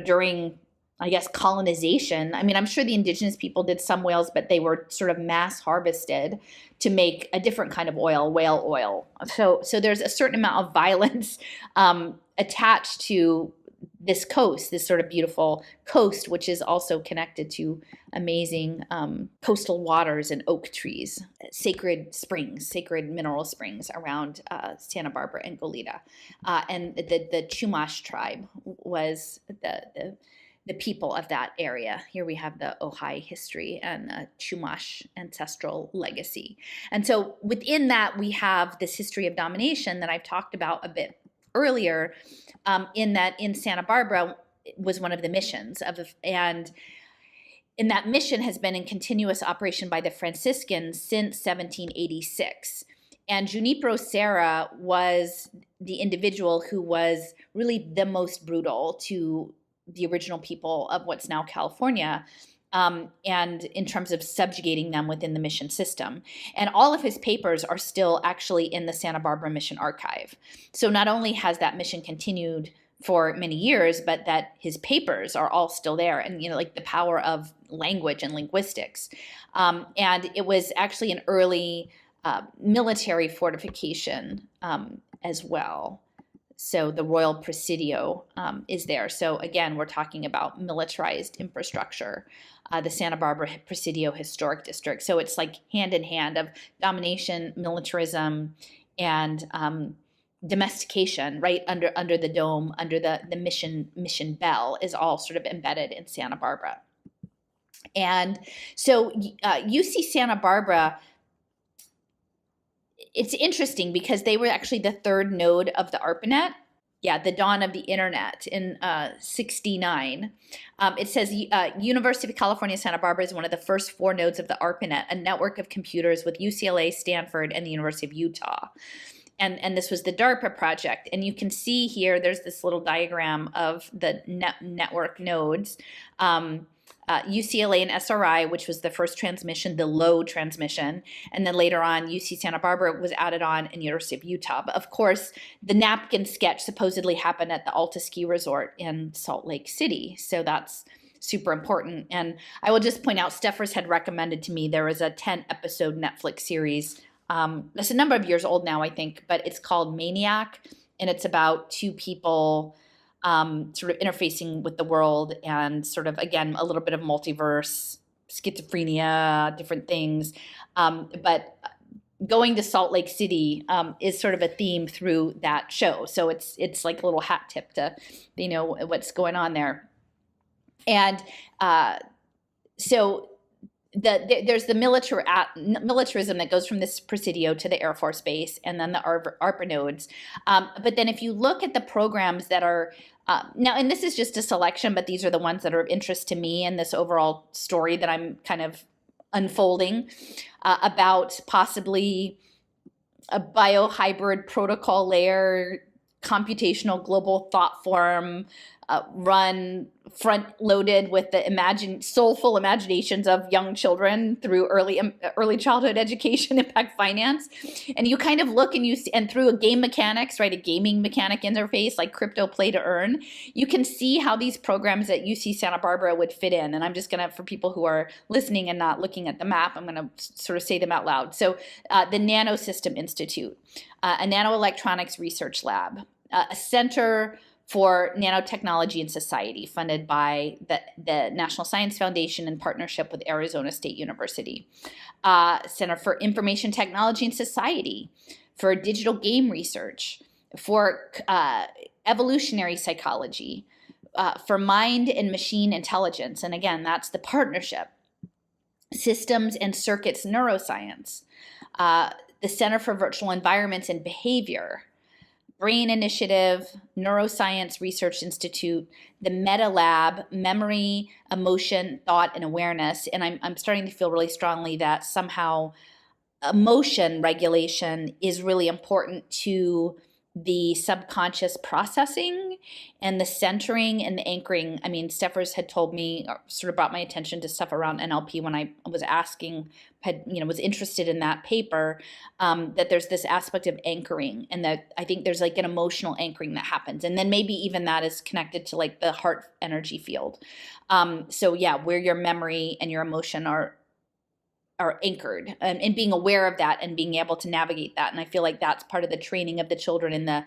during, I guess, colonization. I mean, I'm sure the indigenous people did some whales, but they were sort of mass harvested to make a different kind of oil, whale oil. So there's a certain amount of violence attached to this coast, this sort of beautiful coast, which is also connected to amazing coastal waters and oak trees, sacred springs, sacred mineral springs around Santa Barbara and Goleta. And the Chumash tribe was the people of that area. Here we have the Ojai history and Chumash ancestral legacy. And so within that, we have this history of domination that I've talked about a bit earlier, in Santa Barbara was one of the missions and in that mission has been in continuous operation by the Franciscans since 1786. And Junipero Serra was the individual who was really the most brutal to the original people of what's now California, and in terms of subjugating them within the mission system. And all of his papers are still actually in the Santa Barbara Mission Archive. So not only has that mission continued for many years, but that his papers are all still there, and like the power of language and linguistics. And it was actually an early military fortification as well. So the Royal Presidio is there. So again, we're talking about militarized infrastructure, the Santa Barbara Presidio Historic District. So it's like hand in hand of domination, militarism, and domestication, right under the dome, under the mission bell is all sort of embedded in Santa Barbara. And so UC Santa Barbara, it's interesting because they were actually the third node of the ARPANET. Yeah, the dawn of the internet in 1969. It says University of California, Santa Barbara is one of the first 4 nodes of the ARPANET, a network of computers with UCLA, Stanford, and the University of Utah. And this was the DARPA project. And you can see here, there's this little diagram of the network nodes. UCLA and SRI, which was the first transmission, the low transmission. And then later on, UC Santa Barbara was added on in University of Utah. But of course, the napkin sketch supposedly happened at the Alta Ski Resort in Salt Lake City. So that's super important. And I will just point out, Steffers had recommended to me, there was a 10-episode Netflix series. It's a number of years old now, I think, but it's called Maniac. And it's about 2 people sort of interfacing with the world and sort of, again, a little bit of multiverse, schizophrenia, different things. But going to Salt Lake City is sort of a theme through that show. So it's like a little hat tip to, what's going on there. And so there's the militarism that goes from this Presidio to the Air Force Base, and then the ARPA nodes. But then if you look at the programs that are now, and this is just a selection, but these are the ones that are of interest to me in this overall story that I'm kind of unfolding about possibly a biohybrid protocol layer, computational global thought form, run front-loaded with the soulful imaginations of young children through early childhood education, impact finance, and you kind of look and you see, and through a game mechanics, right, a gaming mechanic interface like crypto play to earn, you can see how these programs at UC Santa Barbara would fit in. And I'm just gonna, for people who are listening and not looking at the map, I'm gonna sort of say them out loud. So the Nanosystem Institute, a nanoelectronics research lab, a center for nanotechnology and society, funded by the National Science Foundation in partnership with Arizona State University. Center for Information Technology and Society, for digital game research, for evolutionary psychology, for mind and machine intelligence. And again, that's the partnership. Systems and Circuits Neuroscience, the Center for Virtual Environments and Behavior, Brain Initiative, Neuroscience Research Institute, the Meta Lab, Memory, Emotion, Thought, and Awareness. And I'm starting to feel really strongly that somehow emotion regulation is really important to the subconscious processing and the centering and the anchoring. I mean, Steffers had told me, or sort of brought my attention to stuff around NLP when I was was interested in that paper, that there's this aspect of anchoring, and that I think there's like an emotional anchoring that happens. And then maybe even that is connected to like the heart energy field. So yeah, where your memory and your emotion are anchored, and being aware of that and being able to navigate that. And I feel like that's part of the training of the children in the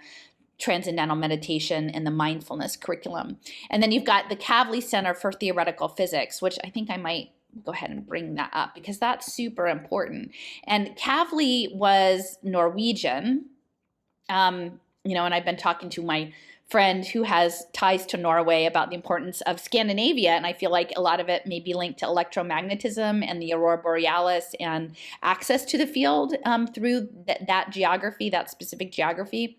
transcendental meditation and the mindfulness curriculum. And then you've got the Kavli Center for Theoretical Physics, which I think I might go ahead and bring that up because that's super important. And Kavli was Norwegian, and I've been talking to my friend who has ties to Norway about the importance of Scandinavia, and I feel like a lot of it may be linked to electromagnetism and the aurora borealis and access to the field through that geography, that specific geography.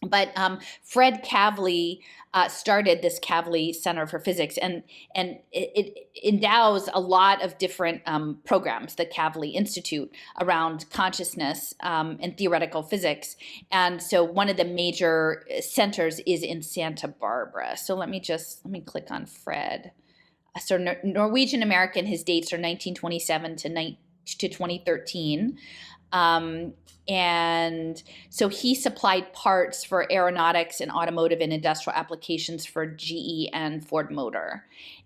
But Fred Kavli started this Kavli Center for Physics, and it endows a lot of different programs, the Kavli Institute, around consciousness and theoretical physics. And so one of the major centers is in Santa Barbara. So let me click on Fred. So Norwegian American, his dates are 1927 to 2013. And so he supplied parts for aeronautics and automotive and industrial applications for GE and Ford Motor.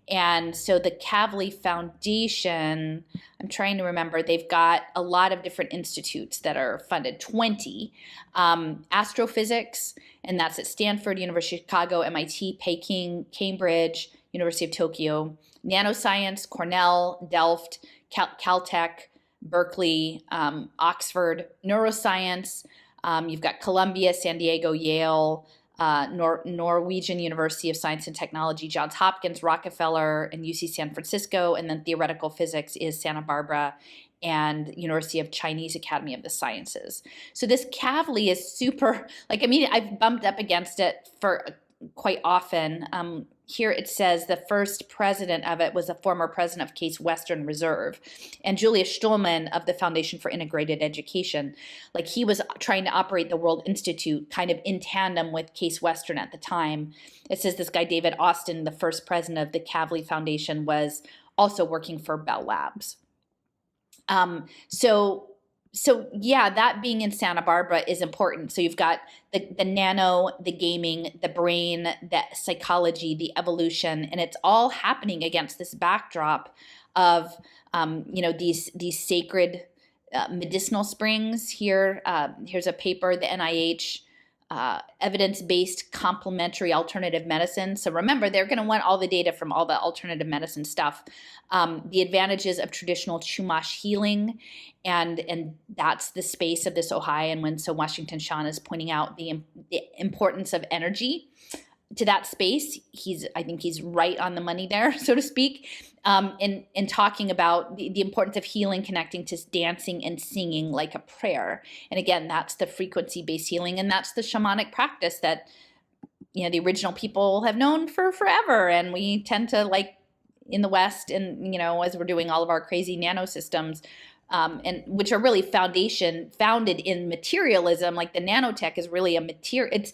And so the Kavli Foundation, I'm trying to remember, they've got a lot of different institutes that are funded, 20. Astrophysics, and that's at Stanford, University of Chicago, MIT, Peking, Cambridge, University of Tokyo. Nanoscience, Cornell, Delft, Caltech, Berkeley, Oxford. Neuroscience, you've got Columbia, San Diego, Yale, Norwegian University of Science and Technology, Johns Hopkins, Rockefeller, and UC San Francisco. And then theoretical physics is Santa Barbara and University of Chinese Academy of the Sciences. So this Kavli is super, I've bumped up against it for quite often. Here it says the first president of it was a former president of Case Western Reserve. And Julius Stolman of the Foundation for Integrated Education, he was trying to operate the World Institute kind of in tandem with Case Western at the time. It says this guy, David Austin, the first president of the Kavli Foundation, was also working for Bell Labs. So yeah, that being in Santa Barbara is important. So you've got the nano, the gaming, the brain, the psychology, the evolution, and it's all happening against this backdrop of these sacred medicinal springs. Here's a paper, the NIH. Evidence-based complementary alternative medicine. So remember, they're going to want all the data from all the alternative medicine stuff. The advantages of traditional Chumash healing, and that's the space of this Ojai. And when Washington Sean is pointing out the importance of energy to that space, I think he's right on the money there, so to speak, in talking about the importance of healing, connecting to dancing and singing like a prayer. And again, that's the frequency-based healing, and that's the shamanic practice that the original people have known for forever. And we tend to, in the West, and as we're doing all of our crazy nanosystems, and which are really founded in materialism, like the nanotech is really a material. It's,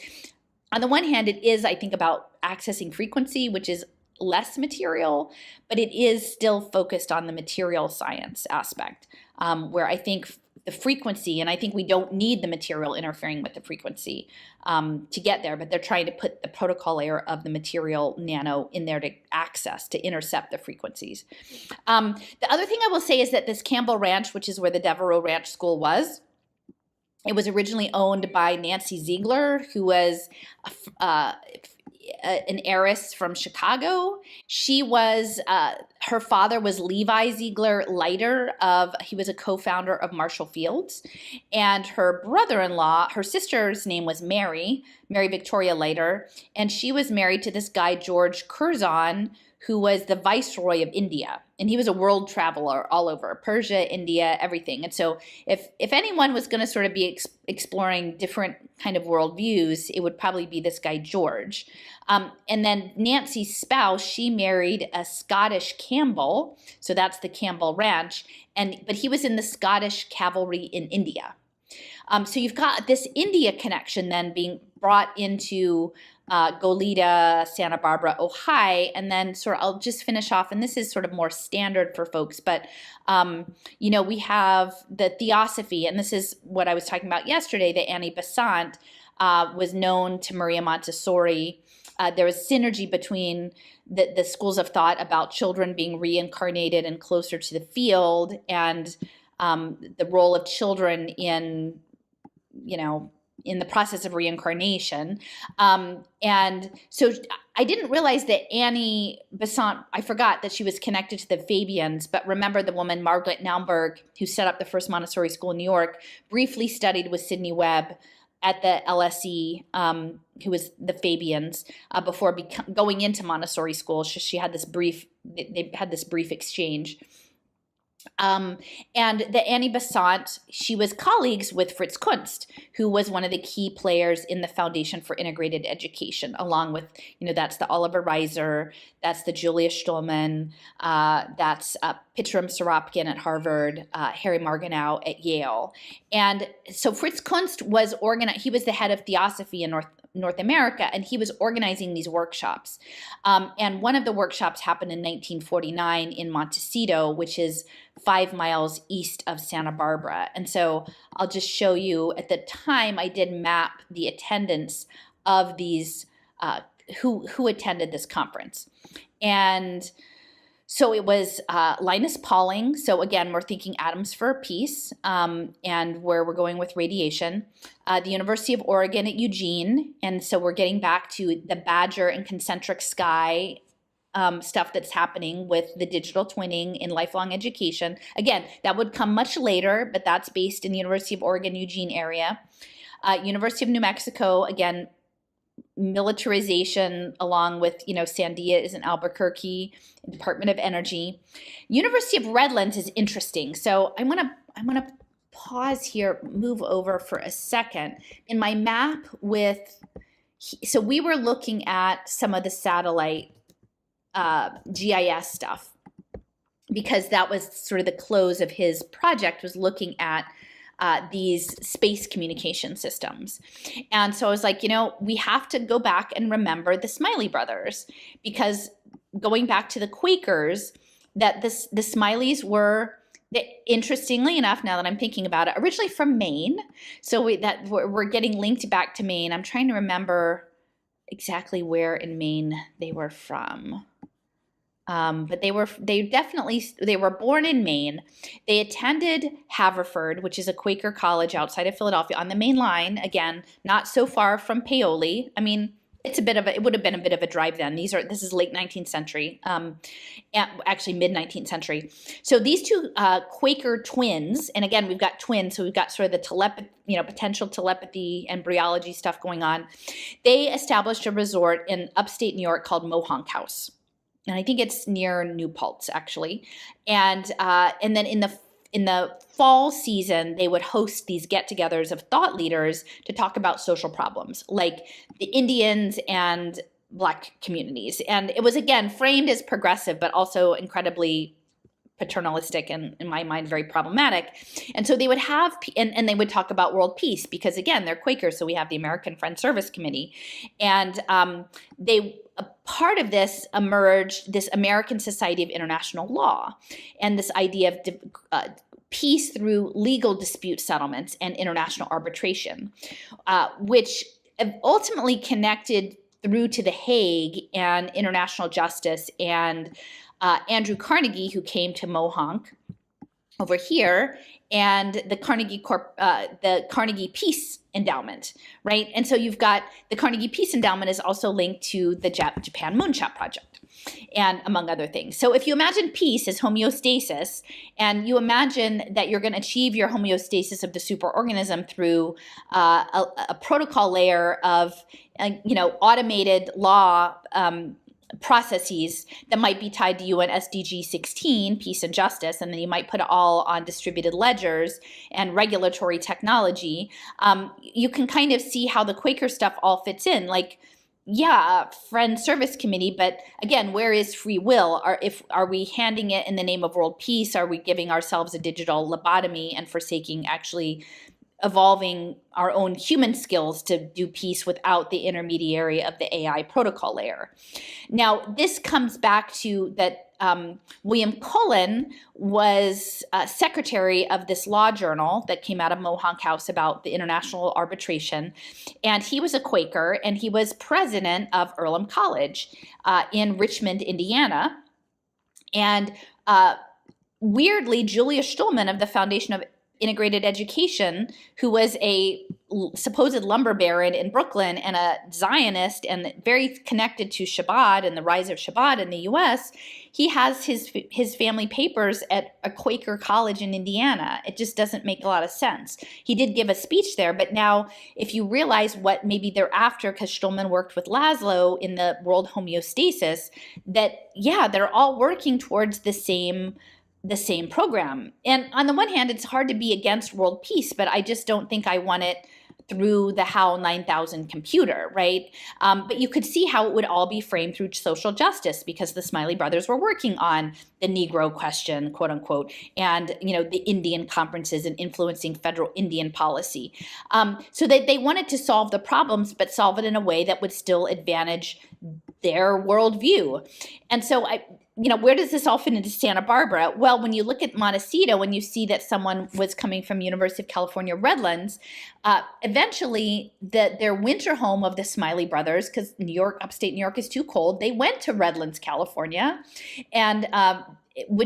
on the one hand, it is, I think, about accessing frequency, which is less material, but it is still focused on the material science aspect, where I think the frequency, and I think we don't need the material interfering with the frequency to get there, but they're trying to put the protocol layer of the material nano in there to access, to intercept the frequencies. The other thing I will say is that this Campbell Ranch, which is where the Devereaux Ranch School was, it was originally owned by Nancy Ziegler, who was an heiress from Chicago. She was, her father was Levi Ziegler Leiter he was a co-founder of Marshall Fields. And her brother-in-law, her sister's name was Mary Victoria Leiter. And she was married to this guy, George Curzon, who was the Viceroy of India. And he was a world traveler all over Persia, India, everything. And so if anyone was going to sort of be exploring different kind of worldviews, it would probably be this guy, George. And then Nancy's spouse, she married a Scottish Campbell. So that's the Campbell Ranch. But he was in the Scottish cavalry in India. So you've got this India connection then being brought into Goleta, Santa Barbara, Ohio, and then I'll just finish off, and this is sort of more standard for folks, but we have the theosophy, and this is what I was talking about yesterday, that Annie Besant was known to Maria Montessori. There was synergy between the schools of thought about children being reincarnated and closer to the field, and the role of children in the process of reincarnation. And so I didn't realize that Annie Besant, I forgot that she was connected to the Fabians, but remember the woman Margaret Naumburg, who set up the first Montessori school in New York, briefly studied with Sidney Webb at the LSE, who was the Fabians, before going into Montessori school. They had this brief exchange. And the Annie Besant, she was colleagues with Fritz Kunst, who was one of the key players in the Foundation for Integrated Education, along with, that's the Oliver Reiser, that's the Julia Stulman, that's Pitram Sorapkin at Harvard, Harry Margenau at Yale. And so Fritz Kunst was he was the head of theosophy in North America, and he was organizing these workshops. And one of the workshops happened in 1949 in Montecito, which is 5 miles east of Santa Barbara. And so I'll just show you, at the time I did map the attendance of these, who attended this conference. And so it was Linus Pauling. So again, we're thinking atoms for peace, and where we're going with radiation. The University of Oregon at Eugene. And so we're getting back to the Badger and concentric sky stuff that's happening with the digital twinning in lifelong education. Again, that would come much later, but that's based in the University of Oregon, Eugene area. University of New Mexico, again, militarization, along with, Sandia is in Albuquerque, Department of Energy. University of Redlands is interesting. So I'm gonna pause here, move over for a second. In my map so we were looking at some of the satellite GIS stuff, because that was sort of the close of his project, was looking at these space communication systems. And so I was like, we have to go back and remember the Smiley brothers, because going back to the Quakers, that the Smileys were, interestingly enough, now that I'm thinking about it, originally from Maine. So we're getting linked back to Maine. I'm trying to remember exactly where in Maine they were from. But they were born in Maine. They attended Haverford, which is a Quaker college outside of Philadelphia on the main line. Again, not so far from Paoli. I mean, it would have been a bit of a drive then. This is late 19th century, actually mid 19th century. So these two Quaker twins, and again, we've got twins, so we've got sort of the potential telepathy and embryology stuff going on. They established a resort in upstate New York called Mohonk House. And I think it's near New Paltz, actually. And then in the fall season, they would host these get-togethers of thought leaders to talk about social problems, like the Indians and Black communities. And it was, again, framed as progressive, but also incredibly paternalistic and, in my mind, very problematic. And so they would have, and they would talk about world peace, because, again, they're Quakers, so we have the American Friends Service Committee. And a part of this emerged this American Society of International Law and this idea of peace through legal dispute settlements and international arbitration, which ultimately connected through to The Hague and international justice and Andrew Carnegie, who came to Mohonk over here, and the Carnegie Peace Endowment, right? And so you've got the Carnegie Peace Endowment is also linked to the Japan Moonshot Project, and among other things. So if you imagine peace as homeostasis, and you imagine that you're going to achieve your homeostasis of the superorganism through a protocol layer of, automated law processes that might be tied to UN SDG 16, peace and justice, and then you might put it all on distributed ledgers and regulatory technology, you can kind of see how the Quaker stuff all fits in. Like, yeah, Friends Service Committee, but again, where is free will? Are we handing it in the name of world peace? Are we giving ourselves a digital lobotomy and forsaking actually evolving our own human skills to do peace without the intermediary of the AI protocol layer? Now, this comes back to that William Cullen was secretary of this law journal that came out of Mohonk House about the international arbitration, and he was a Quaker, and he was president of Earlham College in Richmond, Indiana. And weirdly, Julia Stulman of the Foundation of Integrated Education, who was a supposed lumber baron in Brooklyn and a Zionist and very connected to Shabbat and the rise of Shabbat in the US, he has his family papers at a Quaker college in Indiana. It just doesn't make a lot of sense. He did give a speech there, but now if you realize what maybe they're after, because Stulman worked with Laszlo in the world homeostasis, that yeah, they're all working towards the same program. And on the one hand, it's hard to be against world peace, but I just don't think I want it through the HAL 9000 computer, right? But you could see how it would all be framed through social justice, because the Smiley brothers were working on the Negro question, quote unquote, and the Indian conferences and influencing federal Indian policy. So that they wanted to solve the problems, but solve it in a way that would still advantage their worldview. And so where does this all fit into Santa Barbara? Well, when you look at Montecito, when you see that someone was coming from University of California, Redlands, eventually their winter home of the Smiley brothers, because upstate New York is too cold, they went to Redlands, California, and the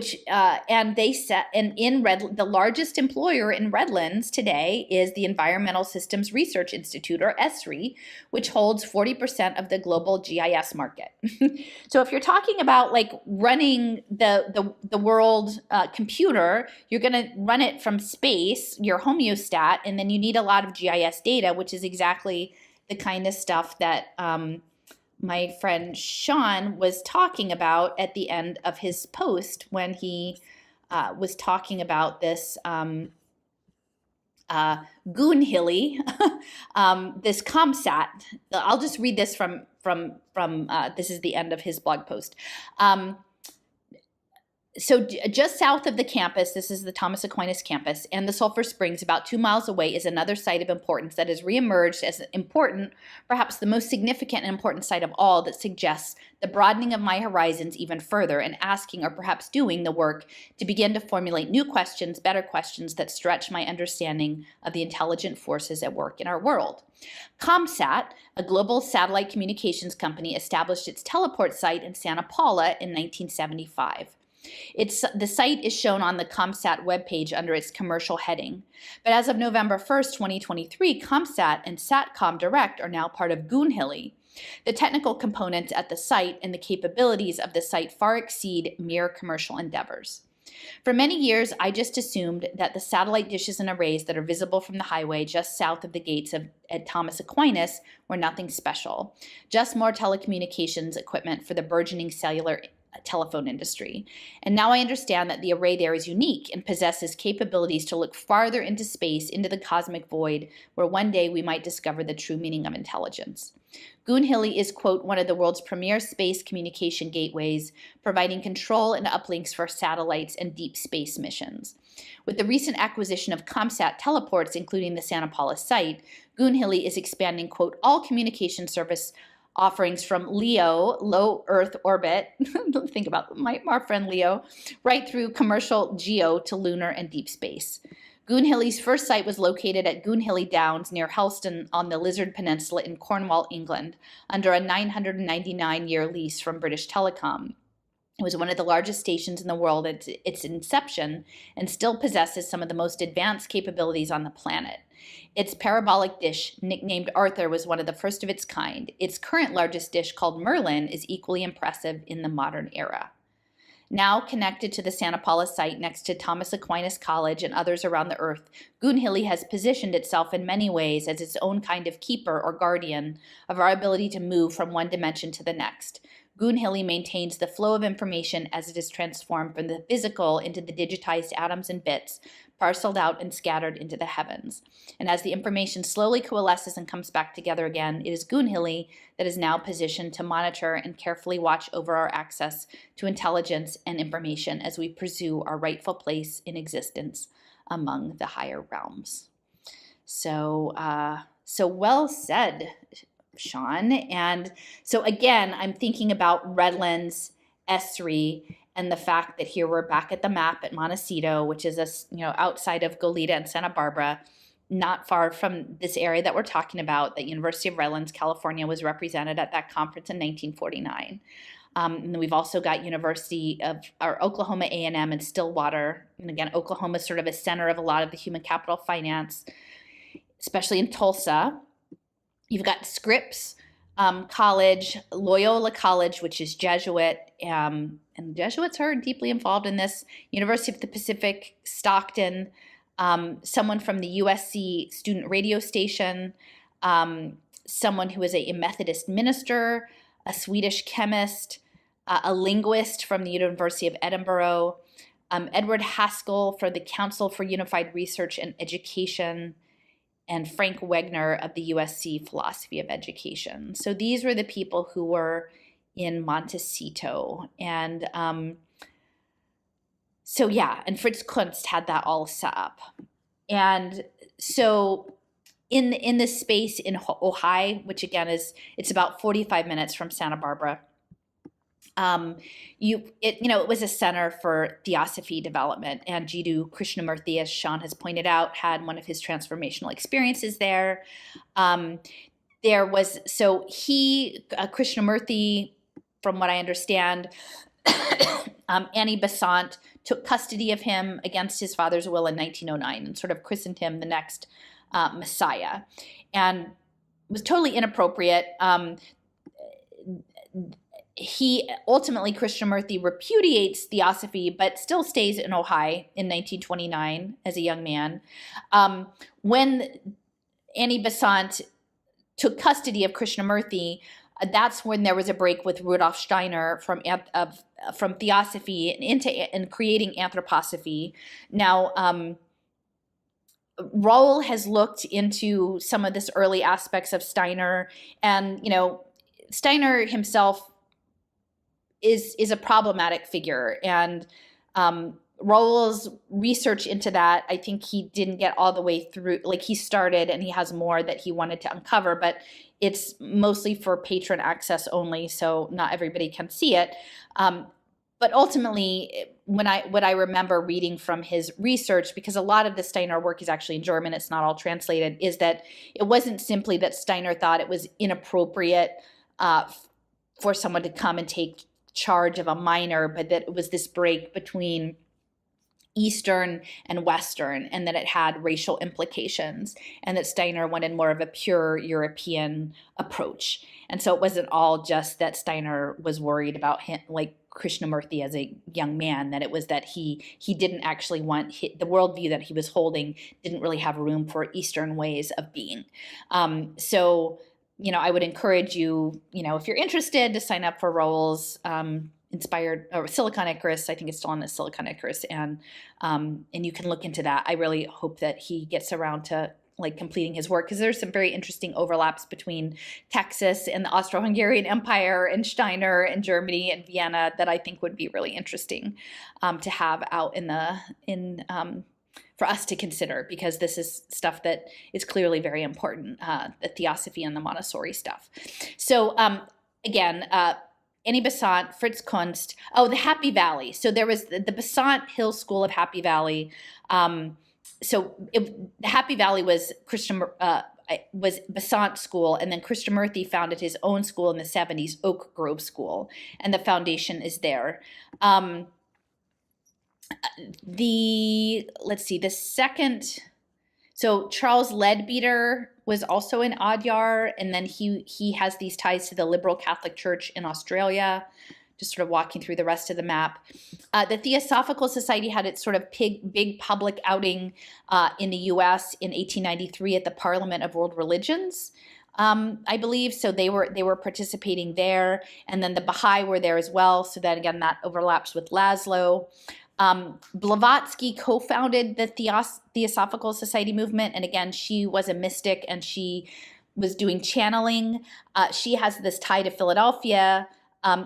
largest employer in Redlands today is the Environmental Systems Research Institute, or ESRI, which holds 40% of the global GIS market. So if you're talking about like running the world computer, you're going to run it from space, your homeostat, and then you need a lot of GIS data, which is exactly the kind of stuff that my friend Sean was talking about at the end of his post when he was talking about this Goonhilly, this ComSat. I'll just read this from this is the end of his blog post. So just south of the campus, this is the Thomas Aquinas campus, and the Sulphur Springs, about 2 miles away, is another site of importance that has reemerged as important, perhaps the most significant and important site of all, that suggests the broadening of my horizons even further and asking, or perhaps doing, the work to begin to formulate new questions, better questions that stretch my understanding of the intelligent forces at work in our world. ComSat, a global satellite communications company, established its teleport site in Santa Paula in 1975. The site is shown on the ComSat webpage under its commercial heading. But as of November 1st, 2023, ComSat and Satcom Direct are now part of Goonhilly. The technical components at the site and the capabilities of the site far exceed mere commercial endeavors. For many years, I just assumed that the satellite dishes and arrays that are visible from the highway just south of the gates at Thomas Aquinas were nothing special, just more telecommunications equipment for the burgeoning cellular telephone industry. And now I understand that the array there is unique and possesses capabilities to look farther into space, into the cosmic void, where one day we might discover the true meaning of intelligence. Goonhilly is, quote, one of the world's premier space communication gateways, providing control and uplinks for satellites and deep space missions. With the recent acquisition of ComSat teleports, including the Santa Paula site, Goonhilly is expanding, quote, all communication service offerings from Leo, low Earth orbit, think about our friend Leo, right through commercial GEO to lunar and deep space. Goonhilly's first site was located at Goonhilly Downs near Helston on the Lizard Peninsula in Cornwall, England, under a 999-year lease from British Telecom. It was one of the largest stations in the world at its inception and still possesses some of the most advanced capabilities on the planet. Its parabolic dish, nicknamed Arthur, was one of the first of its kind. Its current largest dish, called Merlin, is equally impressive in the modern era. Now connected to the Santa Paula site next to Thomas Aquinas College and others around the Earth, Goonhilly has positioned itself in many ways as its own kind of keeper or guardian of our ability to move from one dimension to the next. Goonhilly maintains the flow of information as it is transformed from the physical into the digitized atoms and bits, parceled out and scattered into the heavens. And as the information slowly coalesces and comes back together again, it is Goonhilly that is now positioned to monitor and carefully watch over our access to intelligence and information as we pursue our rightful place in existence among the higher realms. So well said, Sean. And so again, I'm thinking about Redlands, Esri, and the fact that here we're back at the map at Montecito, which is outside of Goleta and Santa Barbara, not far from this area that we're talking about. The University of Redlands, California, was represented at that conference in 1949. And we've also got Oklahoma A&M and Stillwater. And again, Oklahoma is sort of a center of a lot of the human capital finance, especially in Tulsa. You've got Scripps College, Loyola College, which is Jesuit, and the Jesuits are deeply involved in this. University of the Pacific, Stockton, someone from the USC student radio station, someone who is a Methodist minister, a Swedish chemist, a linguist from the University of Edinburgh, Edward Haskell for the Council for Unified Research and Education, and Frank Wegner of the USC Philosophy of Education. So these were the people who were in Montecito. And and Fritz Kunst had that all set up. And so in this space in Ojai, which again it's about 45 minutes from Santa Barbara, it was a center for theosophy development, and Jiddu Krishnamurti, as Sean has pointed out, had one of his transformational experiences there. Krishnamurti, from what I understand, Annie Besant took custody of him against his father's will in 1909 and sort of christened him the next Messiah, and was totally inappropriate. Krishnamurti repudiates theosophy, but still stays in Ojai in 1929 as a young man. When Annie Besant took custody of Krishnamurti, that's when there was a break with Rudolf Steiner from theosophy and creating anthroposophy. Now, Raoul has looked into some of this early aspects of Steiner, and Steiner himself is a problematic figure, and Raoul's research into that, I think he didn't get all the way through. Like, he started and he has more that he wanted to uncover, but it's mostly for patron access only, so not everybody can see it. But ultimately, what I remember reading from his research, because a lot of the Steiner work is actually in German, it's not all translated, is that it wasn't simply that Steiner thought it was inappropriate for someone to come and take charge of a minor, but that it was this break between Eastern and Western, and that it had racial implications, and that Steiner wanted more of a pure European approach. And so it wasn't all just that Steiner was worried about him, like Krishnamurti as a young man, that it was that he didn't actually want the worldview that he was holding didn't really have room for Eastern ways of being. I would encourage you, if you're interested, to sign up for Raoul's inspired, or Silicon Icarus. I think it's still on the Silicon Icarus, and you can look into that. I really hope that he gets around to completing his work, because there's some very interesting overlaps between Texas and the Austro-Hungarian Empire and Steiner and Germany and Vienna that I think would be really interesting to have out in for us to consider, because this is stuff that is clearly very important, the theosophy and the Montessori stuff. So again, Annie Besant, Fritz Kunst, the Happy Valley. So there was the Besant Hill School of Happy Valley. The Happy Valley was was Besant's school, and then Krishnamurti founded his own school in the 70s, Oak Grove School, and the foundation is there. So Charles Leadbeater was also in Adyar, and then he has these ties to the liberal Catholic Church in Australia. Just sort of walking through the rest of the map. The Theosophical Society had its sort of big public outing in the US in 1893 at the Parliament of World Religions, I believe. So they were participating there. And then the Baha'i were there as well. So then again, that overlaps with Laszlo. Blavatsky co-founded the Theosophical Society movement. And again, she was a mystic and she was doing channeling. She has this tie to Philadelphia,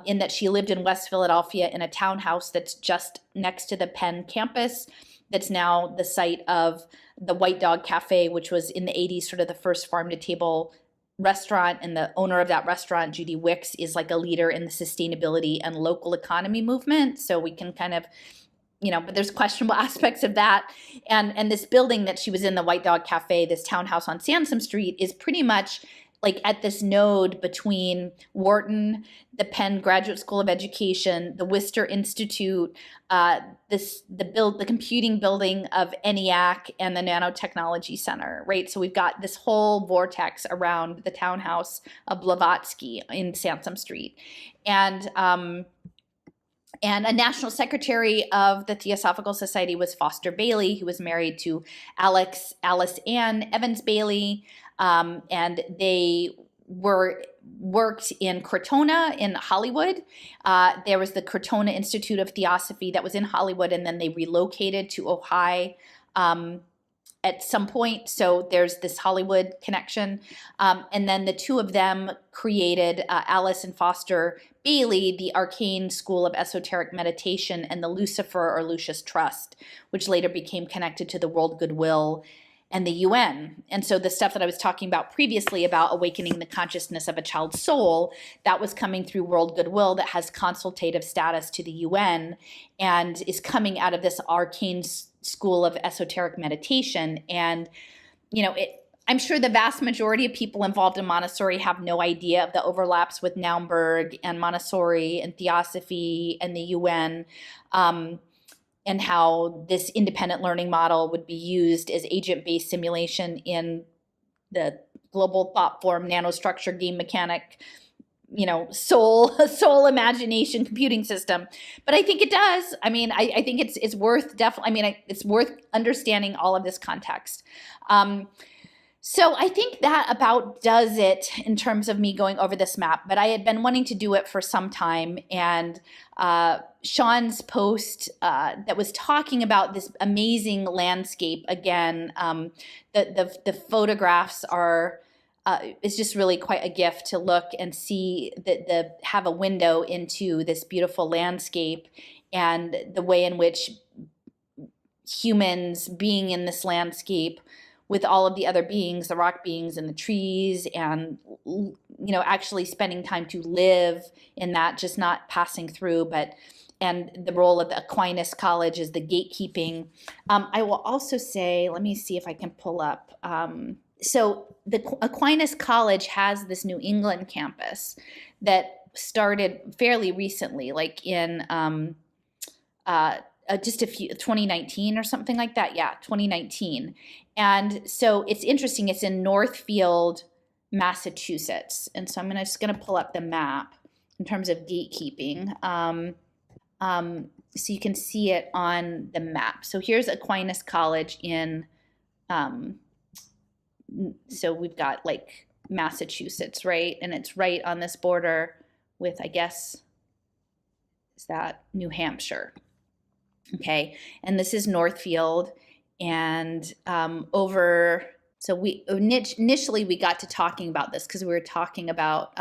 in that she lived in West Philadelphia in a townhouse that's just next to the Penn campus. That's now the site of the White Dog Cafe, which was in the 80s sort of the first farm-to-table restaurant. And the owner of that restaurant, Judy Wicks, is like a leader in the sustainability and local economy movement. So we can kind of, but there's questionable aspects of that. And this building that she was in, the White Dog Cafe, this townhouse on Sansom Street, is pretty much like at this node between Wharton, the Penn Graduate School of Education, the Worcester Institute, the computing building of ENIAC, and the Nanotechnology Center, right? So we've got this whole vortex around the townhouse of Blavatsky in Sansom Street. And a national secretary of the Theosophical Society was Foster Bailey, who was married to Alice Ann Evans Bailey. And they worked in Crotona in Hollywood. There was the Crotona Institute of Theosophy that was in Hollywood, and then they relocated to Ojai at some point. So there's this Hollywood connection. And then the two of them created, Alice and Foster Bailey, the Arcane School of Esoteric Meditation, and the Lucifer or Lucius Trust, which later became connected to the World Goodwill and the UN. And so the stuff that I was talking about previously about awakening the consciousness of a child's soul, that was coming through World Goodwill, that has consultative status to the UN and is coming out of this Arcane School of Esoteric Meditation. And, I'm sure the vast majority of people involved in Montessori have no idea of the overlaps with Naumburg and Montessori and Theosophy and the UN, and how this independent learning model would be used as agent-based simulation in the global thought form, nanostructure, game mechanic, soul imagination computing system. But I think it does. I mean, I think it's worth it's worth understanding all of this context. So I think that about does it in terms of me going over this map, but I had been wanting to do it for some time, and Sean's post that was talking about this amazing landscape again, the photographs are, it's just really quite a gift to look and see have a window into this beautiful landscape and the way in which humans being in this landscape with all of the other beings, the rock beings and the trees, and actually spending time to live in that, just not passing through, and the role of the Aquinas College is the gatekeeping. I will also say, let me see if I can pull up. So the Aquinas College has this New England campus that started fairly recently, like in just 2019 or something like that. Yeah, 2019. And so it's interesting. It's in Northfield, Massachusetts. And so I'm just going to pull up the map in terms of gatekeeping. So you can see it on the map. So here's Aquinas College in, so we've got like Massachusetts, right? And it's right on this border with, I guess, is that New Hampshire? Okay, and this is Northfield, and so we initially we got to talking about this because we were talking about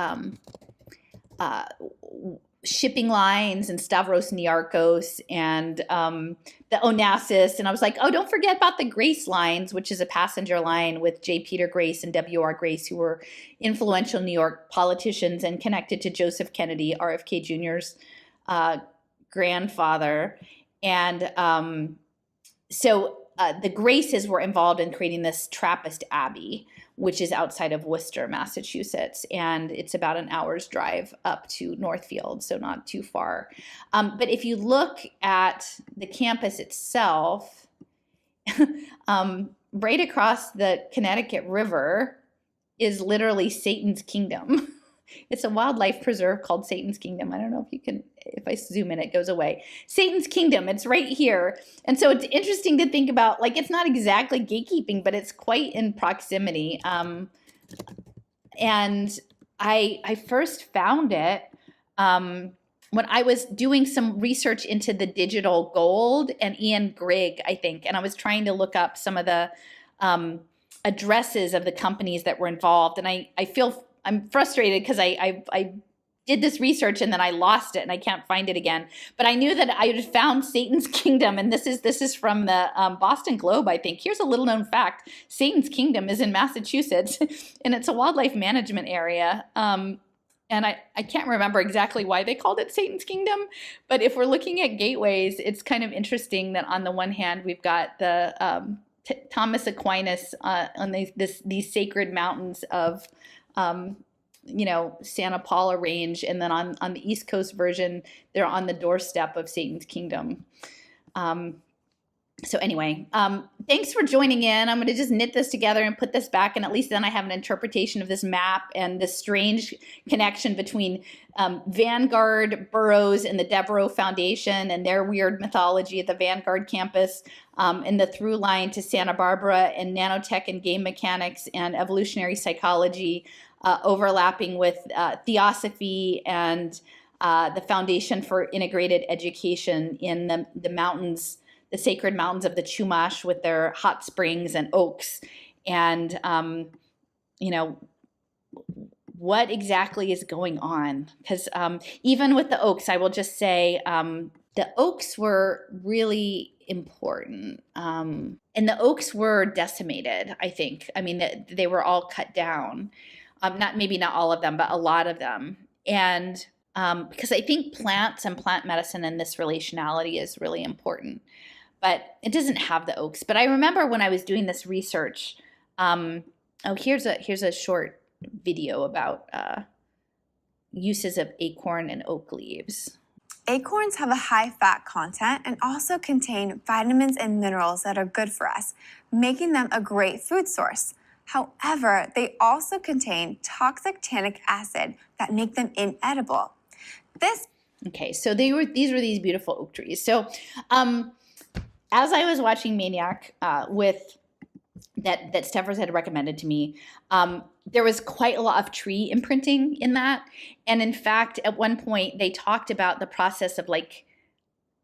shipping lines and Stavros Niarchos and the Onassis. And I was like, oh, don't forget about the Grace lines, which is a passenger line with J. Peter Grace and W.R. Grace, who were influential New York politicians and connected to Joseph Kennedy, RFK Jr.'s grandfather. And so the Graces were involved in creating this Trappist Abbey, which is outside of Worcester, Massachusetts. And it's about an hour's drive up to Northfield, so not too far. But if you look at the campus itself, right across the Connecticut River is literally Satan's Kingdom. It's a wildlife preserve called Satan's Kingdom. I don't know if you can, if I zoom in, it goes away. Satan's Kingdom, it's right here. And so it's interesting to think about, like, it's not exactly gatekeeping, but it's quite in proximity. And I first found it when I was doing some research into the digital gold and Ian Grigg, I think, and I was trying to look up some of the addresses of the companies that were involved. And I'm frustrated because I did this research and then I lost it and I can't find it again. But I knew that I had found Satan's Kingdom, and this is from the Boston Globe, I think. Here's a little known fact: Satan's Kingdom is in Massachusetts, and it's a wildlife management area. And I can't remember exactly why they called it Satan's Kingdom, but if we're looking at gateways, it's kind of interesting that on the one hand we've got the Thomas Aquinas on these sacred mountains of Santa Paula Range, and then on the East Coast version, they're on the doorstep of Satan's Kingdom. So anyway, thanks for joining in. I'm going to just knit this together and put this back, and at least then I have an interpretation of this map and this strange connection between Vanguard, Burroughs, and the Deo Foundation and their weird mythology at the Vanguard campus, and the through line to Santa Barbara and nanotech and game mechanics and evolutionary psychology, overlapping with theosophy and the Foundation for Integrated Education in the mountains, the sacred mountains of the Chumash with their hot springs and oaks. And, what exactly is going on? Because even with the oaks, I will just say the oaks were really important. And the oaks were decimated, I think. I mean, they were all cut down. Maybe not all of them, but a lot of them. And because I think plants and plant medicine and this relationality is really important. But it doesn't have the oaks. But I remember when I was doing this research, here's a short video about uses of acorn and oak leaves. Acorns have a high fat content and also contain vitamins and minerals that are good for us, making them a great food source. However, they also contain toxic tannic acid that make them inedible. Okay, so these were these beautiful oak trees. So as I was watching Maniac with that Steffers had recommended to me, there was quite a lot of tree imprinting in that. And in fact, at one point they talked about the process of like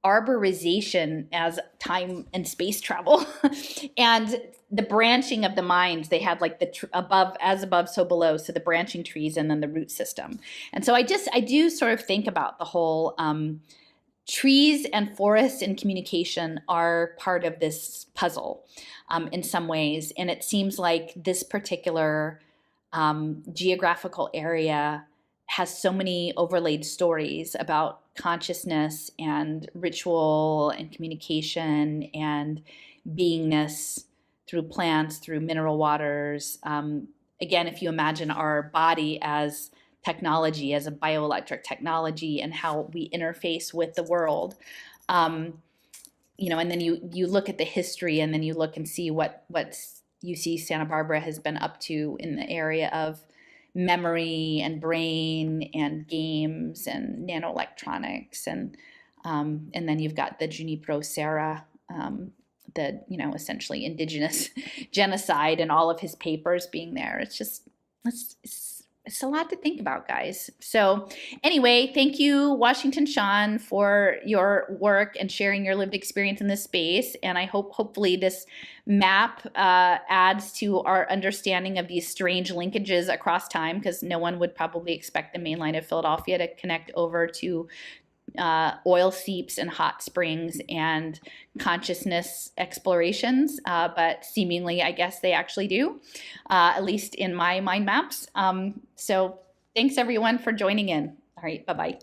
arborization as time and space travel and the branching of the minds. They had like the above, as above, so below. So the branching trees and then the root system. And so I do sort of think about the whole trees and forests and communication are part of this puzzle in some ways. And it seems like this particular geographical area has so many overlaid stories about consciousness and ritual and communication and beingness through plants, through mineral waters. Again, if you imagine our body as technology, as a bioelectric technology, and how we interface with the world, and then you look at the history, and then you look and see what UC Santa Barbara has been up to in the area of memory and brain and games and nanoelectronics, and then you've got the Junipero Serra, the essentially indigenous genocide, and all of his papers being there. It's it's a lot to think about, guys. So anyway, thank you, Washington Sean, for your work and sharing your lived experience in this space. And I hope hopefully this map adds to our understanding of these strange linkages across time, because no one would probably expect the main line of Philadelphia to connect over to oil seeps and hot springs and consciousness explorations, but seemingly I guess they actually do, at least in my mind maps. So thanks everyone for joining in. All right, bye-bye.